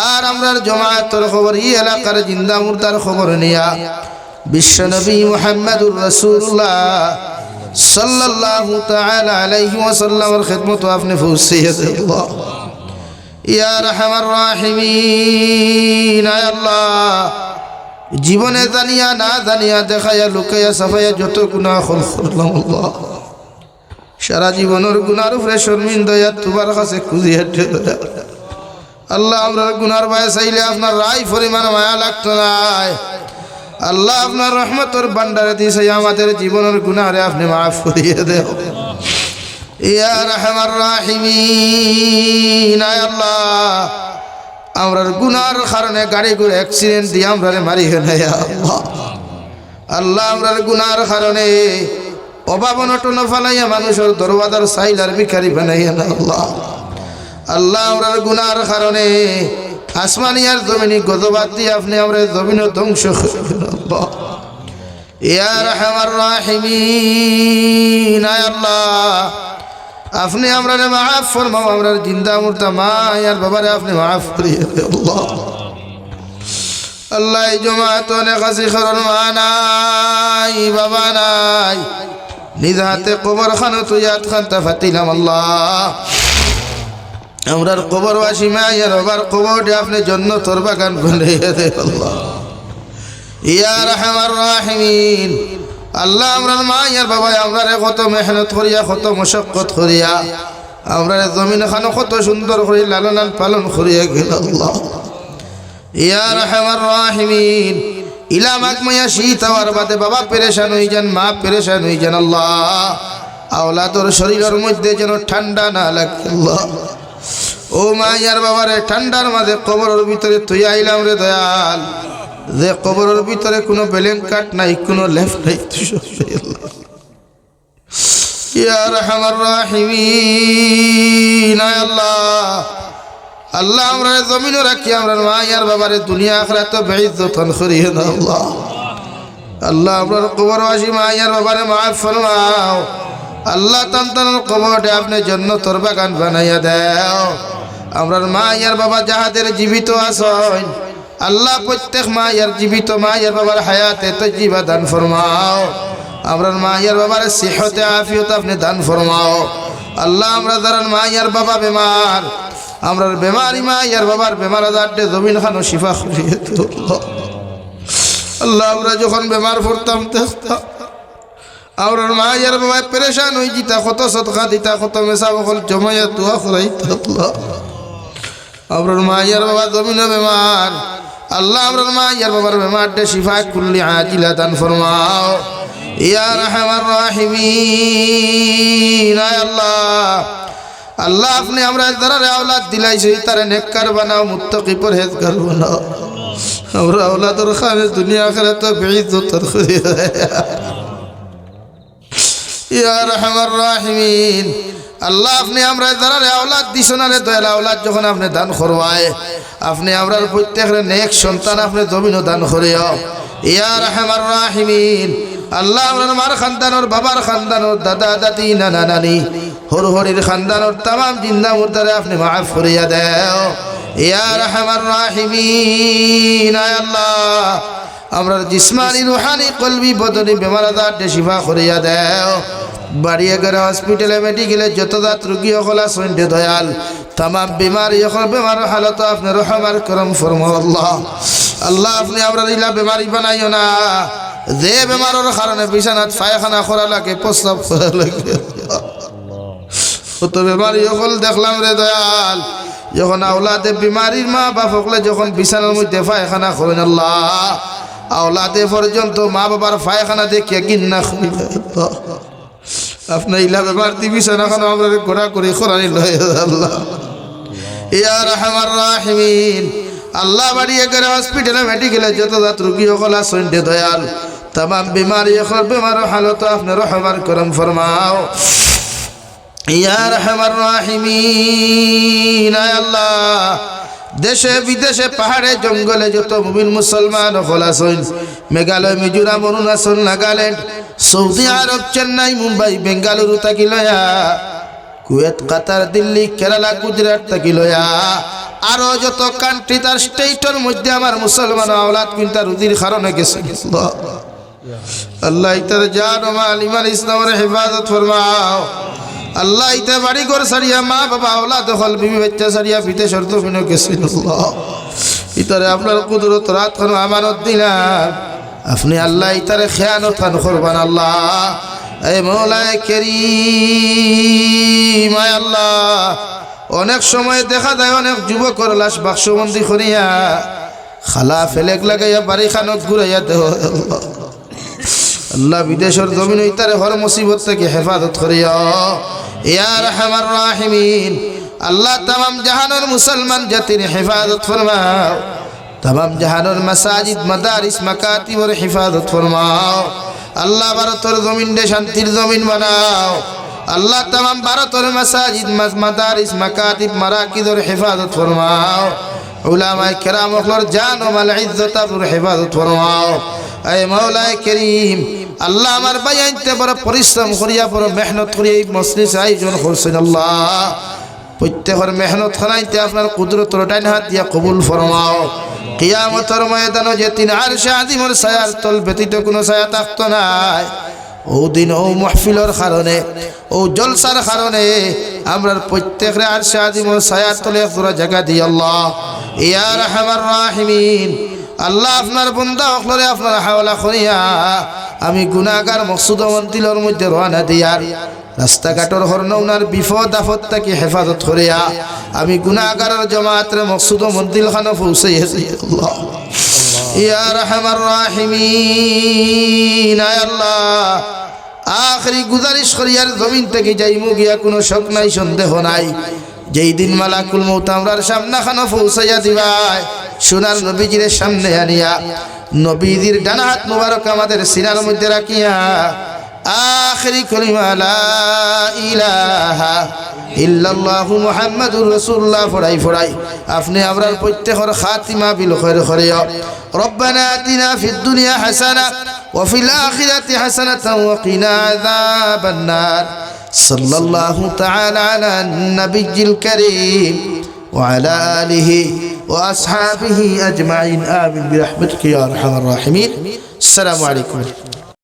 আর আমরার জামাতের খবর এই এলাকার জিন্দা মুর্দার খবর নিয়া বিশ্বনবী মুহাম্মদুর রাসূলুল্লাহ সাল্লাল্লাহু তাআলা আলাইহি ওয়াসাল্লামের খিদমত আপনি পৌঁছিয়ে দেন আল্লাহ ইয়া আরহামার রাহিমিন আয় আল্লাহ জীবনে জানিয়া না জানিয়া দেখাইয়া লুকাইয়া সাফাইয়া যত গুনাহ করলাম আল্লাহ সারা জীবনের গুনার উপরে শর্মিন্দা তোমার কাছে খুঁজিয়া আল্লাহ আমরা গুনার ভয়ে চাইলে আপনার রায় পরিমাণ মায়া লাগতো না আল্লাহ আপনার রহমতের ভান্ডারে দিয়েছে আমাদের জীবনের গুনাহরে আপনি মাফ করিয়ে দেও ইয়া আরহামার রাহিমিন আয় আল্লাহ আমরার গুনার কারণে গাড়ি ঘোড়া অ্যাক্সিডেন্ট দিয়ে আমরা মারি না আল্লাহ আল্লাহ আমরার গুনার কারণে অভাব অনটন ফালাইয়া মানুষের দরওয়াজার সাইলার ভিখারি বানাইয়া না আল্লাহ আল্লাহ আমরার গুনার কারণে আসমানি আর জমিনি গজবাদ দিয়ে আপনি আমরা জমিন ধ্বংস করবেন আল্লাহ ইয়া আরহামার রাহিমিন আয় আল্লাহ আপনি আমরা মাফ ফরমাও আমরার জিন্দা মুর্দা মা আর বাবারে আপনি মাফ করিয়ে দেন আল্লাহ আল্লাহ এই জামাত অনেক কাছে করন মা নাই বাবা নাই নিজ হাতে কবর খানো তুই ইয়াদ খানটা ফাতিলাম আল্লাহ আমরার কবরবাসী মা আর বাবার কবরটা আপনি জান্নাতের বাগান বানাইয়ে দেন আল্লাহ ইয়া আরহামার রাহিমিন আল্লাহ আমরার মা আর বাবা আমরারে কত মেহনত করিয়া কত মশক্কত করিয়া আমরারে জমিন খানো কত সুন্দর করে লালন পালন করিয়া গেল আল্লাহ ইয়া আরহামার রাহিমিন ইলামাক মায়া শীত হওয়ার বাদে বাবা পেরেশান হয়ে যান মা পেরেশান হয়ে যান আল্লাহ আওলাদর শরীরের মধ্যে যেন ঠান্ডা না লাগে আল্লাহ ও মা আর বাবারে ঠান্ডার মাঝে কবরের ভিতরে তুই আইলাম রে দয়াল যে কবরের ভিতরে কোনো ব্ল্যাঙ্কেট নাই কোনো লেফট নাই ইয়া আরহামার রাহিমিন আয় আল্লাহ আল্লাহ আমরা জমিনে রাখি আমরা মা আর বাবারে দুনিয়া আখিরাতে বেইজ্জতন করিয়ে না আল্লাহ আল্লাহ আমরা কবরবাসী মা আর বাবারে মাফ ফরমাও আল্লাহ তান্তানের কবরটা আপনি জান্নাতের বাগান বানাইয়া দাও আমরার মা আর বাবা যাহাদের জীবিত আছেন আল্লাহ প্রত্যেক মা আর জীবিত মা আর বাবার হায়াতে তজ্জিবা দান ফরমাও আমরার মা আর বাবার সিহতে আফিয়ত আপনি দান ফরমাও আল্লাহ আমরা যারা মা আর বাবা বেমার আমরার বেমারি মা ইয়ার বাবার বেমার আজারটে জমিন খানো শিফা করিয়ে দিও আল্লাহ। আমরা যখন বেমার পড়তাম দেখতাম আমরার মা ইয়ার বাবা পেরেশান হয়ে জিতা, কত সদকা দিতা, কত মেশা বকল জমাইয়া দোয়া করাইতা আল্লাহ। আমরার মা ইয়ার বাবা জমিনে বেমার, আল্লাহ আমরার মা ইয়ার বাবার বেমারটে শিফা কুল্লি আজিলা দান ফরমাও ইয়া রাহমান রাহিমিন। আয় আল্লাহ, আল্লাহ আপনি আমরা যারা আওলাদ দিলাইছে তারে নেককার বানাও, মুত্তাকি পরহেজগার বানাও। আমরা আওলাদর খানে দুনিয়া আখিরাতে বেইজ্জত করে ইয়া রাহমান রাহিমিন। আল্লাহ আপনি আমরা যারা আওলাদ দিছেন আরে দয়াল আওলাদ যখন আপনি দান করবায় আপনি আমরার প্রত্যেকের নেক সন্তান আপনি জমিনও দান করিও ইয়া রাহমান রাহিমিন। আল্লাহ আমরার মার খানদানোর বাবার খানদানোর দাদা দাদি নানা নানি হর হরির খানদানোর তামাম জিন্দা মুর্দারে আপনি মাফ করিয়া দেও ইয়া রাহমান রাহিমিন। আয় আল্লাহ আমরার জিসমানি রুহানি কলবি বদনি বেমার আজার শিফা করিয়া দেও। বাড়িয়ে গেলে হসপিটালে মেডিকেলে যত দাঁত রুগী হলা সন্ধ্যে দয়াল তামাম বিমারি হল বেমার হালত আপনি রহমান করম ফরমাও আল্লাহ। আল্লাহ আপনি আমরা ইলা বেমারি বানাইও না, যে বেমারের কারণে বিছানাত পায়খানা করা লাগে, প্রস্রাব করা লাগে, কত বেমারি হল দেখলাম রে দয়াল। যখন আওলাদে বিমারির মা বাপ হকলে যখন বিছানার মধ্যে পায়খানা করেন আল্লাহ, আওলাদে পর্যন্ত মা বাবার পায়খানা দেখে গিন্না করি আপনি ইলা বেমার দি বিছানা খানো আমরা ঘোরা করে খরানি লয় আল্লাহ ইয়া রাহমান রাহিমিন। আল্লাহ বাড়িয়ে করে হসপিটালে মেডিকেলে যত দাঁত রুগী হল সন্ধ্যে দয়াল তামাম বিমারি হল বেমার হালত আপনি রহমান করম ফরমাও ইয়া রাহমান রাহিমিন। আয় আল্লাহ দেশে বিদেশে পাহাড়ে জঙ্গলে যত মুমিন মুসলমান হল আছেন, মেঘালয় মিজোরাম অরুণাচল নাগাল্যান্ড সৌদি আরব চেন্নাই মুম্বাই বেঙ্গালুরু থাকি লয়া কুয়েত কাতার দিল্লি কেরালা গুজরাট থাকি লয়া আরো যত কান্ট্রি তার স্টেটের মধ্যে আমার মুসলমান আওলাদ কিন্তু রুজির কারণে গেছে আল্লাহ ইতার জান ও মাল ইমান ইসলামের হেফাজত ফরমাও। আল্লাহ ইতে বাড়ি ঘর সারিয়া মা বাবা আওলাদ হল বিবি বাচ্চা সারিয়া বিতে শর্ত বিনো গেছে আল্লাহ ইতারে আপনার কুদরত রাত খানো আমানত দিলাম আপনি আল্লাহ ইতারে খেয়ানত খান করবান আল্লাহ। এই মৌলায় কারীম আয় আল্লাহ অনেক সময় দেখা যায় অনেক যুবকর লাশ বাক্সবন্দি করিয়া খালা ফেলেক লাগাইয়া বাড়ি খানক ঘুরাইয়া দেহ আল্লাহ বিদেশের জমিন ইতারে হর মুসিবত থেকে হেফাজত করিয়া ইয়া রাহমান রাহিমিন। আল্লাহ তামাম জাহানের মুসলমান জাতির হেফাজত ফরমাও, তামাম জাহানের মাসাজিদ মাদারিস মাকাতিবর হেফাজত ফরমাও। আল্লাহ ভারতের জমিন দে শান্তির জমিন বানাও। আল্লাহ তামাম ভারতের মাসাজিদ মাদারিস মাকাতিব মারাকিদর হেফাজত ফরমাও। উলামায়ে কেরাম ওর জান ও মাল ইজ্জত আবুর হেফাজত ফরমাও। এই মৌলায়ে করিম আল্লাহ আমার ভাই আনতে বড় পরিশ্রম করিয়া বড় মেহনত করিয়া এই মজলিস আয়োজন করছেন আল্লাহ প্রত্যেকের মেহনত খানাইতে আপনার কুদরতের ডাইন হাত দিয়া কবুল ফরমাও। কিয়ামতের ময়দানে যে তিন আরশে আজিমের ছায়ার তল ব্যতীত কোনো ছায়া থাকতো নাই, ও দিন ও মাহফিলের কারণে ও জলসার কারণে আমরা প্রত্যেকের আরশে আজিমের ছায়ার তলে পুরো জায়গা দিই আল্লাহ ইয়া রাহমান রাহিমিন। আল্লাহ আপনার বান্দা হকলরে আপনার হাওলা করিয়া আমি গুনাহগার মকসুদ মন্দিরের মধ্যে রওনা দিয়ার রাস্তাঘাটর হরনৌনার বিপদ আপদ থেকে হেফাজত করিয়া আমি গুনাহগারের জমাতের মকসুদ মন্দির খানো পৌঁছাইয়াছি আল্লাহ ইয়া রাহমান রাহিমিন। আয় আল্লাহ আখরি গুজারিশ করিয়ার জমিন থেকে যাইমু গিয়া কোনো শক নাই সন্দেহ নাই, যেই দিন মালাকুল মউত আমরার সামনে খানো পৌঁছাইয়া দিবাই সোনার নবীজির সামনে আনিয়া নবীজির ডানা হাত মুবারক আমাদের সিনার মধ্যে রাখিয়া আখরি কলিমা লা ইলাহা ইল্লাল্লাহু মুহাম্মাদুর রাসূলুল্লাহ ফড়াই ফড়াই আপনি আমরার প্রত্যেকের খাতিমা বিল খায়র করিও। রব্বানা আতিনা ফিদ দুনিয়া হাসানা ওয়া ফিল আখিরাতি হাসানাতাও ওয়া কিনা আযাবান নার। সাল্লাল্লাহু তাআলা আলা নবিয়্যিল কারীম ওয়া আলা আলিহি ওয়া আসহাবিহি আজমাইন আমিন বিরহমাতিকা ইয়া আরহামার রাহিমিন। আসসালামু আলাইকুম।